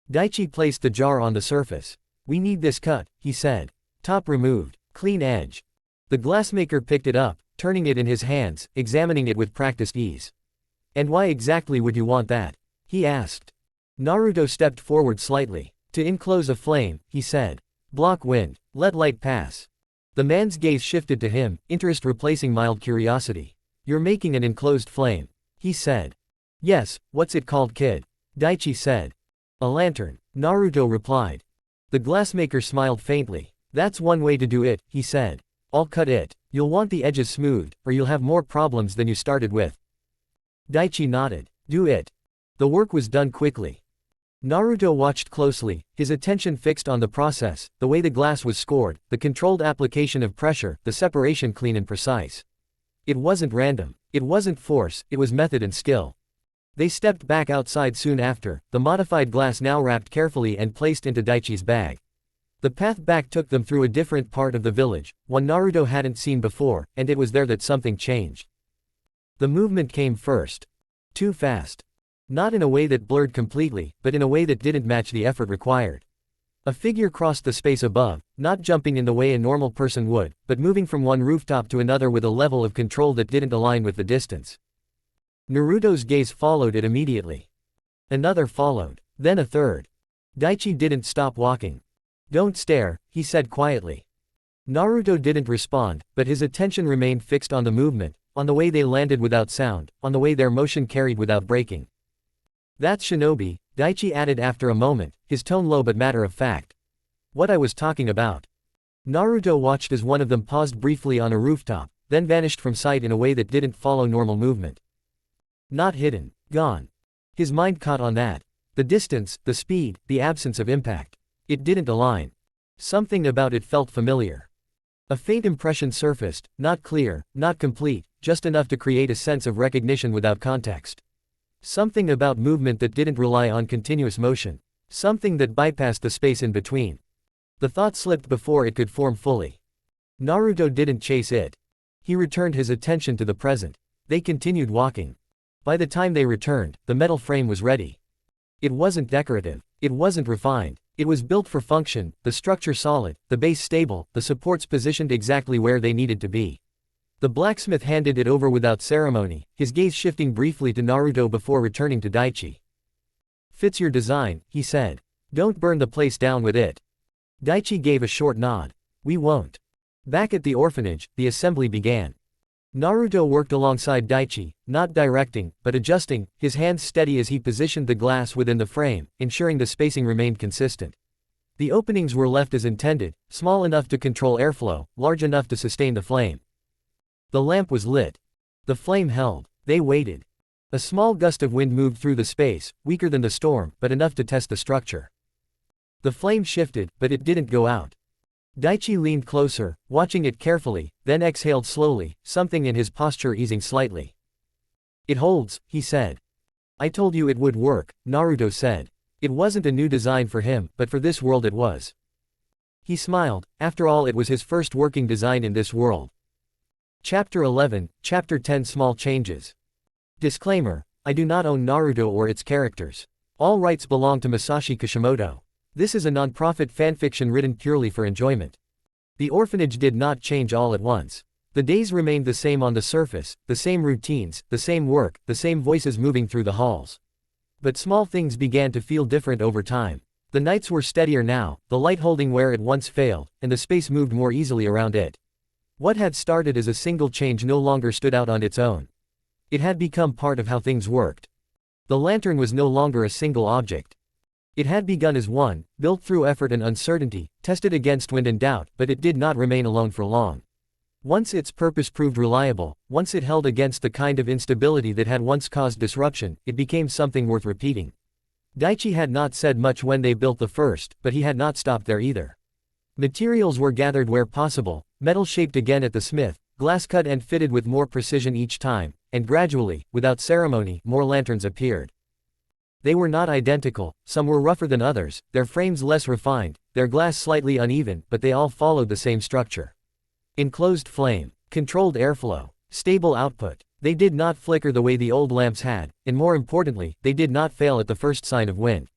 Daichi placed the jar on the surface. "We need this cut," he said. "Top removed. Clean edge." The glassmaker picked it up, turning it in his hands, examining it with practiced ease. "And why exactly would you want that?" he asked. Naruto stepped forward slightly. "To enclose a flame," he said. "Block wind. Let light pass." The man's gaze shifted to him, interest replacing mild curiosity. "You're making an enclosed flame," he said. "Yes, what's it called, kid?" Daichi said. "A lantern," Naruto replied. The glassmaker smiled faintly. "That's one way to do it," he said. I'll cut it. You'll want the edges smoothed, or you'll have more problems than you started with. Daichi nodded. Do it. The work was done quickly. Naruto watched closely, his attention fixed on the process, the way the glass was scored, the controlled application of pressure, the separation clean and precise. It wasn't random. It wasn't force, it was method and skill. They stepped back outside soon after, the modified glass now wrapped carefully and placed into Daichi's bag. The path back took them through a different part of the village, one Naruto hadn't seen before, and it was there that something changed. The movement came first. Too fast. Not in a way that blurred completely, but in a way that didn't match the effort required. A figure crossed the space above, not jumping in the way a normal person would, but moving from one rooftop to another with a level of control that didn't align with the distance. Naruto's gaze followed it immediately. Another followed, then a third. Daichi didn't stop walking. Don't stare, he said quietly. Naruto didn't respond, but his attention remained fixed on the movement, on the way they landed without sound, on the way their motion carried without breaking. That's Shinobi, Daichi added after a moment, his tone low but matter of fact. What I was talking about. Naruto watched as one of them paused briefly on a rooftop, then vanished from sight in a way that didn't follow normal movement. Not hidden, gone. His mind caught on that. The distance, the speed, the absence of impact. It didn't align. Something about it felt familiar. A faint impression surfaced, not clear, not complete, just enough to create a sense of recognition without context. Something about movement that didn't rely on continuous motion. Something that bypassed the space in between. The thought slipped before it could form fully. Naruto didn't chase it. He returned his attention to the present. They continued walking. By the time they returned, the metal frame was ready. It wasn't decorative. It wasn't refined. It was built for function, the structure solid, the base stable, the supports positioned exactly where they needed to be. The blacksmith handed it over without ceremony, his gaze shifting briefly to Naruto before returning to Daichi. Fits your design, he said. Don't burn the place down with it. Daichi gave a short nod. We won't. Back at the orphanage, the assembly began. Naruto worked alongside Daichi, not directing, but adjusting, his hands steady as he positioned the glass within the frame, ensuring the spacing remained consistent. The openings were left as intended, small enough to control airflow, large enough to sustain the flame. The lamp was lit. The flame held. They waited. A small gust of wind moved through the space, weaker than the storm, but enough to test the structure. The flame shifted, but it didn't go out. Daichi leaned closer, watching it carefully, then exhaled slowly, something in his posture easing slightly. It holds, he said. I told you it would work, Naruto said. It wasn't a new design for him, but for this world it was. He smiled, after all it was his first working design in this world. Chapter 11, Chapter 10 Small Changes. Disclaimer, I do not own Naruto or its characters. All rights belong to Masashi Kishimoto. This is a non-profit fanfiction written purely for enjoyment. The orphanage did not change all at once. The days remained the same on the surface, the same routines, the same work, the same voices moving through the halls. But small things began to feel different over time. The nights were steadier now, the light holding where it once failed, and the space moved more easily around it. What had started as a single change no longer stood out on its own. It had become part of how things worked. The lantern was no longer a single object. It had begun as one, built through effort and uncertainty, tested against wind and doubt, but it did not remain alone for long. Once its purpose proved reliable, once it held against the kind of instability that had once caused disruption, it became something worth repeating. Daichi had not said much when they built the first, but he had not stopped there either. Materials were gathered where possible, metal shaped again at the smith, glass cut and fitted with more precision each time, and gradually, without ceremony, more lanterns appeared. They were not identical, some were rougher than others, their frames less refined, their glass slightly uneven, but they all followed the same structure. Enclosed flame, controlled airflow, stable output. They did not flicker the way the old lamps had, and more importantly, they did not fail at the first sign of wind.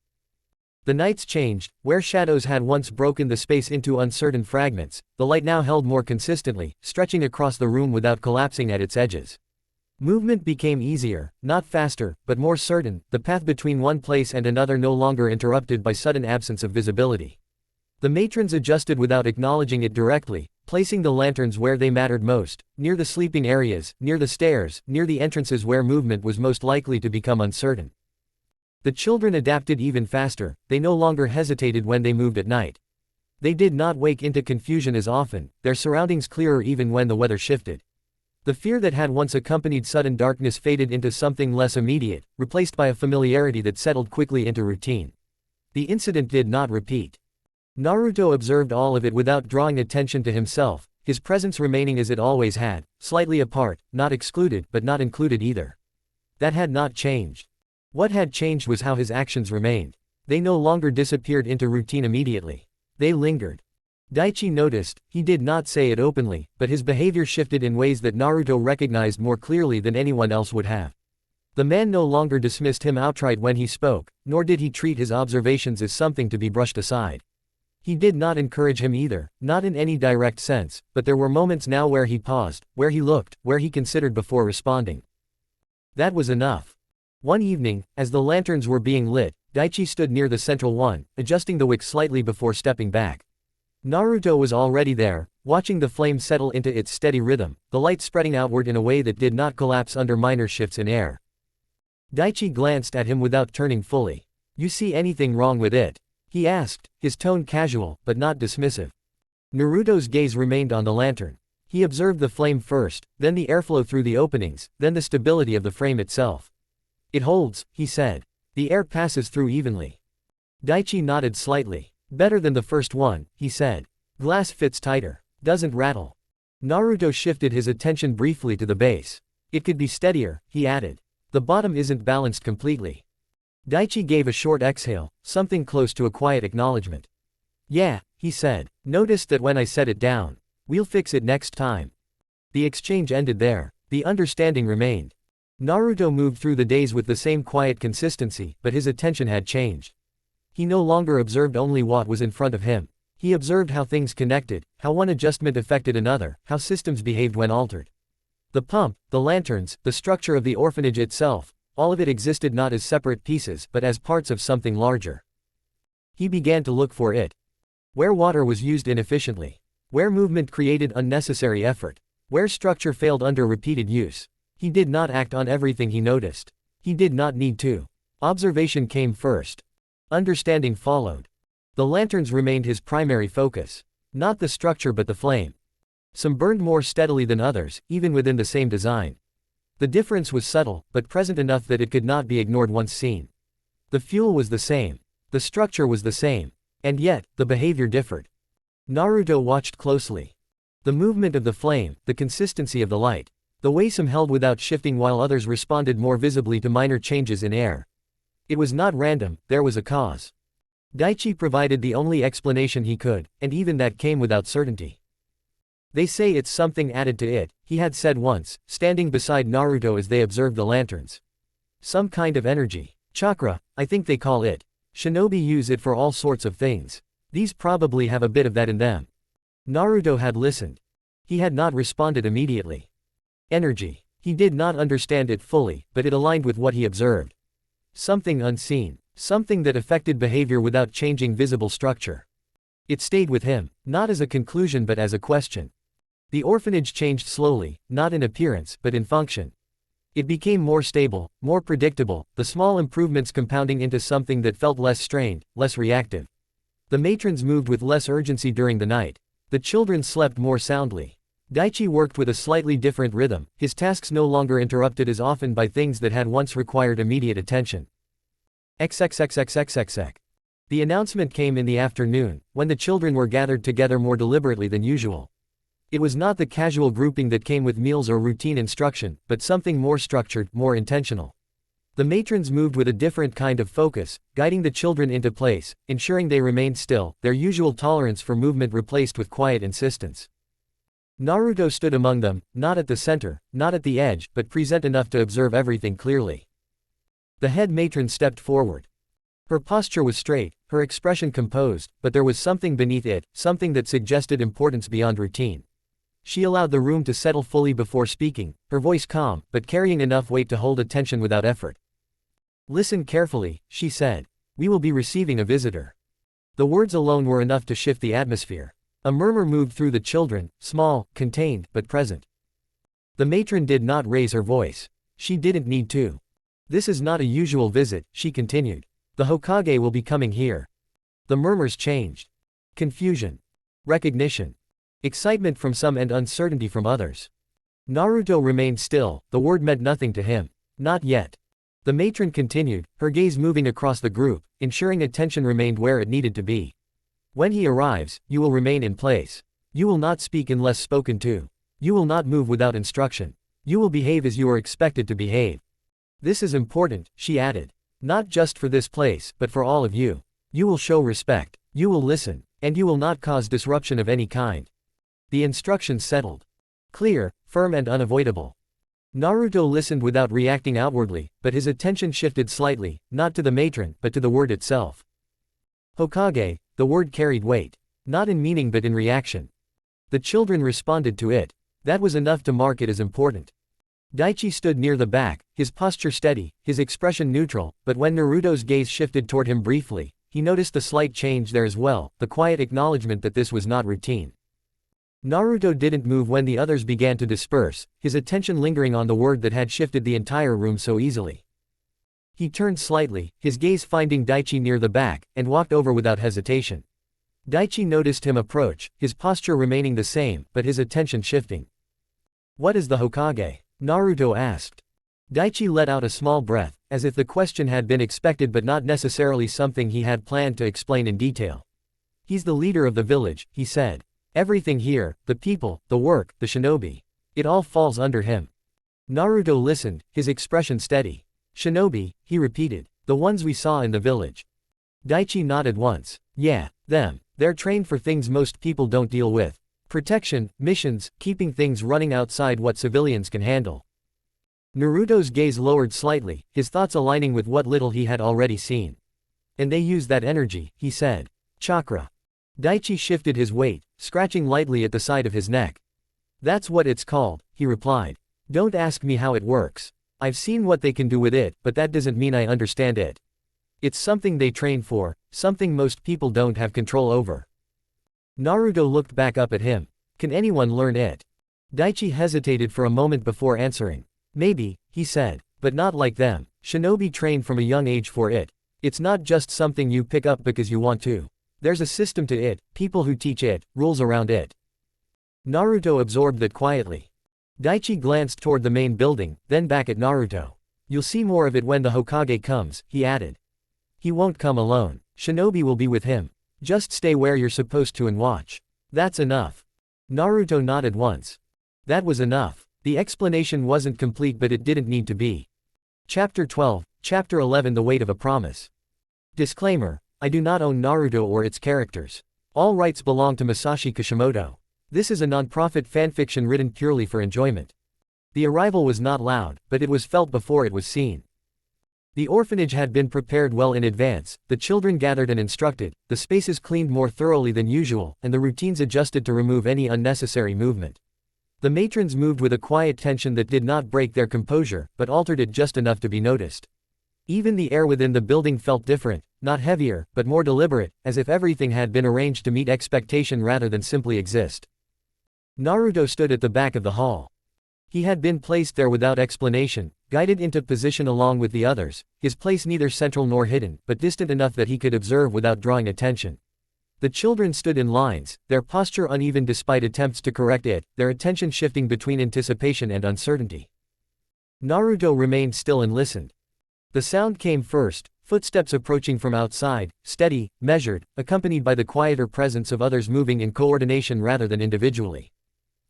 The nights changed, where shadows had once broken the space into uncertain fragments, the light now held more consistently, stretching across the room without collapsing at its edges. Movement became easier, not faster, but more certain, the path between one place and another no longer interrupted by sudden absence of visibility. The matrons adjusted without acknowledging it directly, placing the lanterns where they mattered most, near the sleeping areas, near the stairs, near the entrances where movement was most likely to become uncertain. The children adapted even faster, they no longer hesitated when they moved at night. They did not wake into confusion as often, their surroundings clearer even when the weather shifted. The fear that had once accompanied sudden darkness faded into something less immediate, replaced by a familiarity that settled quickly into routine. The incident did not repeat. Naruto observed all of it without drawing attention to himself, his presence remaining as it always had, slightly apart, not excluded but not included either. That had not changed. What had changed was how his actions remained. They no longer disappeared into routine immediately. They lingered. Daichi noticed, he did not say it openly, but his behavior shifted in ways that Naruto recognized more clearly than anyone else would have. The man no longer dismissed him outright when he spoke, nor did he treat his observations as something to be brushed aside. He did not encourage him either, not in any direct sense, but there were moments now where he paused, where he looked, where he considered before responding. That was enough. One evening, as the lanterns were being lit, Daichi stood near the central one, adjusting the wick slightly before stepping back. Naruto was already there, watching the flame settle into its steady rhythm, the light spreading outward in a way that did not collapse under minor shifts in air. Daichi glanced at him without turning fully. "You see anything wrong with it?" he asked, his tone casual, but not dismissive. Naruto's gaze remained on the lantern. He observed the flame first, then the airflow through the openings, then the stability of the frame itself. "It holds," he said. "The air passes through evenly." Daichi nodded slightly. "Better than the first one," he said. "Glass fits tighter. Doesn't rattle." Naruto shifted his attention briefly to the base. "It could be steadier," he added. "The bottom isn't balanced completely." Daichi gave a short exhale, something close to a quiet acknowledgement. "Yeah," he said. "Noticed that when I set it down. We'll fix it next time." The exchange ended there. The understanding remained. Naruto moved through the days with the same quiet consistency, but his attention had changed. He no longer observed only what was in front of him. He observed how things connected, how one adjustment affected another, how systems behaved when altered. The pump, the lanterns, the structure of the orphanage itself, all of it existed not as separate pieces but as parts of something larger. He began to look for it. Where water was used inefficiently. Where movement created unnecessary effort. Where structure failed under repeated use. He did not act on everything he noticed. He did not need to. Observation came first. Understanding followed. The lanterns remained his primary focus. Not the structure but the flame. Some burned more steadily than others, even within the same design. The difference was subtle, but present enough that it could not be ignored once seen. The fuel was the same. The structure was the same. And yet, the behavior differed. Naruto watched closely. The movement of the flame, the consistency of the light. The way some held without shifting while others responded more visibly to minor changes in air. It was not random, there was a cause. Daichi provided the only explanation he could, and even that came without certainty. "They say it's something added to it," he had said once, standing beside Naruto as they observed the lanterns. "Some kind of energy. Chakra, I think they call it. Shinobi use it for all sorts of things. These probably have a bit of that in them." Naruto had listened. He had not responded immediately. Energy. He did not understand it fully, but it aligned with what he observed. Something unseen. Something that affected behavior without changing visible structure. It stayed with him, not as a conclusion but as a question. The orphanage changed slowly, not in appearance but in function. It became more stable, more predictable, the small improvements compounding into something that felt less strained, less reactive. The matrons moved with less urgency during the night. The children slept more soundly. Daichi worked with a slightly different rhythm, his tasks no longer interrupted as often by things that had once required immediate attention. XXXXXXX. The announcement came in the afternoon, when the children were gathered together more deliberately than usual. It was not the casual grouping that came with meals or routine instruction, but something more structured, more intentional. The matrons moved with a different kind of focus, guiding the children into place, ensuring they remained still, their usual tolerance for movement replaced with quiet insistence. Naruto stood among them, not at the center, not at the edge, but present enough to observe everything clearly. The head matron stepped forward. Her posture was straight, her expression composed, but there was something beneath it, something that suggested importance beyond routine. She allowed the room to settle fully before speaking, her voice calm, but carrying enough weight to hold attention without effort. "Listen carefully," she said. "We will be receiving a visitor." The words alone were enough to shift the atmosphere. A murmur moved through the children, small, contained, but present. The matron did not raise her voice. She didn't need to. "This is not a usual visit," she continued. "The Hokage will be coming here." The murmurs changed. Confusion. Recognition. Excitement from some and uncertainty from others. Naruto remained still, the word meant nothing to him. Not yet. The matron continued, her gaze moving across the group, ensuring attention remained where it needed to be. When he arrives, you will remain in place. You will not speak unless spoken to. You will not move without instruction. You will behave as you are expected to behave. This is important, she added. Not just for this place, but for all of you. You will show respect. You will listen. And you will not cause disruption of any kind. The instructions settled. Clear, firm and unavoidable. Naruto listened without reacting outwardly, but his attention shifted slightly, not to the matron, but to the word itself. Hokage, the word carried weight. Not in meaning but in reaction. The children responded to it. That was enough to mark it as important. Daichi stood near the back, his posture steady, his expression neutral, but when Naruto's gaze shifted toward him briefly, he noticed the slight change there as well, the quiet acknowledgement that this was not routine. Naruto didn't move when the others began to disperse, his attention lingering on the word that had shifted the entire room so easily. He turned slightly, his gaze finding Daichi near the back, and walked over without hesitation. Daichi noticed him approach, his posture remaining the same, but his attention shifting. "What is the Hokage?" Naruto asked. Daichi let out a small breath, as if the question had been expected but not necessarily something he had planned to explain in detail. "He's the leader of the village," he said. "Everything here, the people, the work, the shinobi. It all falls under him." Naruto listened, his expression steady. "Shinobi," he repeated. "The ones we saw in the village." Daichi nodded once. "Yeah, them. They're trained for things most people don't deal with. Protection, missions, keeping things running outside what civilians can handle." Naruto's gaze lowered slightly, his thoughts aligning with what little he had already seen. "And they use that energy," he said. "Chakra." Daichi shifted his weight, scratching lightly at the side of his neck. "That's what it's called," he replied. "Don't ask me how it works. I've seen what they can do with it, but that doesn't mean I understand it. It's something they train for, something most people don't have control over." Naruto looked back up at him. "Can anyone learn it?" Daichi hesitated for a moment before answering. "Maybe," he said, "but not like them. Shinobi train from a young age for it. It's not just something you pick up because you want to. There's a system to it, people who teach it, rules around it." Naruto absorbed that quietly. Daichi glanced toward the main building, then back at Naruto. "You'll see more of it when the Hokage comes," he added. "He won't come alone. Shinobi will be with him. Just stay where you're supposed to and watch. That's enough." Naruto nodded once. That was enough. The explanation wasn't complete but it didn't need to be. Chapter 12, Chapter 11 The Weight of a Promise. Disclaimer: I do not own Naruto or its characters. All rights belong to Masashi Kishimoto. This is a non-profit fanfiction written purely for enjoyment. The arrival was not loud, but it was felt before it was seen. The orphanage had been prepared well in advance, the children gathered and instructed, the spaces cleaned more thoroughly than usual, and the routines adjusted to remove any unnecessary movement. The matrons moved with a quiet tension that did not break their composure, but altered it just enough to be noticed. Even the air within the building felt different, not heavier, but more deliberate, as if everything had been arranged to meet expectation rather than simply exist. Naruto stood at the back of the hall. He had been placed there without explanation, guided into position along with the others, his place neither central nor hidden, but distant enough that he could observe without drawing attention. The children stood in lines, their posture uneven despite attempts to correct it, their attention shifting between anticipation and uncertainty. Naruto remained still and listened. The sound came first, footsteps approaching from outside, steady, measured, accompanied by the quieter presence of others moving in coordination rather than individually.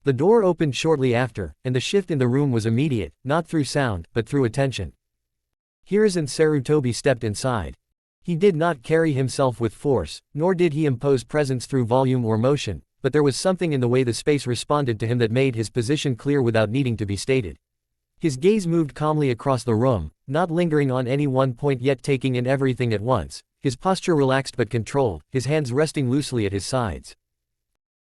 The door opened shortly after, and the shift in the room was immediate, not through sound, but through attention. Hiruzen Sarutobi stepped inside. He did not carry himself with force, nor did he impose presence through volume or motion, but there was something in the way the space responded to him that made his position clear without needing to be stated. His gaze moved calmly across the room, not lingering on any one point yet taking in everything at once, his posture relaxed but controlled, his hands resting loosely at his sides.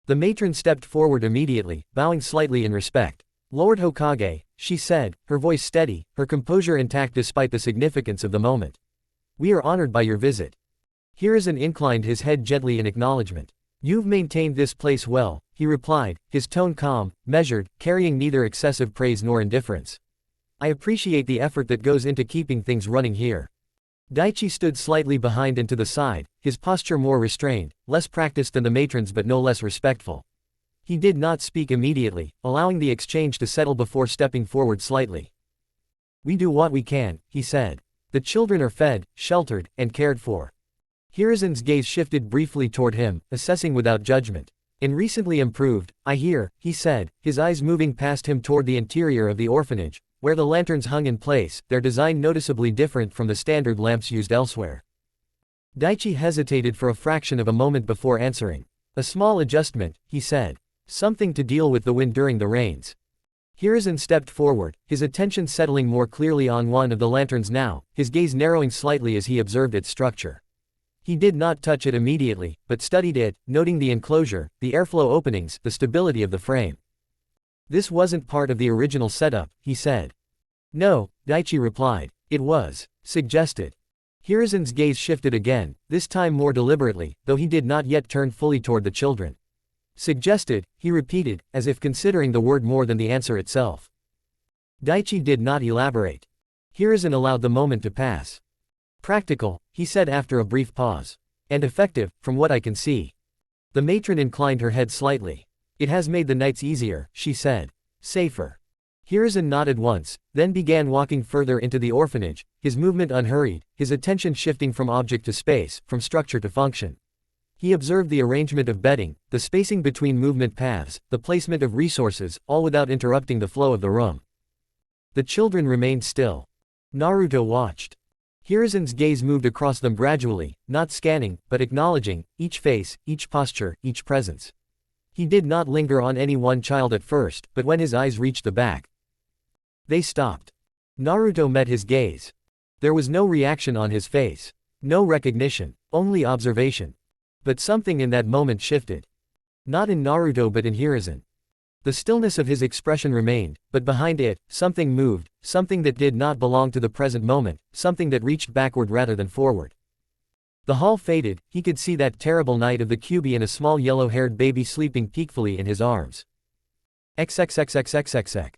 The matron stepped forward immediately, bowing slightly in respect. "Lord Hokage," she said, her voice steady, her composure intact despite the significance of the moment. "We are honored by your visit." Hiruzen inclined his head gently in acknowledgement. "You've maintained this place well," he replied, his tone calm, measured, carrying neither excessive praise nor indifference. "I appreciate the effort that goes into keeping things running here." Daichi stood slightly behind and to the side, his posture more restrained, less practiced than the matrons but no less respectful. He did not speak immediately, allowing the exchange to settle before stepping forward slightly. "We do what we can," he said. "The children are fed, sheltered, and cared for." Hiruzen's gaze shifted briefly toward him, assessing without judgment. "And recently improved, I hear," he said, his eyes moving past him toward the interior of the orphanage, where the lanterns hung in place, their design noticeably different from the standard lamps used elsewhere. Daichi hesitated for a fraction of a moment before answering. "A small adjustment," he said. "Something to deal with the wind during the rains." Hiruzen stepped forward, his attention settling more clearly on one of the lanterns now, his gaze narrowing slightly as he observed its structure. He did not touch it immediately, but studied it, noting the enclosure, the airflow openings, the stability of the frame. "This wasn't part of the original setup," he said. "No," Daichi replied. "It was suggested." Hiruzen's gaze shifted again, this time more deliberately, though he did not yet turn fully toward the children. "Suggested," he repeated, as if considering the word more than the answer itself. Daichi did not elaborate. Hiruzen allowed the moment to pass. "Practical," he said after a brief pause. "And effective, from what I can see." The matron inclined her head slightly. "It has made the nights easier," she said. "Safer." Hiruzen nodded once, then began walking further into the orphanage, his movement unhurried, his attention shifting from object to space, from structure to function. He observed the arrangement of bedding, the spacing between movement paths, the placement of resources, all without interrupting the flow of the room. The children remained still. Naruto watched. Hiruzen's gaze moved across them gradually, not scanning, but acknowledging, each face, each posture, each presence. He did not linger on any one child at first, but when his eyes reached the back, they stopped. Naruto met his gaze. There was no reaction on his face. No recognition, only observation. But something in that moment shifted. Not in Naruto but in Hiruzen. The stillness of his expression remained, but behind it, something moved, something that did not belong to the present moment, something that reached backward rather than forward. The hall faded, he could see that terrible night of the Kyuubi and a small yellow-haired baby sleeping peacefully in his arms. XXXXXXX.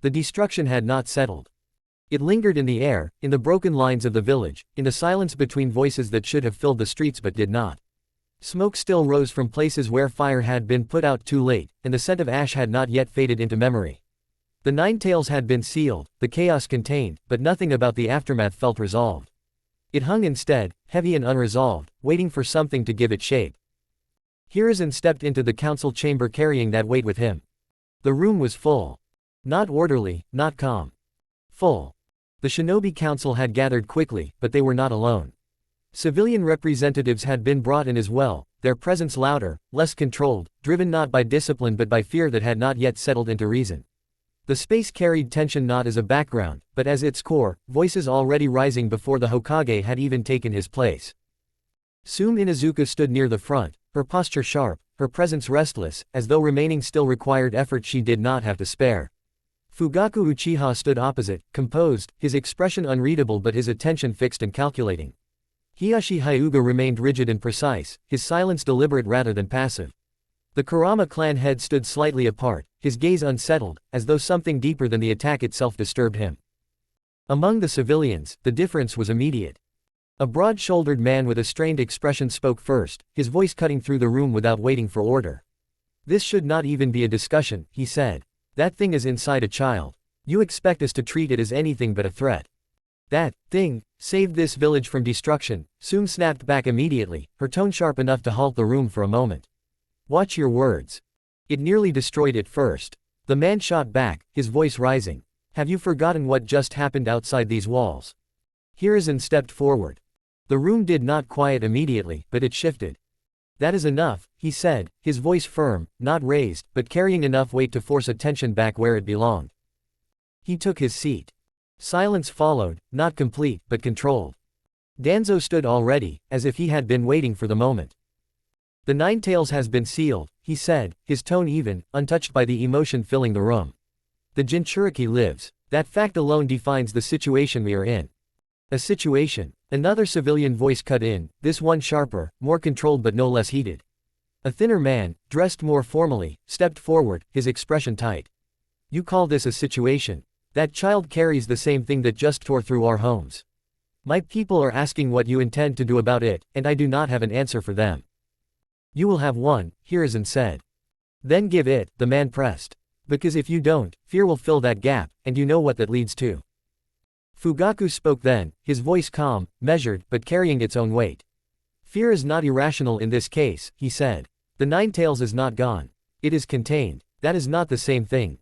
The destruction had not settled. It lingered in the air, in the broken lines of the village, in the silence between voices that should have filled the streets but did not. Smoke still rose from places where fire had been put out too late, and the scent of ash had not yet faded into memory. The Nine Tails had been sealed, the chaos contained, but nothing about the aftermath felt resolved. It hung instead, heavy and unresolved, waiting for something to give it shape. Hiruzen stepped into the council chamber carrying that weight with him. The room was full. Not orderly, not calm. Full. The Shinobi Council had gathered quickly, but they were not alone. Civilian representatives had been brought in as well, their presence louder, less controlled, driven not by discipline but by fear that had not yet settled into reason. The space carried tension not as a background, but as its core, voices already rising before the Hokage had even taken his place. Sume Inuzuka stood near the front, her posture sharp, her presence restless, as though remaining still required effort she did not have to spare. Fugaku Uchiha stood opposite, composed, his expression unreadable but his attention fixed and calculating. Hiyashi Hyuga remained rigid and precise, his silence deliberate rather than passive. The Kurama clan head stood slightly apart, his gaze unsettled, as though something deeper than the attack itself disturbed him. Among the civilians, the difference was immediate. A broad-shouldered man with a strained expression spoke first, his voice cutting through the room without waiting for order. "This should not even be a discussion," he said. "That thing is inside a child. You expect us to treat it as anything but a threat. That thing saved this village from destruction." Sume snapped back immediately, her tone sharp enough to halt the room for a moment. "Watch your words. It nearly destroyed it first." The man shot back, his voice rising. "Have you forgotten what just happened outside these walls?" Hiruzen stepped forward. The room did not quiet immediately, but it shifted. "That is enough," he said, his voice firm, not raised, but carrying enough weight to force attention back where it belonged. He took his seat. Silence followed, not complete, but controlled. Danzo stood already, as if he had been waiting for the moment. "The Nine Tails has been sealed," he said, his tone even, untouched by the emotion filling the room. "The Jinchuriki lives. That fact alone defines the situation we are in." "A situation?" Another civilian voice cut in, this one sharper, more controlled but no less heated. A thinner man, dressed more formally, stepped forward, his expression tight. "You call this a situation? That child carries the same thing that just tore through our homes. My people are asking what you intend to do about it, and I do not have an answer for them. You will have one, Hiruzen said. Then give it, the man pressed. Because if you don't, fear will fill that gap, and you know what that leads to. Fugaku spoke then, his voice calm, measured, but carrying its own weight. Fear is not irrational in this case, he said. The Nine Tails is not gone. It is contained. That is not the same thing.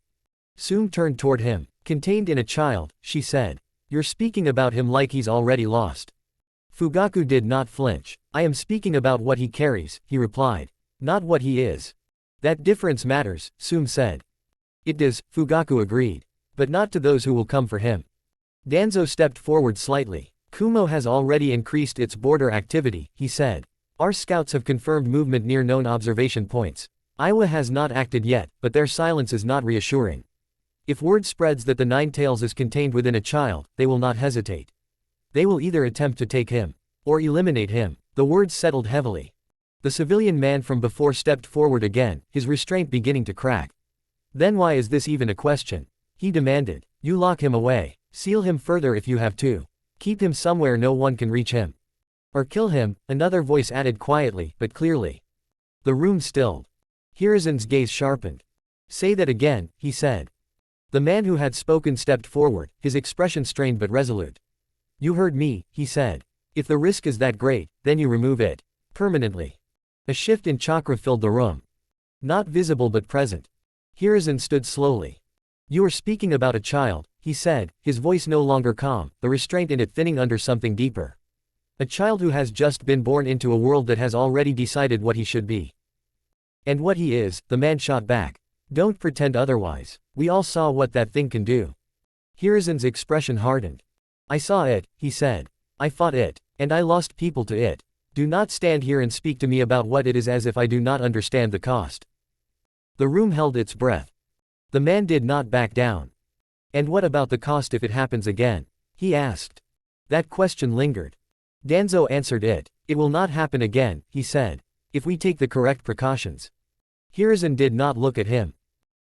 Sum turned toward him. Contained in a child, she said. You're speaking about him like he's already lost. Fugaku did not flinch. I am speaking about what he carries, he replied. Not what he is. That difference matters, Sum said. It does, Fugaku agreed. But not to those who will come for him. Danzo stepped forward slightly. Kumo has already increased its border activity, he said. Our scouts have confirmed movement near known observation points. Iowa has not acted yet, but their silence is not reassuring. If word spreads that the Nine Tails is contained within a child, they will not hesitate. They will either attempt to take him, or eliminate him. The words settled heavily. The civilian man from before stepped forward again, his restraint beginning to crack. Then why is this even a question? He demanded. You lock him away. Seal him further if you have to. Keep him somewhere no one can reach him. Or kill him, another voice added quietly, but clearly. The room stilled. Hiruzen's gaze sharpened. Say that again, he said. The man who had spoken stepped forward, his expression strained but resolute. You heard me, he said. If the risk is that great, then you remove it. Permanently. A shift in chakra filled the room. Not visible but present. Hiruzen stood slowly. You are speaking about a child, he said, his voice no longer calm, the restraint in it thinning under something deeper. A child who has just been born into a world that has already decided what he should be. And what he is, the man shot back. Don't pretend otherwise. We all saw what that thing can do. Hiruzen's expression hardened. I saw it, he said. I fought it, and I lost people to it. Do not stand here and speak to me about what it is as if I do not understand the cost. The room held its breath. The man did not back down. And what about the cost if it happens again? He asked. That question lingered. Danzo answered it. It will not happen again, he said. If we take the correct precautions. Hiruzen did not look at him.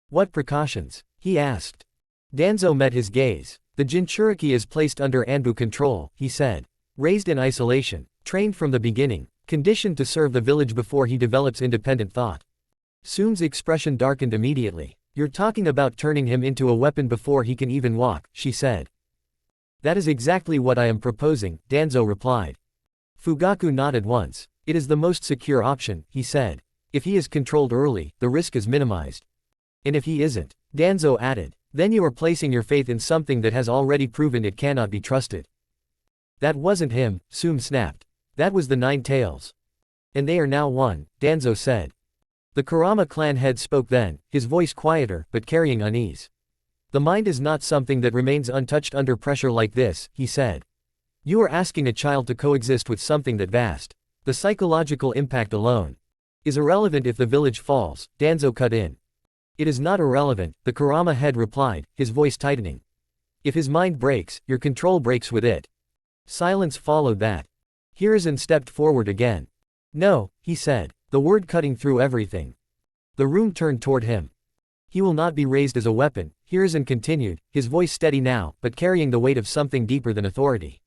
What precautions? He asked. Danzo met his gaze. The Jinchuriki is placed under Anbu control, he said. Raised in isolation, trained from the beginning, conditioned to serve the village before he develops independent thought. Sum's expression darkened immediately. You're talking about turning him into a weapon before he can even walk, she said. That is exactly what I am proposing, Danzo replied. Fugaku nodded once. It is the most secure option, he said. If he is controlled early, the risk is minimized. And if he isn't, Danzo added, then you are placing your faith in something that has already proven it cannot be trusted. That wasn't him, Sum snapped. That was the Nine Tails. And they are now one, Danzo said. The Kurama clan head spoke then, his voice quieter, but carrying unease. The mind is not something that remains untouched under pressure like this, he said. You are asking a child to coexist with something that vast. The psychological impact alone is irrelevant if the village falls, Danzo cut in. It is not irrelevant, the Kurama head replied, his voice tightening. If his mind breaks, your control breaks with it. Silence followed that. Hiruzen stepped forward again. No, he said, the word cutting through everything. The room turned toward him. He will not be raised as a weapon, Hiruzen continued, his voice steady now, but carrying the weight of something deeper than authority.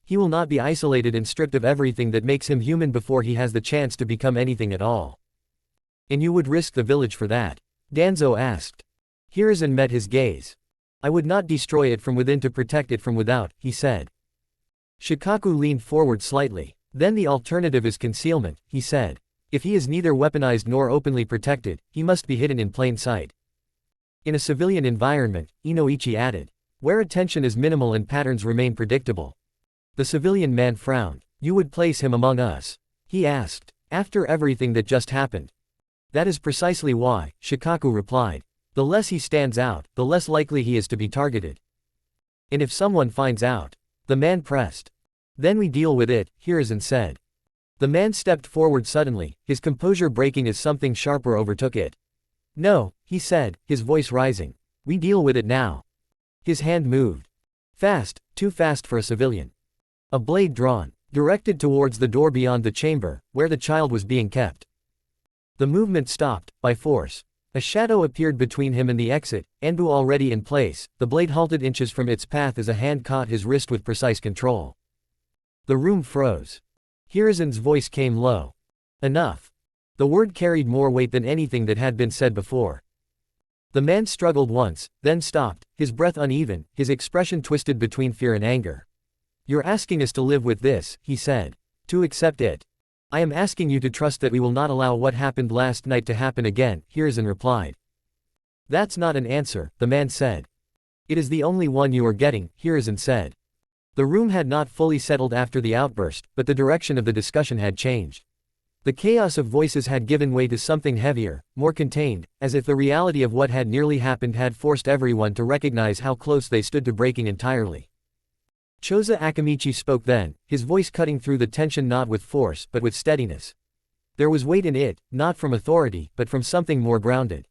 He will not be isolated and stripped of everything that makes him human before he has the chance to become anything at all. And you would risk the village for that? Danzo asked. Hiruzen met his gaze. I would not destroy it from within to protect it from without, he said. Shikaku leaned forward slightly. Then the alternative is concealment, he said. If he is neither weaponized nor openly protected, he must be hidden in plain sight. In a civilian environment, Inoichi added. Where attention is minimal and patterns remain predictable. The civilian man frowned. You would place him among us? He asked. After everything that just happened. That is precisely why, Shikaku replied. The less he stands out, the less likely he is to be targeted. And if someone finds out? The man pressed. Then we deal with it, Hiruzen said. The man stepped forward suddenly, his composure breaking as something sharper overtook it. No, he said, his voice rising. We deal with it now. His hand moved. Fast, too fast for a civilian. A blade drawn, directed towards the door beyond the chamber, where the child was being kept. The movement stopped, by force. A shadow appeared between him and the exit, Anbu already in place, the blade halted inches from its path as a hand caught his wrist with precise control. The room froze. Hiruzen's voice came low. Enough. The word carried more weight than anything that had been said before. The man struggled once, then stopped, his breath uneven, his expression twisted between fear and anger. You're asking us to live with this, he said. To accept it. I am asking you to trust that we will not allow what happened last night to happen again, Hiruzen replied. That's not an answer, the man said. It is the only one you are getting, Hiruzen said. The room had not fully settled after the outburst, but the direction of the discussion had changed. The chaos of voices had given way to something heavier, more contained, as if the reality of what had nearly happened had forced everyone to recognize how close they stood to breaking entirely. Choza Akamichi spoke then, his voice cutting through the tension not with force but with steadiness. There was weight in it, not from authority, but from something more grounded.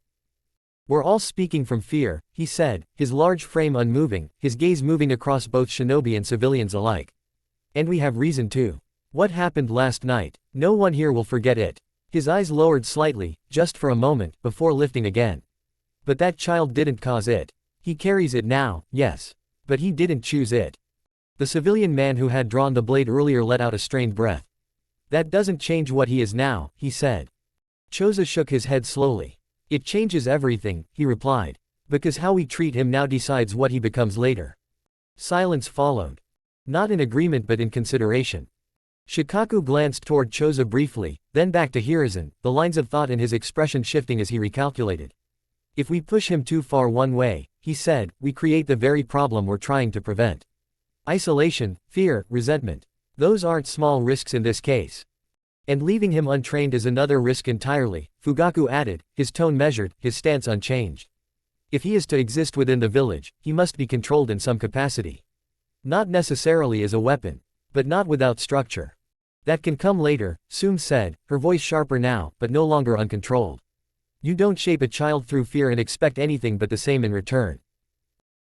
We're all speaking from fear, he said, his large frame unmoving, his gaze moving across both shinobi and civilians alike. And we have reason to. What happened last night, no one here will forget it. His eyes lowered slightly, just for a moment, before lifting again. But that child didn't cause it. He carries it now, yes. But he didn't choose it. The civilian man who had drawn the blade earlier let out a strained breath. That doesn't change what he is now, he said. Choza shook his head slowly. It changes everything, he replied. Because how we treat him now decides what he becomes later. Silence followed. Not in agreement but in consideration. Shikaku glanced toward Choza briefly, then back to Hiruzen, the lines of thought in his expression shifting as he recalculated. If we push him too far one way, he said, we create the very problem we're trying to prevent. Isolation, fear, resentment. Those aren't small risks in this case. And leaving him untrained is another risk entirely, Fugaku added, his tone measured, his stance unchanged. If he is to exist within the village, he must be controlled in some capacity. Not necessarily as a weapon. But not without structure. That can come later, Sum said, her voice sharper now, but no longer uncontrolled. You don't shape a child through fear and expect anything but the same in return.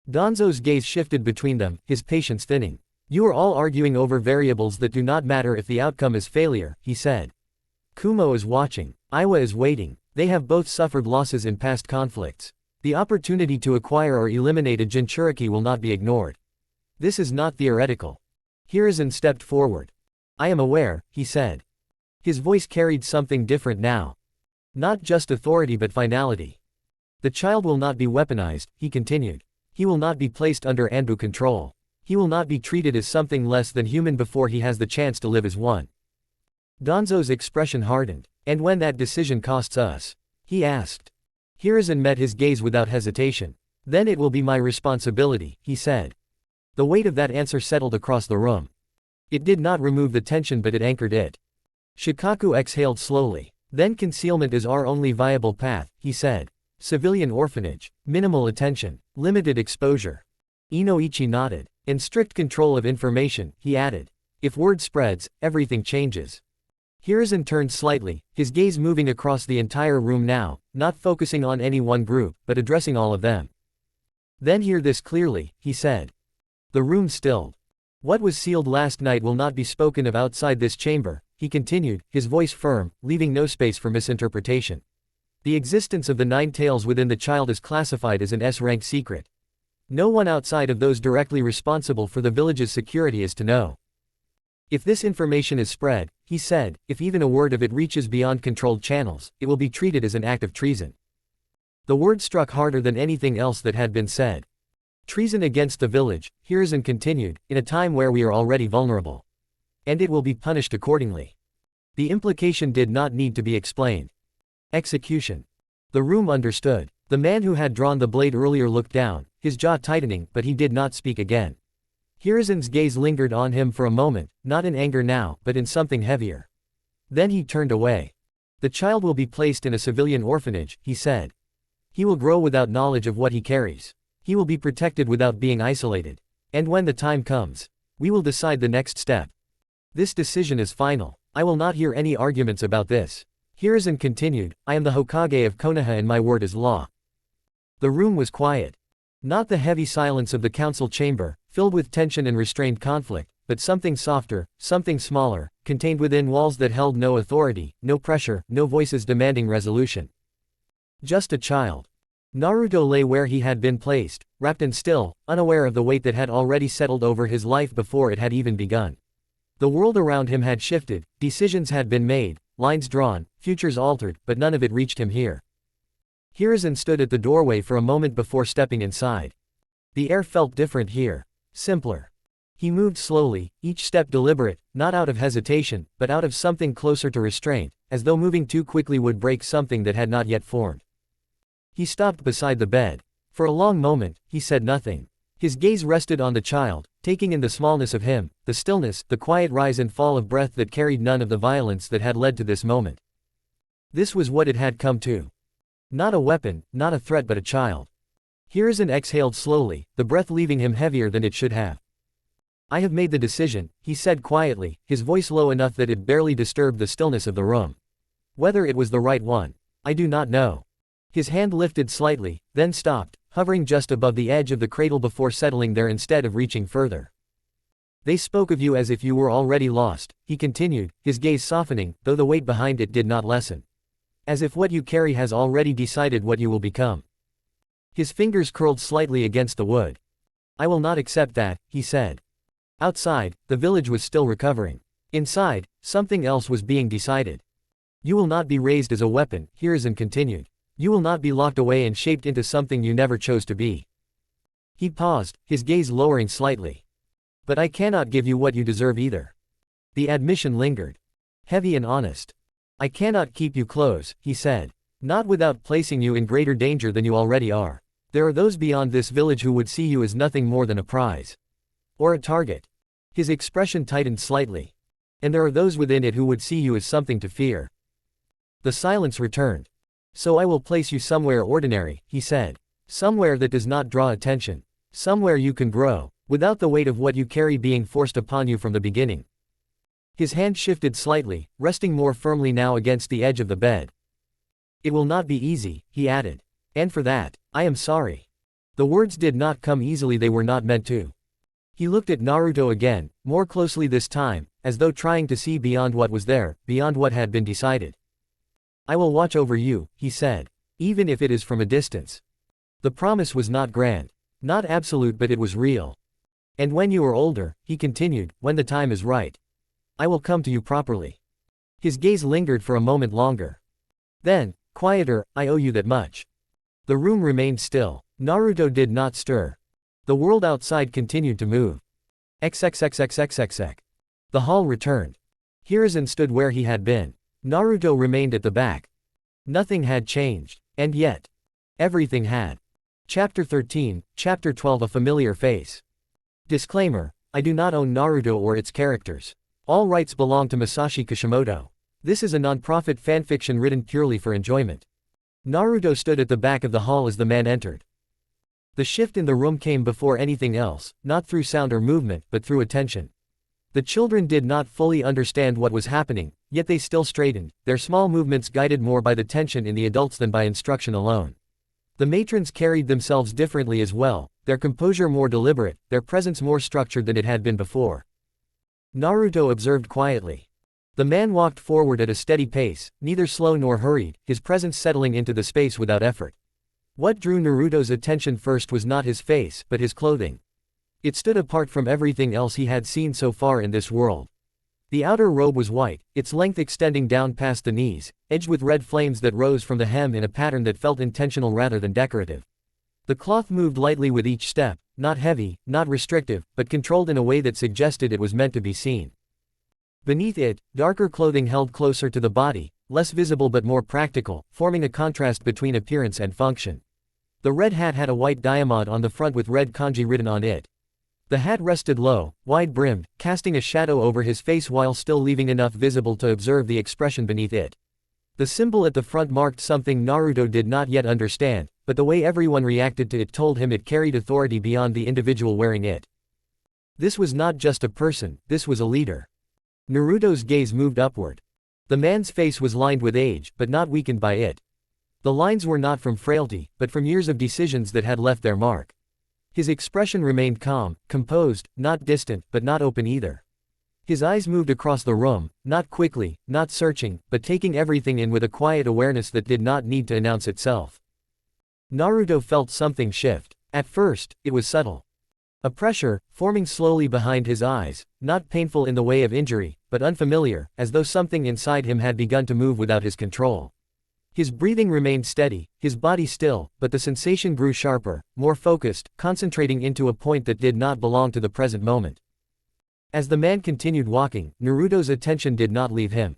Danzo's gaze shifted between them, his patience thinning. You are all arguing over variables that do not matter if the outcome is failure, he said. Kumo is watching. Iwa is waiting. They have both suffered losses in past conflicts. The opportunity to acquire or eliminate a Jinchuriki will not be ignored. This is not theoretical. Hiruzen stepped forward. I am aware, he said. His voice carried something different now. Not just authority but finality. The child will not be weaponized, he continued. He will not be placed under Anbu control. He will not be treated as something less than human before he has the chance to live as one. Danzo's expression hardened. And when that decision costs us? He asked. Hiruzen met his gaze without hesitation. Then it will be my responsibility, he said. The weight of that answer settled across the room. It did not remove the tension but it anchored it. Shikaku exhaled slowly. Then concealment is our only viable path, he said. Civilian orphanage, minimal attention, limited exposure. Inoichi nodded. And strict control of information, he added. If word spreads, everything changes. Hiruzen turned slightly, his gaze moving across the entire room now, not focusing on any one group, but addressing all of them. Then hear this clearly, he said. The room stilled. What was sealed last night will not be spoken of outside this chamber, he continued, his voice firm, leaving no space for misinterpretation. The existence of the 9 tails within the child is classified as an S-rank secret. No one outside of those directly responsible for the village's security is to know. If this information is spread, he said, if even a word of it reaches beyond controlled channels, it will be treated as an act of treason. The word struck harder than anything else that had been said. Treason against the village, Hiruzen continued, in a time where we are already vulnerable. And it will be punished accordingly. The implication did not need to be explained. Execution. The room understood. The man who had drawn the blade earlier looked down, his jaw tightening, but he did not speak again. Hiruzen's gaze lingered on him for a moment, not in anger now, but in something heavier. Then he turned away. The child will be placed in a civilian orphanage, he said. He will grow without knowledge of what he carries. He will be protected without being isolated. And when the time comes, we will decide the next step. This decision is final. I will not hear any arguments about this. Hiruzen continued, I am the Hokage of Konoha and my word is law. The room was quiet. Not the heavy silence of the council chamber, filled with tension and restrained conflict, but something softer, something smaller, contained within walls that held no authority, no pressure, no voices demanding resolution. Just a child. Naruto lay where he had been placed, wrapped and still, unaware of the weight that had already settled over his life before it had even begun. The world around him had shifted, decisions had been made, lines drawn, futures altered, but none of it reached him here. Hiruzen stood at the doorway for a moment before stepping inside. The air felt different here. Simpler. He moved slowly, each step deliberate, not out of hesitation, but out of something closer to restraint, as though moving too quickly would break something that had not yet formed. He stopped beside the bed. For a long moment, he said nothing. His gaze rested on the child, taking in the smallness of him, the stillness, the quiet rise and fall of breath that carried none of the violence that had led to this moment. This was what it had come to. Not a weapon, not a threat but a child. Hiruzen exhaled slowly, the breath leaving him heavier than it should have. I have made the decision, he said quietly, his voice low enough that it barely disturbed the stillness of the room. Whether it was the right one, I do not know. His hand lifted slightly, then stopped, hovering just above the edge of the cradle before settling there instead of reaching further. They spoke of you as if you were already lost, he continued, his gaze softening, though the weight behind it did not lessen. As if what you carry has already decided what you will become. His fingers curled slightly against the wood. I will not accept that, he said. Outside, the village was still recovering. Inside, something else was being decided. You will not be raised as a weapon, Hiruzen continued. You will not be locked away and shaped into something you never chose to be. He paused, his gaze lowering slightly. But I cannot give you what you deserve either. The admission lingered. Heavy and honest. I cannot keep you close, he said. Not without placing you in greater danger than you already are. There are those beyond this village who would see you as nothing more than a prize. Or a target. His expression tightened slightly. And there are those within it who would see you as something to fear. The silence returned. So I will place you somewhere ordinary, he said. Somewhere that does not draw attention. Somewhere you can grow, without the weight of what you carry being forced upon you from the beginning. His hand shifted slightly, resting more firmly now against the edge of the bed. It will not be easy, he added. And for that, I am sorry. The words did not come easily, they were not meant to. He looked at Naruto again, more closely this time, as though trying to see beyond what was there, beyond what had been decided. I will watch over you, he said. Even if it is from a distance. The promise was not grand. Not absolute, but it was real. And when you are older, he continued, when the time is right. I will come to you properly. His gaze lingered for a moment longer. Then, quieter, I owe you that much. The room remained still. Naruto did not stir. The world outside continued to move. XXXXXXX. The hall returned. Hiruzen stood where he had been. Naruto remained at the back. Nothing had changed. And yet. Everything had. Chapter 13, Chapter 12 A Familiar Face. Disclaimer, I do not own Naruto or its characters. All rights belong to Masashi Kishimoto. This is a non-profit fanfiction written purely for enjoyment. Naruto stood at the back of the hall as the man entered. The shift in the room came before anything else, not through sound or movement, but through attention. The children did not fully understand what was happening, yet they still straightened, their small movements guided more by the tension in the adults than by instruction alone. The matrons carried themselves differently as well, their composure more deliberate, their presence more structured than it had been before. Naruto observed quietly. The man walked forward at a steady pace, neither slow nor hurried, his presence settling into the space without effort. What drew Naruto's attention first was not his face, but his clothing. It stood apart from everything else he had seen so far in this world. The outer robe was white, its length extending down past the knees, edged with red flames that rose from the hem in a pattern that felt intentional rather than decorative. The cloth moved lightly with each step, not heavy, not restrictive, but controlled in a way that suggested it was meant to be seen. Beneath it, darker clothing held closer to the body, less visible but more practical, forming a contrast between appearance and function. The red hat had a white diamond on the front with red kanji written on it. The hat rested low, wide-brimmed, casting a shadow over his face while still leaving enough visible to observe the expression beneath it. The symbol at the front marked something Naruto did not yet understand, but the way everyone reacted to it told him it carried authority beyond the individual wearing it. This was not just a person, this was a leader. Naruto's gaze moved upward. The man's face was lined with age, but not weakened by it. The lines were not from frailty, but from years of decisions that had left their mark. His expression remained calm, composed, not distant, but not open either. His eyes moved across the room, not quickly, not searching, but taking everything in with a quiet awareness that did not need to announce itself. Naruto felt something shift. At first, it was subtle. A pressure, forming slowly behind his eyes, not painful in the way of injury, but unfamiliar, as though something inside him had begun to move without his control. His breathing remained steady, his body still, but the sensation grew sharper, more focused, concentrating into a point that did not belong to the present moment. As the man continued walking, Naruto's attention did not leave him.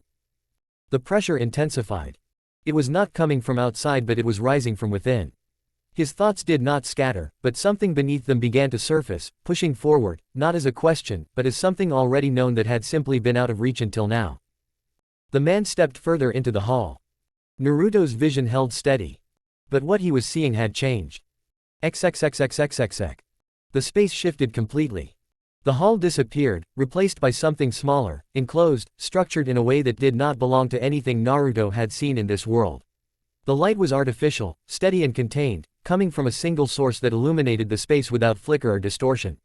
The pressure intensified. It was not coming from outside, but it was rising from within. His thoughts did not scatter, but something beneath them began to surface, pushing forward, not as a question, but as something already known that had simply been out of reach until now. The man stepped further into the hall. Naruto's vision held steady. But what he was seeing had changed. XXXXXXX. The space shifted completely. The hall disappeared, replaced by something smaller, enclosed, structured in a way that did not belong to anything Naruto had seen in this world. The light was artificial, steady and contained, coming from a single source that illuminated the space without flicker or distortion.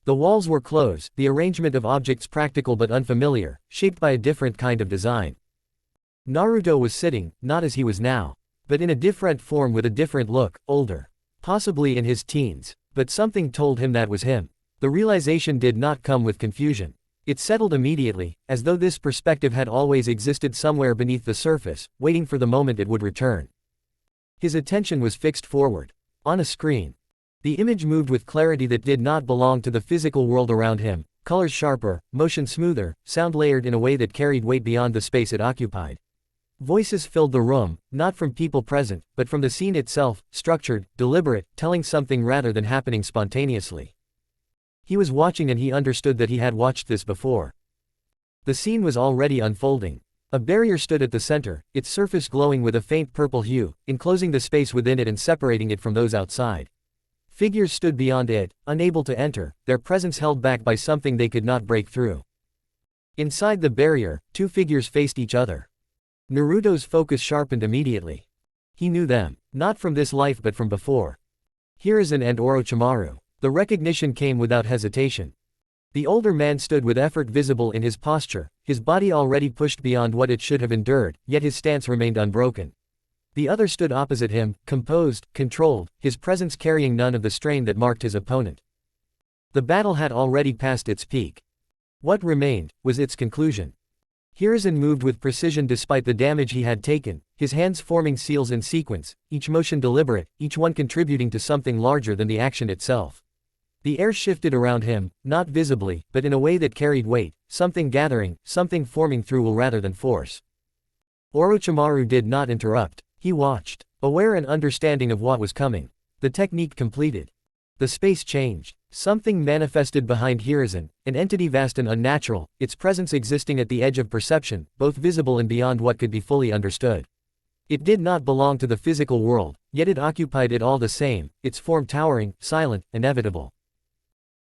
The walls were closed, the arrangement of objects practical but unfamiliar, shaped by a different kind of design. Naruto was sitting, not as he was now, but in a different form with a different look, older. Possibly in his teens, but something told him that was him. The realization did not come with confusion. It settled immediately, as though this perspective had always existed somewhere beneath the surface, waiting for the moment it would return. His attention was fixed forward. On a screen. The image moved with clarity that did not belong to the physical world around him, colors sharper, motion smoother, sound layered in a way that carried weight beyond the space it occupied. Voices filled the room, not from people present, but from the scene itself, structured, deliberate, telling something rather than happening spontaneously. He was watching and he understood that he had watched this before. The scene was already unfolding. A barrier stood at the center, its surface glowing with a faint purple hue, enclosing the space within it and separating it from those outside. Figures stood beyond it, unable to enter, their presence held back by something they could not break through. Inside the barrier, two figures faced each other. Naruto's focus sharpened immediately. He knew them, not from this life but from before. Hiruzen and Orochimaru. The recognition came without hesitation. The older man stood with effort visible in his posture, his body already pushed beyond what it should have endured, yet his stance remained unbroken. The other stood opposite him, composed, controlled, his presence carrying none of the strain that marked his opponent. The battle had already passed its peak. What remained was its conclusion. Hiruzen moved with precision despite the damage he had taken, his hands forming seals in sequence, each motion deliberate, each one contributing to something larger than the action itself. The air shifted around him, not visibly, but in a way that carried weight, something gathering, something forming through will rather than force. Orochimaru did not interrupt, he watched, aware and understanding of what was coming. The technique completed. The space changed. Something manifested behind Hiruzen, an entity vast and unnatural, its presence existing at the edge of perception, both visible and beyond what could be fully understood. It did not belong to the physical world, yet it occupied it all the same, its form towering, silent, inevitable.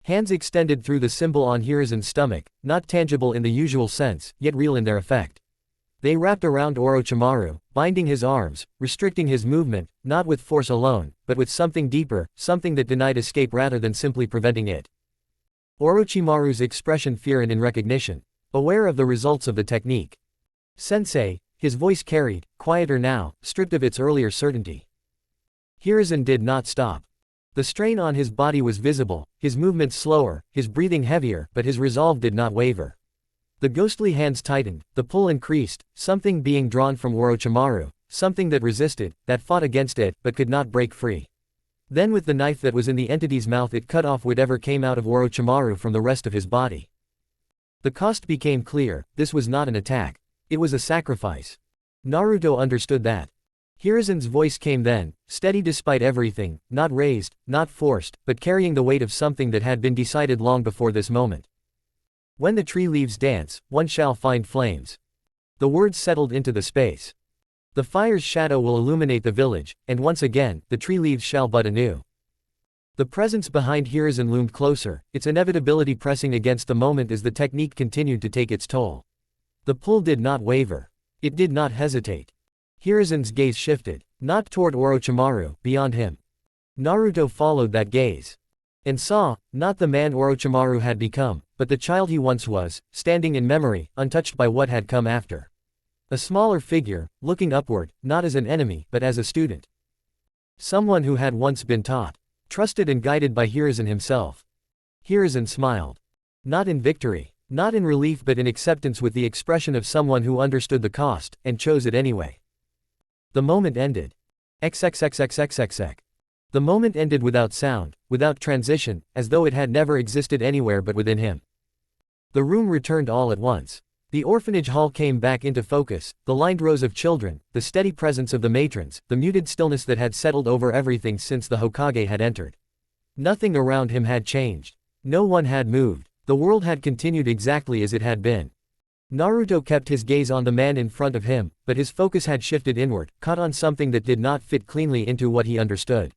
Hands extended through the symbol on Hiruzen's stomach, not tangible in the usual sense, yet real in their effect. They wrapped around Orochimaru, binding his arms, restricting his movement, not with force alone, but with something deeper, something that denied escape rather than simply preventing it. Orochimaru's expression fear and in recognition, aware of the results of the technique. Sensei, his voice carried, quieter now, stripped of its earlier certainty. Hiruzen did not stop. The strain on his body was visible, his movements slower, his breathing heavier, but his resolve did not waver. The ghostly hands tightened, the pull increased, something being drawn from Orochimaru, something that resisted, that fought against it, but could not break free. Then with the knife that was in the entity's mouth it cut off whatever came out of Orochimaru from the rest of his body. The cost became clear, this was not an attack. It was a sacrifice. Naruto understood that. Hiruzen's voice came then, steady despite everything, not raised, not forced, but carrying the weight of something that had been decided long before this moment. When the tree leaves dance, one shall find flames. The words settled into the space. The fire's shadow will illuminate the village, and once again, the tree leaves shall bud anew. The presence behind Hiruzen loomed closer, its inevitability pressing against the moment as the technique continued to take its toll. The pull did not waver. It did not hesitate. Hiruzen's gaze shifted, not toward Orochimaru, beyond him. Naruto followed that gaze. And saw, not the man Orochimaru had become, but the child he once was, standing in memory, untouched by what had come after. A smaller figure, looking upward, not as an enemy, but as a student. Someone who had once been taught, trusted and guided by Hiruzen himself. Hiruzen smiled. Not in victory. Not in relief but in acceptance, with the expression of someone who understood the cost, and chose it anyway. The moment ended. XXXXXXX. The moment ended without sound, without transition, as though it had never existed anywhere but within him. The room returned all at once. The orphanage hall came back into focus, the lined rows of children, the steady presence of the matrons, the muted stillness that had settled over everything since the Hokage had entered. Nothing around him had changed. No one had moved. The world had continued exactly as it had been. Naruto kept his gaze on the man in front of him, but his focus had shifted inward, caught on something that did not fit cleanly into what he understood.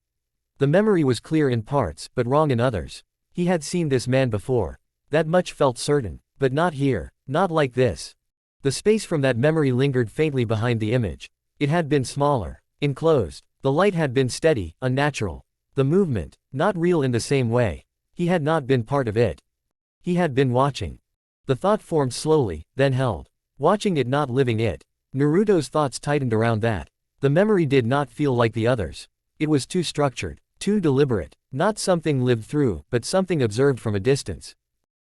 The memory was clear in parts, but wrong in others. He had seen this man before. That much felt certain. But not here. Not like this. The space from that memory lingered faintly behind the image. It had been smaller. Enclosed. The light had been steady, unnatural. The movement, not real in the same way. He had not been part of it. He had been watching. The thought formed slowly, then held. Watching it, not living it. Naruto's thoughts tightened around that. The memory did not feel like the others. It was too structured, too deliberate. Not something lived through, but something observed from a distance.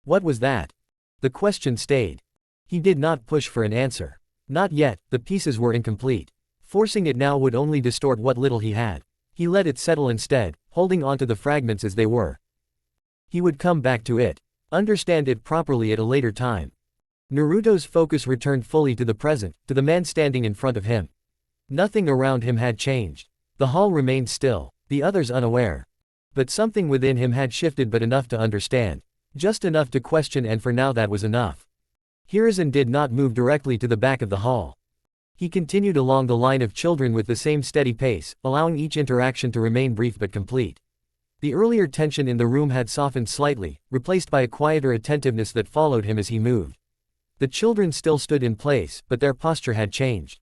What was that? The question stayed. He did not push for an answer. Not yet, the pieces were incomplete. Forcing it now would only distort what little he had. He let it settle instead, holding onto the fragments as they were. He would come back to it. Understand it properly at a later time. Naruto's focus returned fully to the present, to the man standing in front of him. Nothing around him had changed. The hall remained still, the others unaware. But something within him had shifted, but enough to understand. Just enough to question, and for now that was enough. Hiruzen did not move directly to the back of the hall. He continued along the line of children with the same steady pace, allowing each interaction to remain brief but complete. The earlier tension in the room had softened slightly, replaced by a quieter attentiveness that followed him as he moved. The children still stood in place, but their posture had changed.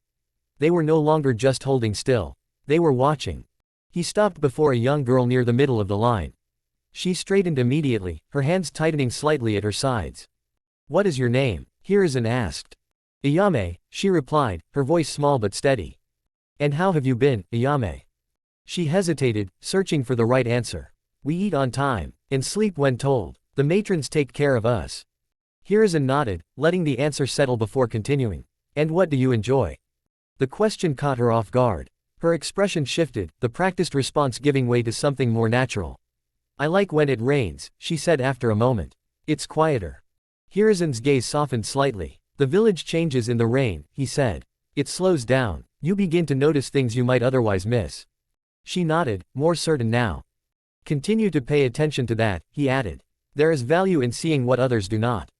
They were no longer just holding still. They were watching. He stopped before a young girl near the middle of the line. She straightened immediately, her hands tightening slightly at her sides. "What is your name?" Hiruzen asked. "Ayame," she replied, her voice small but steady. "And how have you been, Ayame?" She hesitated, searching for the right answer. "We eat on time, and sleep when told. The matrons take care of us." Hiruzen nodded, letting the answer settle before continuing. "And what do you enjoy?" The question caught her off guard. Her expression shifted, the practiced response giving way to something more natural. "I like when it rains," she said after a moment. "It's quieter." Hiruzen's gaze softened slightly. "The village changes in the rain," he said. "It slows down. You begin to notice things you might otherwise miss." She nodded, more certain now. "Continue to pay attention to that," he added. "There is value in seeing what others do not."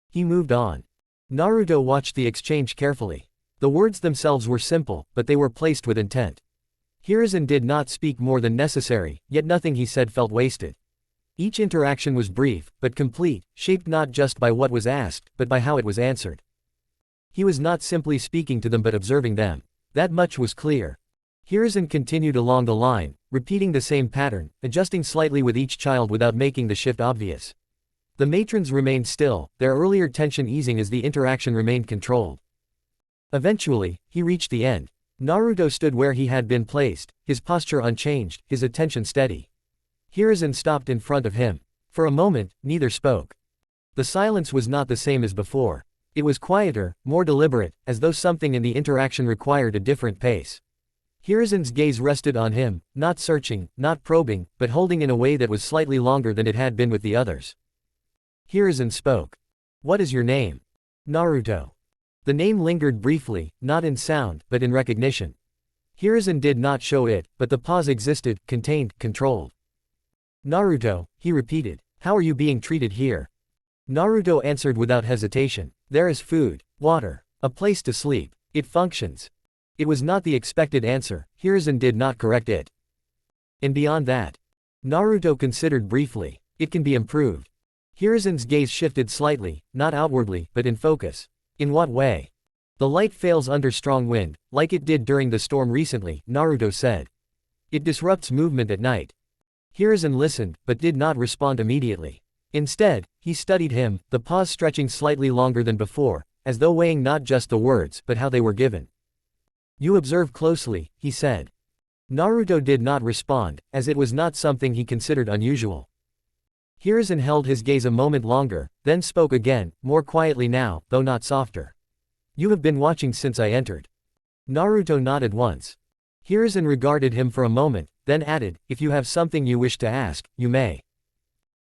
He moved on. Naruto watched the exchange carefully. The words themselves were simple, but they were placed with intent. Hiruzen did not speak more than necessary, yet nothing he said felt wasted. Each interaction was brief, but complete, shaped not just by what was asked, but by how it was answered. He was not simply speaking to them but observing them. That much was clear. Hiruzen continued along the line, repeating the same pattern, adjusting slightly with each child without making the shift obvious. The matrons remained still, their earlier tension easing as the interaction remained controlled. Eventually, he reached the end. Naruto stood where he had been placed, his posture unchanged, his attention steady. Hiruzen stopped in front of him. For a moment, neither spoke. The silence was not the same as before. It was quieter, more deliberate, as though something in the interaction required a different pace. Hiruzen's gaze rested on him, not searching, not probing, but holding in a way that was slightly longer than it had been with the others. Hiruzen spoke. "What is your name?" "Naruto." The name lingered briefly, not in sound, but in recognition. Hiruzen did not show it, but the pause existed, contained, controlled. "Naruto," he repeated. "How are you being treated here?" Naruto answered without hesitation. "There is food, water, a place to sleep. It functions." It was not the expected answer, Hiruzen did not correct it. "And beyond that?" Naruto considered briefly. "It can be improved." Hiruzen's gaze shifted slightly, not outwardly, but in focus. "In what way?" "The light fails under strong wind, like it did during the storm recently," Naruto said. "It disrupts movement at night." Hiruzen listened, but did not respond immediately. Instead, he studied him, the pause stretching slightly longer than before, as though weighing not just the words, but how they were given. "You observe closely," he said. Naruto did not respond, as it was not something he considered unusual. Hiruzen held his gaze a moment longer, then spoke again, more quietly now, though not softer. You have been watching since I entered. Naruto nodded once. Hiruzen regarded him for a moment, then added, if you have something you wish to ask, you may.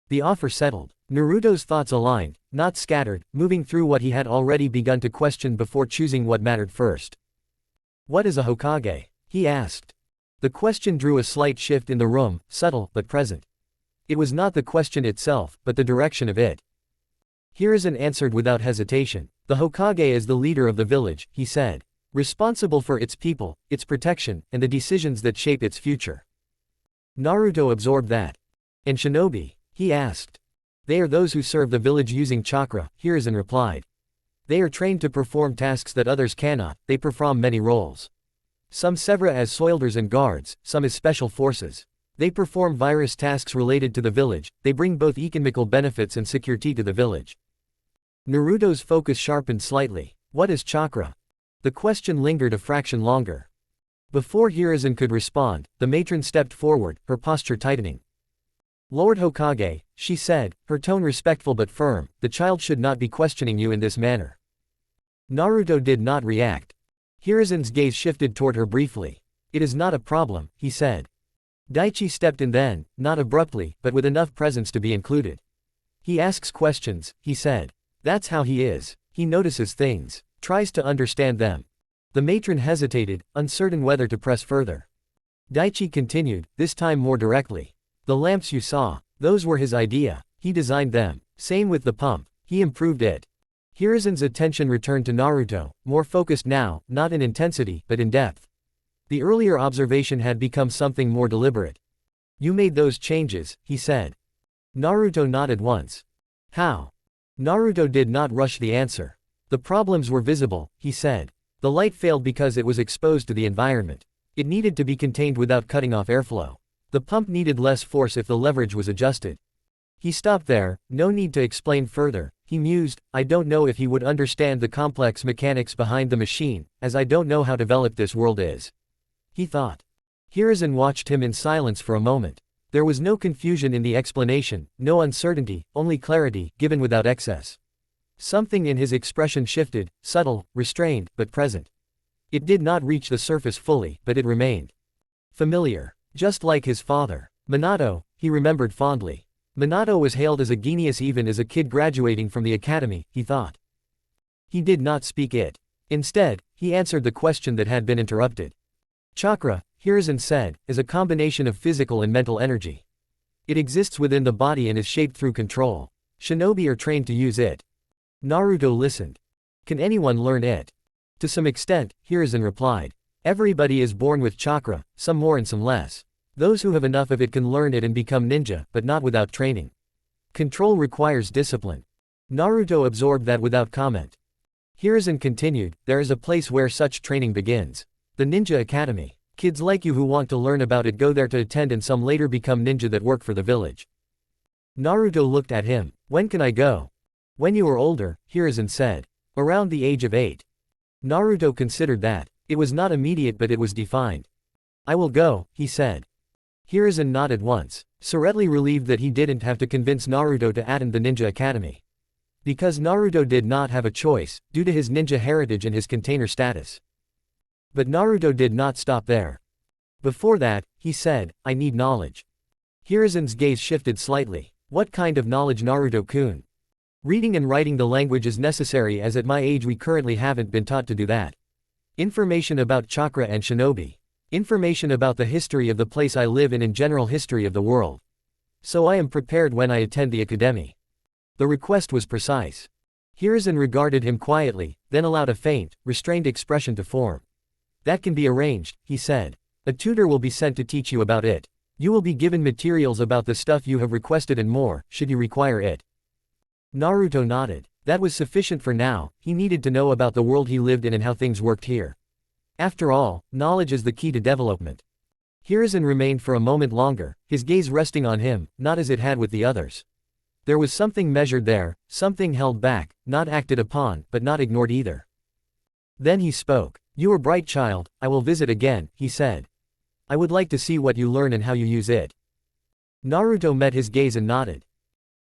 The offer settled. Naruto's thoughts aligned, not scattered, moving through what he had already begun to question before choosing what mattered first. What is a Hokage? He asked. The question drew a slight shift in the room, subtle, but present. It was not the question itself, but the direction of it. Hiruzen answered without hesitation. The Hokage is the leader of the village, he said. Responsible for its people, its protection, and the decisions that shape its future. Naruto absorbed that. And Shinobi? He asked. They are those who serve the village using chakra, Hiruzen replied. They are trained to perform tasks that others cannot, they perform many roles. Some serve as soldiers and guards, some as special forces. They perform various tasks related to the village, they bring both economical benefits and security to the village. Naruto's focus sharpened slightly. What is chakra? The question lingered a fraction longer. Before Hiruzen could respond, the matron stepped forward, her posture tightening. Lord Hokage, she said, her tone respectful but firm, the child should not be questioning you in this manner. Naruto did not react. Hiruzen's gaze shifted toward her briefly. It is not a problem, he said. Daichi stepped in then, not abruptly, but with enough presence to be included. He asks questions, he said. That's how he is. He notices things, tries to understand them. The matron hesitated, uncertain whether to press further. Daichi continued, this time more directly. The lamps you saw, those were his idea, he designed them. Same with the pump, he improved it. Hiruzen's attention returned to Naruto, more focused now, not in intensity, but in depth. The earlier observation had become something more deliberate. You made those changes, he said. Naruto nodded once. How? Naruto did not rush the answer. The problems were visible, he said. The light failed because it was exposed to the environment. It needed to be contained without cutting off airflow. The pump needed less force if the leverage was adjusted. He stopped there, no need to explain further. He mused, I don't know if he would understand the complex mechanics behind the machine, as I don't know how developed this world is. He thought. Hiruzen watched him in silence for a moment. There was no confusion in the explanation, no uncertainty, only clarity, given without excess. Something in his expression shifted, subtle, restrained, but present. It did not reach the surface fully, but it remained familiar. Just like his father. Minato, he remembered fondly. Minato was hailed as a genius even as a kid graduating from the academy, he thought. He did not speak it. Instead, he answered the question that had been interrupted. Chakra, Hiruzen said, is a combination of physical and mental energy. It exists within the body and is shaped through control. Shinobi are trained to use it. Naruto listened. Can anyone learn it? To some extent, Hiruzen replied. Everybody is born with chakra, some more and some less. Those who have enough of it can learn it and become ninja, but not without training. Control requires discipline. Naruto absorbed that without comment. Hiruzen continued, there is a place where such training begins. The Ninja Academy. Kids like you who want to learn about it go there to attend and some later become ninja that work for the village. Naruto looked at him. When can I go? When you are older, Hiruzen said. Around the age of 8. Naruto considered that. It was not immediate but it was defined. I will go, he said. Hiruzen nodded once, serenely relieved that he didn't have to convince Naruto to attend the Ninja Academy. Because Naruto did not have a choice, due to his ninja heritage and his container status. But Naruto did not stop there. Before that, he said, I need knowledge. Hiruzen's gaze shifted slightly. What kind of knowledge, Naruto-kun? Reading and writing the language is necessary as at my age we currently haven't been taught to do that. Information about chakra and shinobi. Information about the history of the place I live in and general history of the world. So I am prepared when I attend the academy. The request was precise. Hiruzen regarded him quietly, then allowed a faint, restrained expression to form. That can be arranged, he said. A tutor will be sent to teach you about it. You will be given materials about the stuff you have requested and more, should you require it. Naruto nodded. That was sufficient for now, he needed to know about the world he lived in and how things worked here. After all, knowledge is the key to development. Hiruzen remained for a moment longer, his gaze resting on him, not as it had with the others. There was something measured there, something held back, not acted upon, but not ignored either. Then he spoke. You are bright child, I will visit again, he said. I would like to see what you learn and how you use it. Naruto met his gaze and nodded.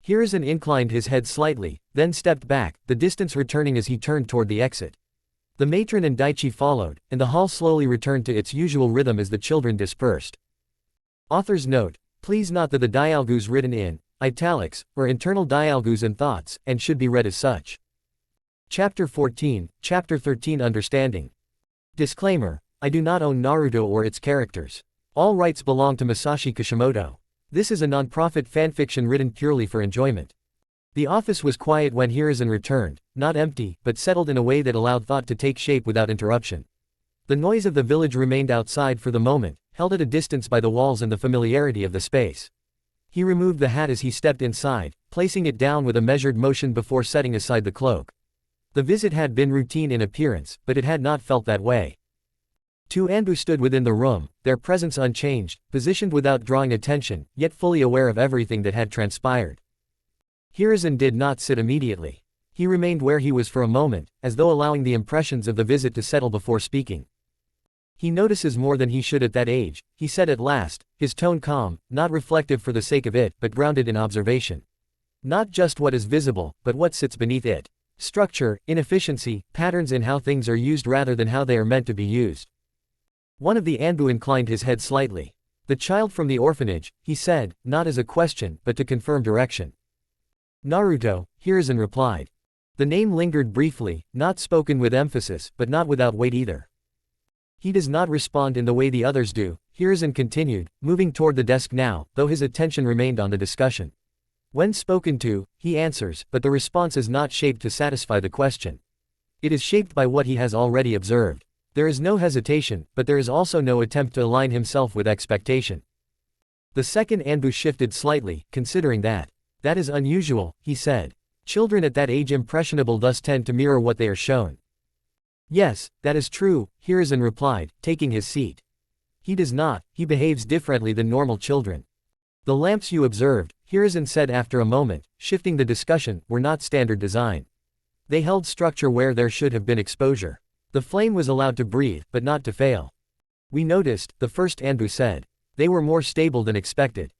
Hiruzen inclined his head slightly, then stepped back, the distance returning as he turned toward the exit. The matron and Daichi followed, and the hall slowly returned to its usual rhythm as the children dispersed. Author's note: please note that the dialogues written in italics were internal dialogues and thoughts, and should be read as such. Chapter 14, Chapter 13 Understanding. Disclaimer: I do not own Naruto or its characters. All rights belong to Masashi Kishimoto. This is a non-profit fanfiction written purely for enjoyment. The office was quiet when Hiruzen returned, not empty, but settled in a way that allowed thought to take shape without interruption. The noise of the village remained outside for the moment, held at a distance by the walls and the familiarity of the space. He removed the hat as he stepped inside, placing it down with a measured motion before setting aside the cloak. The visit had been routine in appearance, but it had not felt that way. Two Anbu stood within the room, their presence unchanged, positioned without drawing attention, yet fully aware of everything that had transpired. Hiruzen did not sit immediately. He remained where he was for a moment, as though allowing the impressions of the visit to settle before speaking. He notices more than he should at that age, he said at last, his tone calm, not reflective for the sake of it, but grounded in observation. Not just what is visible, but what sits beneath it. Structure, inefficiency, patterns in how things are used rather than how they are meant to be used. One of the Anbu inclined his head slightly. The child from the orphanage, he said, not as a question, but to confirm direction. Naruto, Hiruzen replied. The name lingered briefly, not spoken with emphasis, but not without weight either. He does not respond in the way the others do, Hiruzen continued, moving toward the desk now, though his attention remained on the discussion. When spoken to, he answers, but the response is not shaped to satisfy the question. It is shaped by what he has already observed. There is no hesitation, but there is also no attempt to align himself with expectation. The second Anbu shifted slightly, considering that. That is unusual, he said. Children at that age impressionable thus tend to mirror what they are shown. Yes, that is true, Hiruzen replied, taking his seat. He does not, he behaves differently than normal children. The lamps you observed, Hiruzen said after a moment, shifting the discussion, were not standard design. They held structure where there should have been exposure. The flame was allowed to breathe, but not to fail. We noticed, the first Anbu said. They were more stable than expected.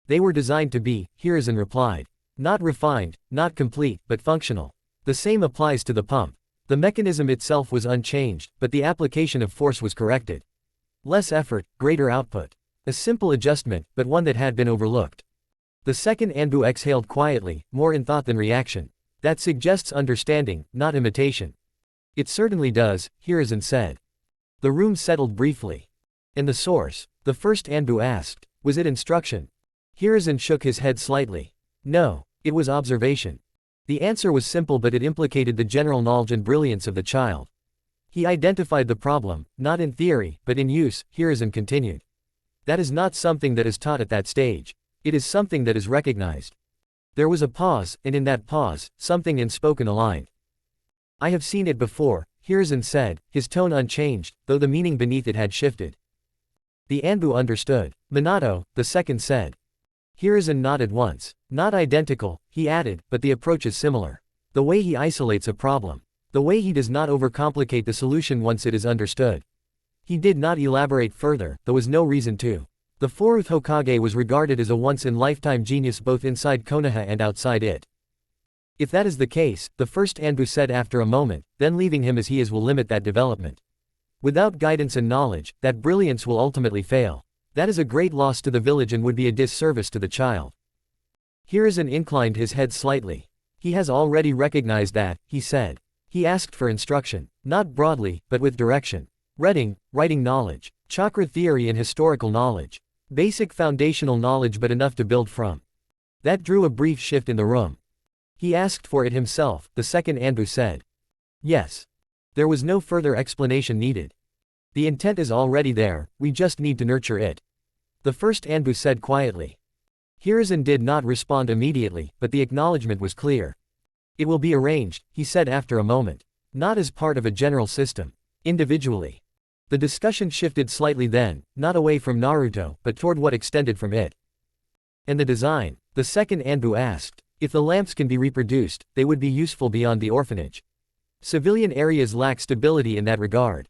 They were designed to be, Hiruzen replied. Not refined, not complete, but functional. The same applies to the pump. The mechanism itself was unchanged, but the application of force was corrected. Less effort, greater output. A simple adjustment, but one that had been overlooked. The second Anbu exhaled quietly, more in thought than reaction. That suggests understanding, not imitation. It certainly does, Hiruzen said. The room settled briefly. And the source? The first Anbu asked. Was it instruction? Hiruzen shook his head slightly. No, it was observation. The answer was simple, but it implicated the general knowledge and brilliance of the child. He identified the problem, not in theory, but in use, Hiruzen continued. That is not something that is taught at that stage. It is something that is recognized. There was a pause, and in that pause, something unspoken aligned. I have seen it before, Hiruzen said, his tone unchanged, though the meaning beneath it had shifted. The Anbu understood. Minato, the second said. Hiruzen nodded once. Not identical, he added, but the approach is similar. The way he isolates a problem. The way he does not overcomplicate the solution once it is understood. He did not elaborate further, there was no reason to. The fourth Hokage was regarded as a once-in-lifetime genius both inside Konoha and outside it. If that is the case, the first Anbu said after a moment, then leaving him as he is will limit that development. Without guidance and knowledge, that brilliance will ultimately fail. That is a great loss to the village and would be a disservice to the child. Hiruzen inclined his head slightly. He has already recognized that, he said. He asked for instruction, not broadly, but with direction. Writing knowledge, chakra theory and historical knowledge. Basic foundational knowledge but enough to build from. That drew a brief shift in the room. He asked for it himself, the second Anbu said. Yes. There was no further explanation needed. The intent is already there, we just need to nurture it. The first Anbu said quietly. Hiruzen did not respond immediately, but the acknowledgement was clear. It will be arranged, he said after a moment. Not as part of a general system. Individually. The discussion shifted slightly then, not away from Naruto, but toward what extended from it. And the design? The second Anbu asked. If the lamps can be reproduced, they would be useful beyond the orphanage. Civilian areas lack stability in that regard.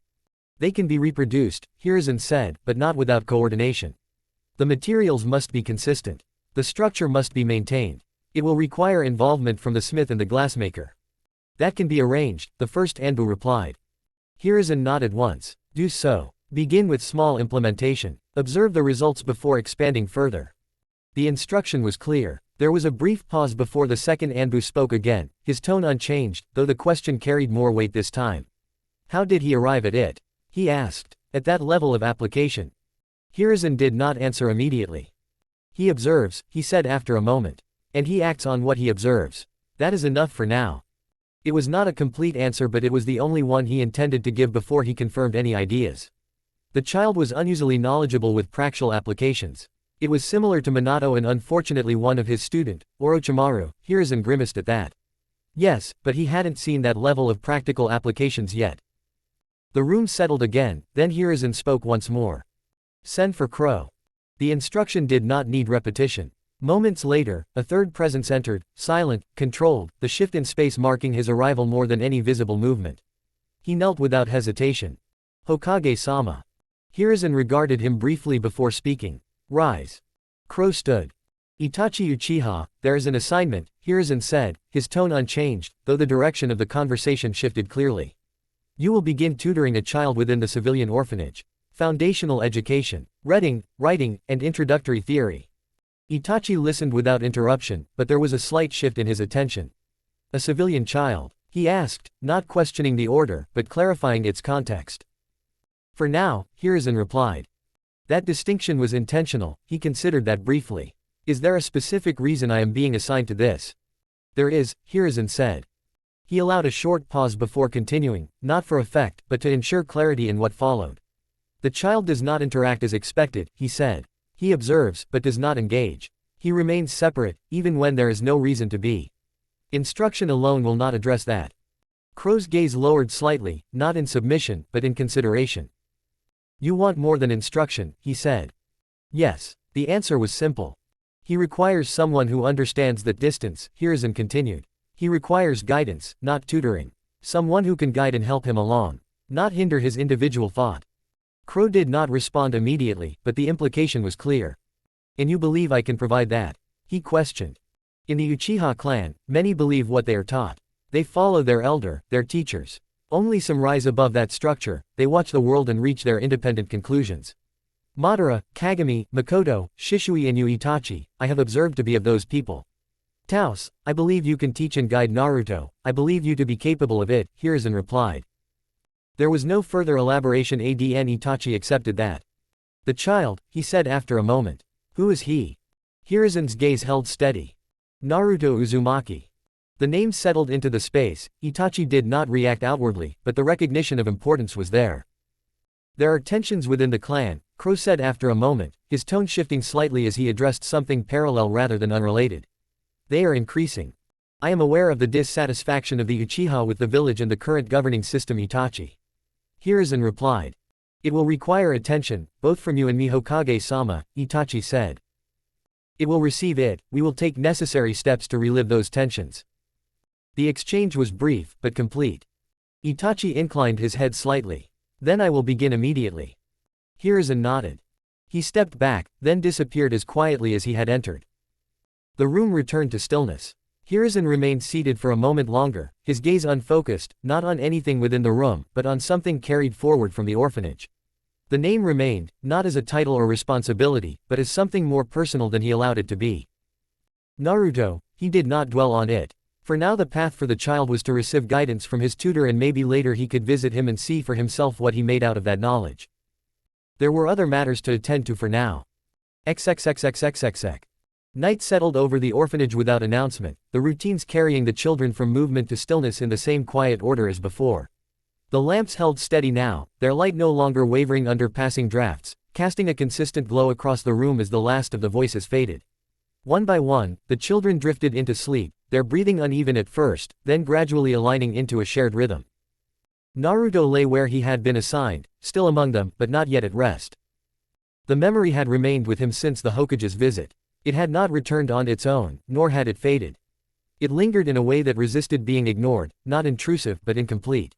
They can be reproduced, Hiruzen said, but not without coordination. The materials must be consistent. The structure must be maintained. It will require involvement from the smith and the glassmaker. That can be arranged, the first Anbu replied. Hiruzen nodded once. Do so. Begin with small implementation. Observe the results before expanding further. The instruction was clear. There was a brief pause before the second Anbu spoke again, his tone unchanged, though the question carried more weight this time. How did he arrive at it? He asked. At that level of application. Hiruzen did not answer immediately. He observes, he said after a moment. And he acts on what he observes. That is enough for now. It was not a complete answer, but it was the only one he intended to give before he confirmed any ideas. The child was unusually knowledgeable with practical applications. It was similar to Minato and unfortunately one of his student, Orochimaru. Hiruzen grimaced at that. Yes, but he hadn't seen that level of practical applications yet. The room settled again, then Hiruzen spoke once more. Send for Crow. The instruction did not need repetition. Moments later, a third presence entered, silent, controlled, the shift in space marking his arrival more than any visible movement. He knelt without hesitation. Hokage-sama. Hiruzen regarded him briefly before speaking. Rise. Crow stood. Itachi Uchiha, there is an assignment, Hiruzen said, his tone unchanged, though the direction of the conversation shifted clearly. You will begin tutoring a child within the civilian orphanage. Foundational education, reading, writing, and introductory theory. Itachi listened without interruption, but there was a slight shift in his attention. A civilian child? He asked, not questioning the order, but clarifying its context. For now, Hiruzen replied. That distinction was intentional, he considered that briefly. Is there a specific reason I am being assigned to this? There is, Hiruzen said. He allowed a short pause before continuing, not for effect, but to ensure clarity in what followed. The child does not interact as expected, he said. He observes, but does not engage. He remains separate, even when there is no reason to be. Instruction alone will not address that. Crow's gaze lowered slightly, not in submission, but in consideration. You want more than instruction, he said. Yes. The answer was simple. He requires someone who understands that distance, Hiruzen continued. He requires guidance, not tutoring. Someone who can guide and help him along. Not hinder his individual thought. Crow did not respond immediately, but the implication was clear. And you believe I can provide that? He questioned. In the Uchiha clan, many believe what they are taught. They follow their elder, their teachers. Only some rise above that structure, they watch the world and reach their independent conclusions. Madara, Kagami, Makoto, Shisui and you Itachi, I have observed to be of those people. Taos, I believe you can teach and guide Naruto, I believe you to be capable of it, Hiruzen replied. There was no further elaboration. Itachi accepted that. The child, he said after a moment. Who is he? Hiruzen's gaze held steady. Naruto Uzumaki. The name settled into the space. Itachi did not react outwardly, but the recognition of importance was there. There are tensions within the clan, Crow said after a moment, his tone shifting slightly as he addressed something parallel rather than unrelated. They are increasing. I am aware of the dissatisfaction of the Uchiha with the village and the current governing system. Itachi. Hiruzen replied. It will require attention, both from you and me Hokage-sama, Itachi said. It will receive it, we will take necessary steps to relive those tensions. The exchange was brief, but complete. Itachi inclined his head slightly. Then I will begin immediately. Hiruzen nodded. He stepped back, then disappeared as quietly as he had entered. The room returned to stillness. Hiruzen remained seated for a moment longer, his gaze unfocused, not on anything within the room, but on something carried forward from the orphanage. The name remained, not as a title or responsibility, but as something more personal than he allowed it to be. Naruto, he did not dwell on it. For now the path for the child was to receive guidance from his tutor, and maybe later he could visit him and see for himself what he made out of that knowledge. There were other matters to attend to for now. XXXXXXX. Night settled over the orphanage without announcement, the routines carrying the children from movement to stillness in the same quiet order as before. The lamps held steady now, their light no longer wavering under passing drafts, casting a consistent glow across the room as the last of the voices faded. One by one, the children drifted into sleep, their breathing uneven at first, then gradually aligning into a shared rhythm. Naruto lay where he had been assigned, still among them, but not yet at rest. The memory had remained with him since the Hokage's visit. It had not returned on its own, nor had it faded. It lingered in a way that resisted being ignored, not intrusive but incomplete.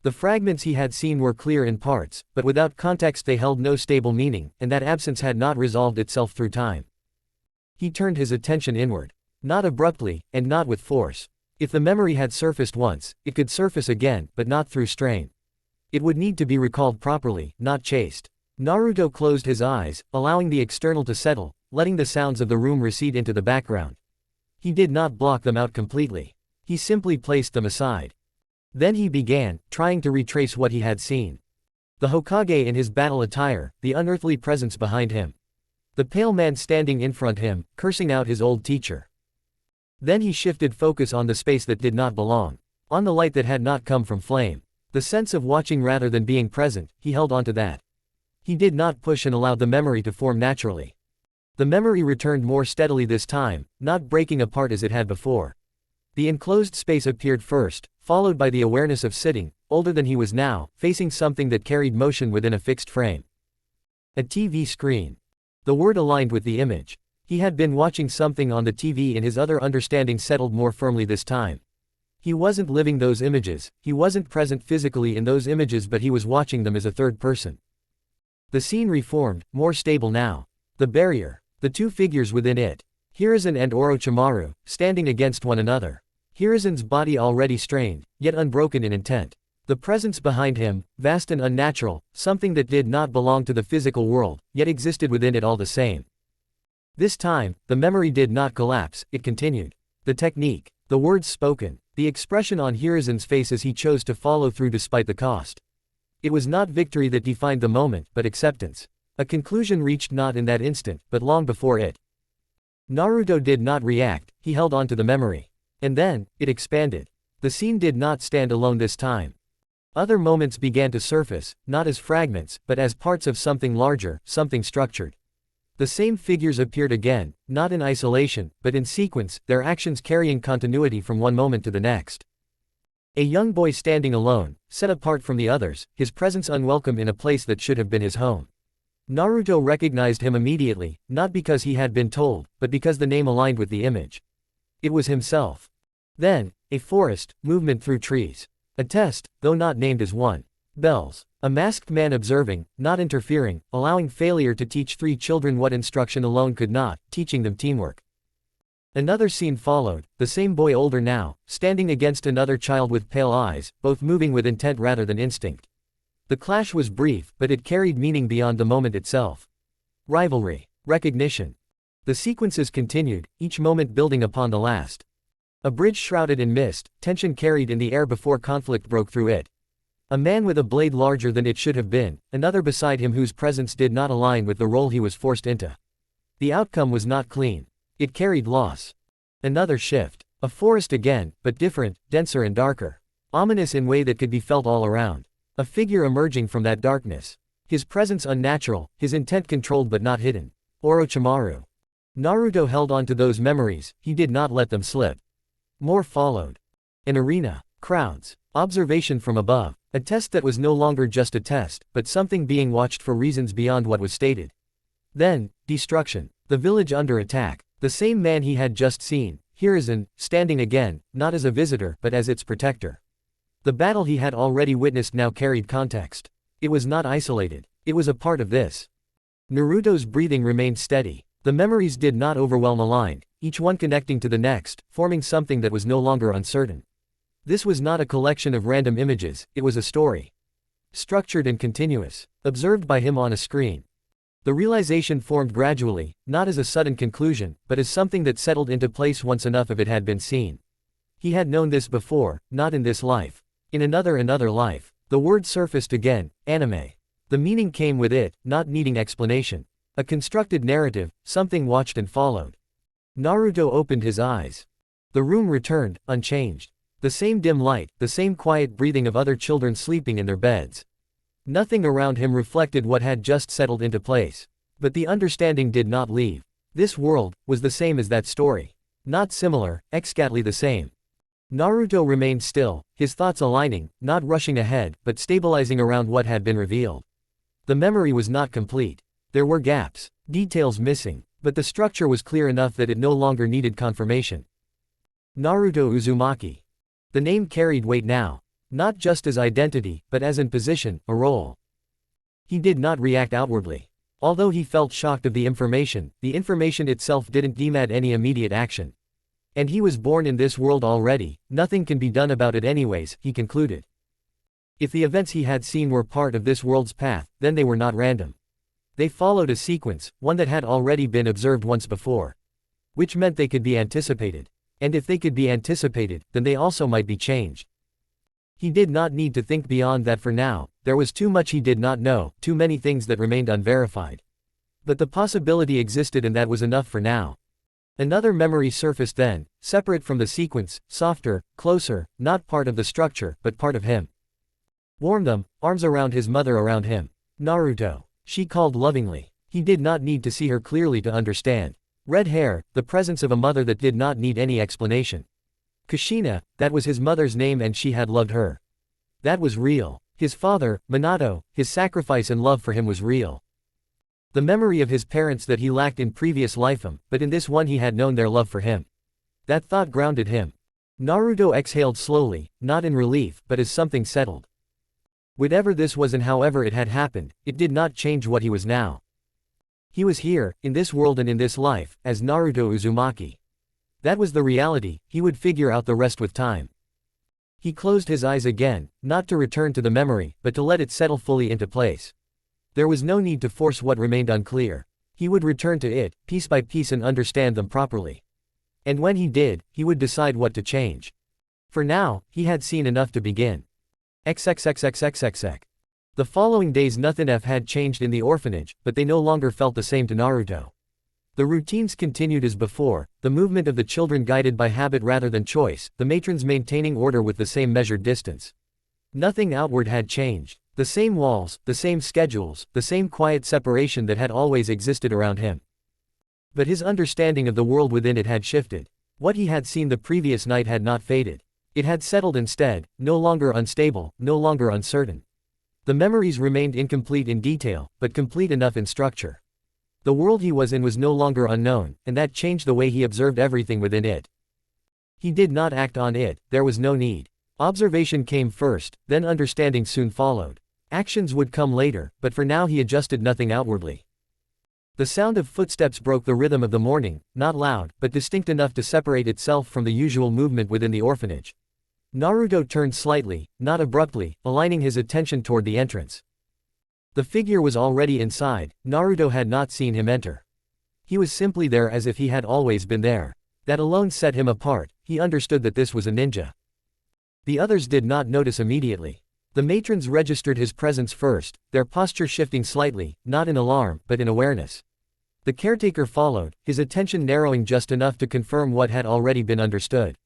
The fragments he had seen were clear in parts, but without context they held no stable meaning, and that absence had not resolved itself through time. He turned his attention inward. Not abruptly, and not with force. If the memory had surfaced once, it could surface again, but not through strain. It would need to be recalled properly, not chased. Naruto closed his eyes, allowing the external to settle, letting the sounds of the room recede into the background. He did not block them out completely. He simply placed them aside. Then he began, trying to retrace what he had seen. The Hokage in his battle attire, the unearthly presence behind him. The pale man standing in front of him, cursing out his old teacher. Then he shifted focus on the space that did not belong. On the light that had not come from flame. The sense of watching rather than being present, he held onto that. He did not push and allowed the memory to form naturally. The memory returned more steadily this time, not breaking apart as it had before. The enclosed space appeared first, followed by the awareness of sitting, older than he was now, facing something that carried motion within a fixed frame. A TV screen. The word aligned with the image. He had been watching something on the TV and his other understanding settled more firmly this time. He wasn't living those images, he wasn't present physically in those images, but he was watching them as a third person. The scene reformed, more stable now. The barrier. The two figures within it. Hiruzen and Orochimaru, standing against one another. Hiruzen's body already strained, yet unbroken in intent. The presence behind him, vast and unnatural, something that did not belong to the physical world, yet existed within it all the same. This time, the memory did not collapse, it continued. The technique, the words spoken, the expression on Hiruzen's face as he chose to follow through despite the cost. It was not victory that defined the moment, but acceptance. A conclusion reached not in that instant, but long before it. Naruto did not react, he held on to the memory. And then, it expanded. The scene did not stand alone this time. Other moments began to surface, not as fragments, but as parts of something larger, something structured. The same figures appeared again, not in isolation, but in sequence, their actions carrying continuity from one moment to the next. A young boy standing alone, set apart from the others, his presence unwelcome in a place that should have been his home. Naruto recognized him immediately, not because he had been told, but because the name aligned with the image. It was himself. Then, a forest, movement through trees. A test, though not named as one. Bells. A masked man observing, not interfering, allowing failure to teach three children what instruction alone could not, teaching them teamwork. Another scene followed, the same boy older now, standing against another child with pale eyes, both moving with intent rather than instinct. The clash was brief, but it carried meaning beyond the moment itself. Rivalry. Recognition. The sequences continued, each moment building upon the last. A bridge shrouded in mist, tension carried in the air before conflict broke through it. A man with a blade larger than it should have been, another beside him whose presence did not align with the role he was forced into. The outcome was not clean. It carried loss. Another shift. A forest again, but different, denser and darker. Ominous in way that could be felt all around. A figure emerging from that darkness. His presence unnatural, his intent controlled but not hidden. Orochimaru. Naruto held on to those memories, he did not let them slip. More followed. An arena. Crowds. Observation from above. A test that was no longer just a test, but something being watched for reasons beyond what was stated. Then, destruction. The village under attack. The same man he had just seen, Hiruzen, standing again, not as a visitor but as its protector. The battle he had already witnessed now carried context. It was not isolated. It was a part of this. Naruto's breathing remained steady. The memories did not overwhelm aligned, each one connecting to the next, forming something that was no longer uncertain. This was not a collection of random images, it was a story. Structured and continuous, observed by him on a screen. The realization formed gradually, not as a sudden conclusion, but as something that settled into place once enough of it had been seen. He had known this before, not in this life. In another life. The word surfaced again, anime. The meaning came with it, not needing explanation. A constructed narrative, something watched and followed. Naruto opened his eyes. The room returned, unchanged. The same dim light, the same quiet breathing of other children sleeping in their beds. Nothing around him reflected what had just settled into place. But the understanding did not leave. This world was the same as that story. Not similar, exactly the same. Naruto remained still, his thoughts aligning, not rushing ahead, but stabilizing around what had been revealed. The memory was not complete. There were gaps, details missing, but the structure was clear enough that it no longer needed confirmation. Naruto Uzumaki. The name carried weight now. Not just as identity, but as in position, a role. He did not react outwardly. Although he felt shocked of the information itself didn't demand any immediate action. And he was born in this world already, nothing can be done about it anyways, he concluded. If the events he had seen were part of this world's path, then they were not random. They followed a sequence, one that had already been observed once before. Which meant they could be anticipated. And if they could be anticipated, then they also might be changed. He did not need to think beyond that for now, there was too much he did not know, too many things that remained unverified. But the possibility existed and that was enough for now. Another memory surfaced then, separate from the sequence, softer, closer, not part of the structure, but part of him. Warm them, arms around his mother around him. Naruto. She called lovingly. He did not need to see her clearly to understand. Red hair, the presence of a mother that did not need any explanation. Kushina, that was his mother's name and she had loved her. That was real. His father, Minato, his sacrifice and love for him was real. The memory of his parents that he lacked in previous lifetime, but in this one he had known their love for him. That thought grounded him. Naruto exhaled slowly, not in relief, but as something settled. Whatever this was and however it had happened, it did not change what he was now. He was here, in this world and in this life, as Naruto Uzumaki. That was the reality, he would figure out the rest with time. He closed his eyes again, not to return to the memory, but to let it settle fully into place. There was no need to force what remained unclear. He would return to it, piece by piece and understand them properly. And when he did, he would decide what to change. For now, he had seen enough to begin. XXXXXXX. The following days nothing had changed in the orphanage, but they no longer felt the same to Naruto. The routines continued as before, the movement of the children guided by habit rather than choice, the matrons maintaining order with the same measured distance. Nothing outward had changed. The same walls, the same schedules, the same quiet separation that had always existed around him. But his understanding of the world within it had shifted. What he had seen the previous night had not faded. It had settled instead, no longer unstable, no longer uncertain. The memories remained incomplete in detail, but complete enough in structure. The world he was in was no longer unknown, and that changed the way he observed everything within it. He did not act on it, there was no need. Observation came first, then understanding soon followed. Actions would come later, but for now he adjusted nothing outwardly. The sound of footsteps broke the rhythm of the morning, not loud, but distinct enough to separate itself from the usual movement within the orphanage. Naruto turned slightly, not abruptly, aligning his attention toward the entrance. The figure was already inside, Naruto had not seen him enter. He was simply there as if he had always been there. That alone set him apart, he understood that this was a ninja. The others did not notice immediately. The matrons registered his presence first, their posture shifting slightly, not in alarm, but in awareness. The caretaker followed, his attention narrowing just enough to confirm what had already been understood.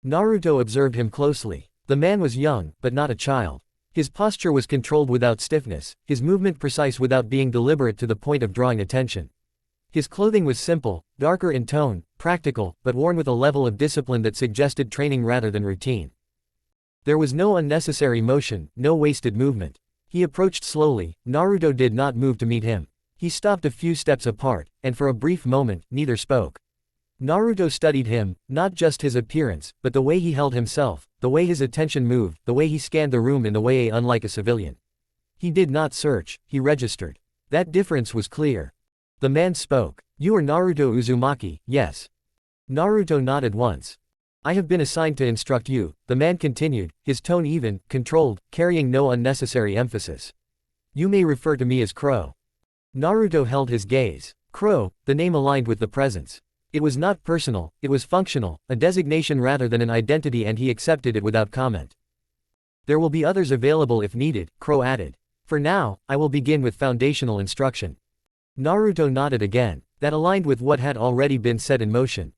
Naruto observed him closely. The man was young, but not a child. His posture was controlled without stiffness, his movement precise without being deliberate to the point of drawing attention. His clothing was simple, darker in tone, practical, but worn with a level of discipline that suggested training rather than routine. There was no unnecessary motion, no wasted movement. He approached slowly, Naruto did not move to meet him. He stopped a few steps apart, and for a brief moment, neither spoke. Naruto studied him, not just his appearance, but the way he held himself, the way his attention moved, the way he scanned the room in the way unlike a civilian. He did not search, he registered. That difference was clear. The man spoke. "You are Naruto Uzumaki, yes?" Naruto nodded once. "I have been assigned to instruct you," the man continued, his tone even, controlled, carrying no unnecessary emphasis. "You may refer to me as Crow." Naruto held his gaze. Crow, the name aligned with the presence. It was not personal, it was functional, a designation rather than an identity, and he accepted it without comment. "There will be others available if needed," Crow added. "For now, I will begin with foundational instruction." Naruto nodded again. That aligned with what had already been set in motion.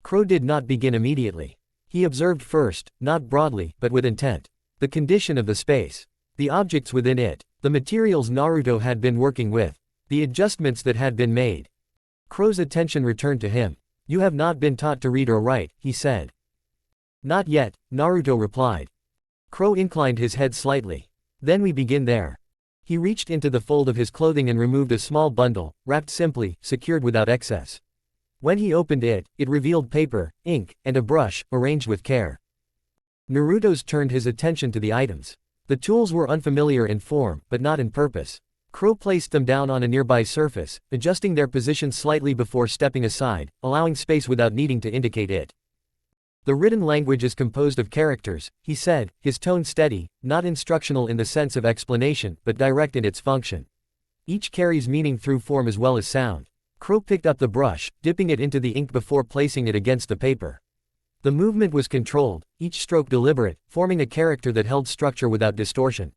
Crow did not begin immediately. He observed first, not broadly, but with intent. The condition of the space. The objects within it. The materials Naruto had been working with. The adjustments that had been made. Crow's attention returned to him. "You have not been taught to read or write," he said. "Not yet," Naruto replied. Crow inclined his head slightly. "Then we begin there." He reached into the fold of his clothing and removed a small bundle, wrapped simply, secured without excess. When he opened it, it revealed paper, ink, and a brush, arranged with care. Naruto's turned his attention to the items. The tools were unfamiliar in form, but not in purpose. Crow placed them down on a nearby surface, adjusting their position slightly before stepping aside, allowing space without needing to indicate it. The written language is composed of characters, he said, his tone steady, not instructional in the sense of explanation, but direct in its function. Each carries meaning through form as well as sound. Crow picked up the brush, dipping it into the ink before placing it against the paper. The movement was controlled, each stroke deliberate, forming a character that held structure without distortion.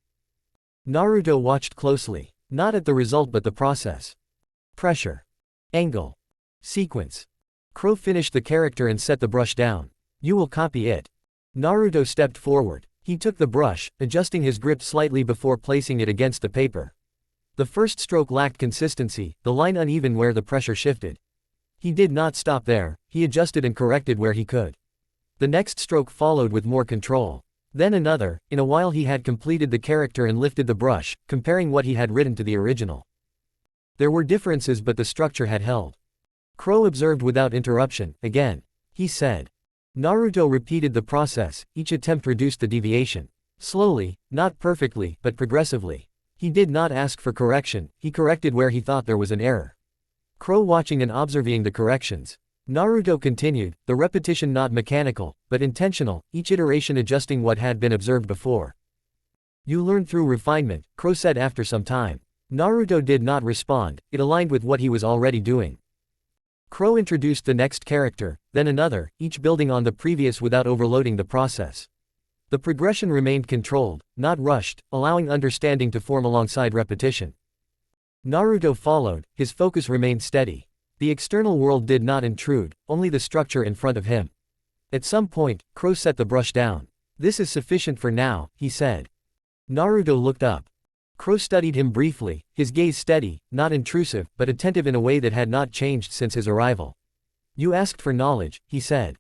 Naruto watched closely, not at the result but the process. Pressure. Angle. Sequence. Crow finished the character and set the brush down. You will copy it. Naruto stepped forward. He took the brush, adjusting his grip slightly before placing it against the paper. The first stroke lacked consistency, the line uneven where the pressure shifted. He did not stop there, he adjusted and corrected where he could. The next stroke followed with more control. Then another. In a while he had completed the character and lifted the brush, comparing what he had written to the original. There were differences but the structure had held. Crow observed without interruption. Again. He said. Naruto repeated the process, each attempt reduced the deviation. Slowly, not perfectly, but progressively. He did not ask for correction, he corrected where he thought there was an error. Crow watching and observing the corrections. Naruto continued, the repetition not mechanical, but intentional, each iteration adjusting what had been observed before. You learn through refinement, Crow said after some time. Naruto did not respond, it aligned with what he was already doing. Crow introduced the next character, then another, each building on the previous without overloading the process. The progression remained controlled, not rushed, allowing understanding to form alongside repetition. Naruto followed, his focus remained steady. The external world did not intrude, only the structure in front of him. At some point, Crow set the brush down. This is sufficient for now, he said. Naruto looked up. Crow studied him briefly, his gaze steady, not intrusive, but attentive in a way that had not changed since his arrival. You asked for knowledge, he said.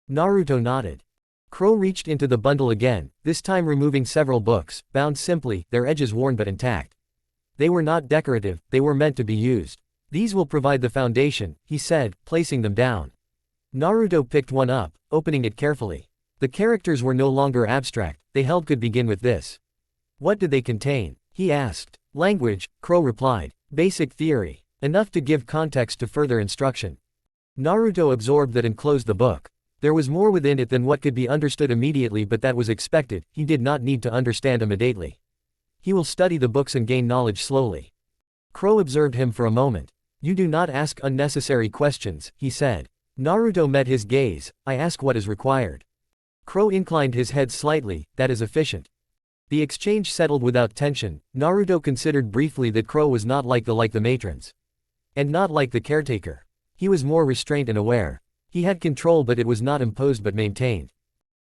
Naruto nodded. Crow reached into the bundle again, this time removing several books, bound simply, their edges worn but intact. They were not decorative, they were meant to be used. These will provide the foundation, he said, placing them down. Naruto picked one up, opening it carefully. The characters were no longer abstract, they held could begin with this. What did they contain? He asked. Language, Crow replied. Basic theory. Enough to give context to further instruction. Naruto absorbed that and closed the book. There was more within it than what could be understood immediately, but that was expected, he did not need to understand immediately. He will study the books and gain knowledge slowly. Crow observed him for a moment. You do not ask unnecessary questions, he said. Naruto met his gaze. I ask what is required. Crow inclined his head slightly, that is efficient. The exchange settled without tension. Naruto considered briefly that Crow was not like the matrons. And not like the caretaker. He was more restrained and aware. He had control but it was not imposed but maintained.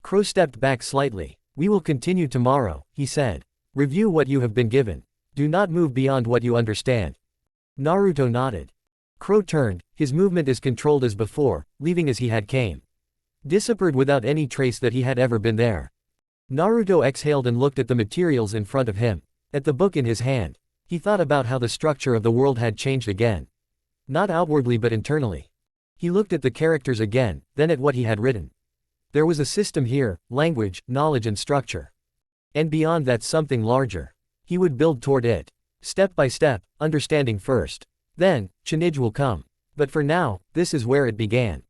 Crow stepped back slightly. We will continue tomorrow, he said. Review what you have been given. Do not move beyond what you understand. Naruto nodded. Crow turned, his movement as controlled as before, leaving as he had came. Disappeared without any trace that he had ever been there. Naruto exhaled and looked at the materials in front of him. At the book in his hand. He thought about how the structure of the world had changed again. Not outwardly but internally. He looked at the characters again, then at what he had written. There was a system here, language, knowledge and structure. And beyond that something larger. He would build toward it. Step by step, understanding first. Then, Shinige will come. But for now, this is where it began.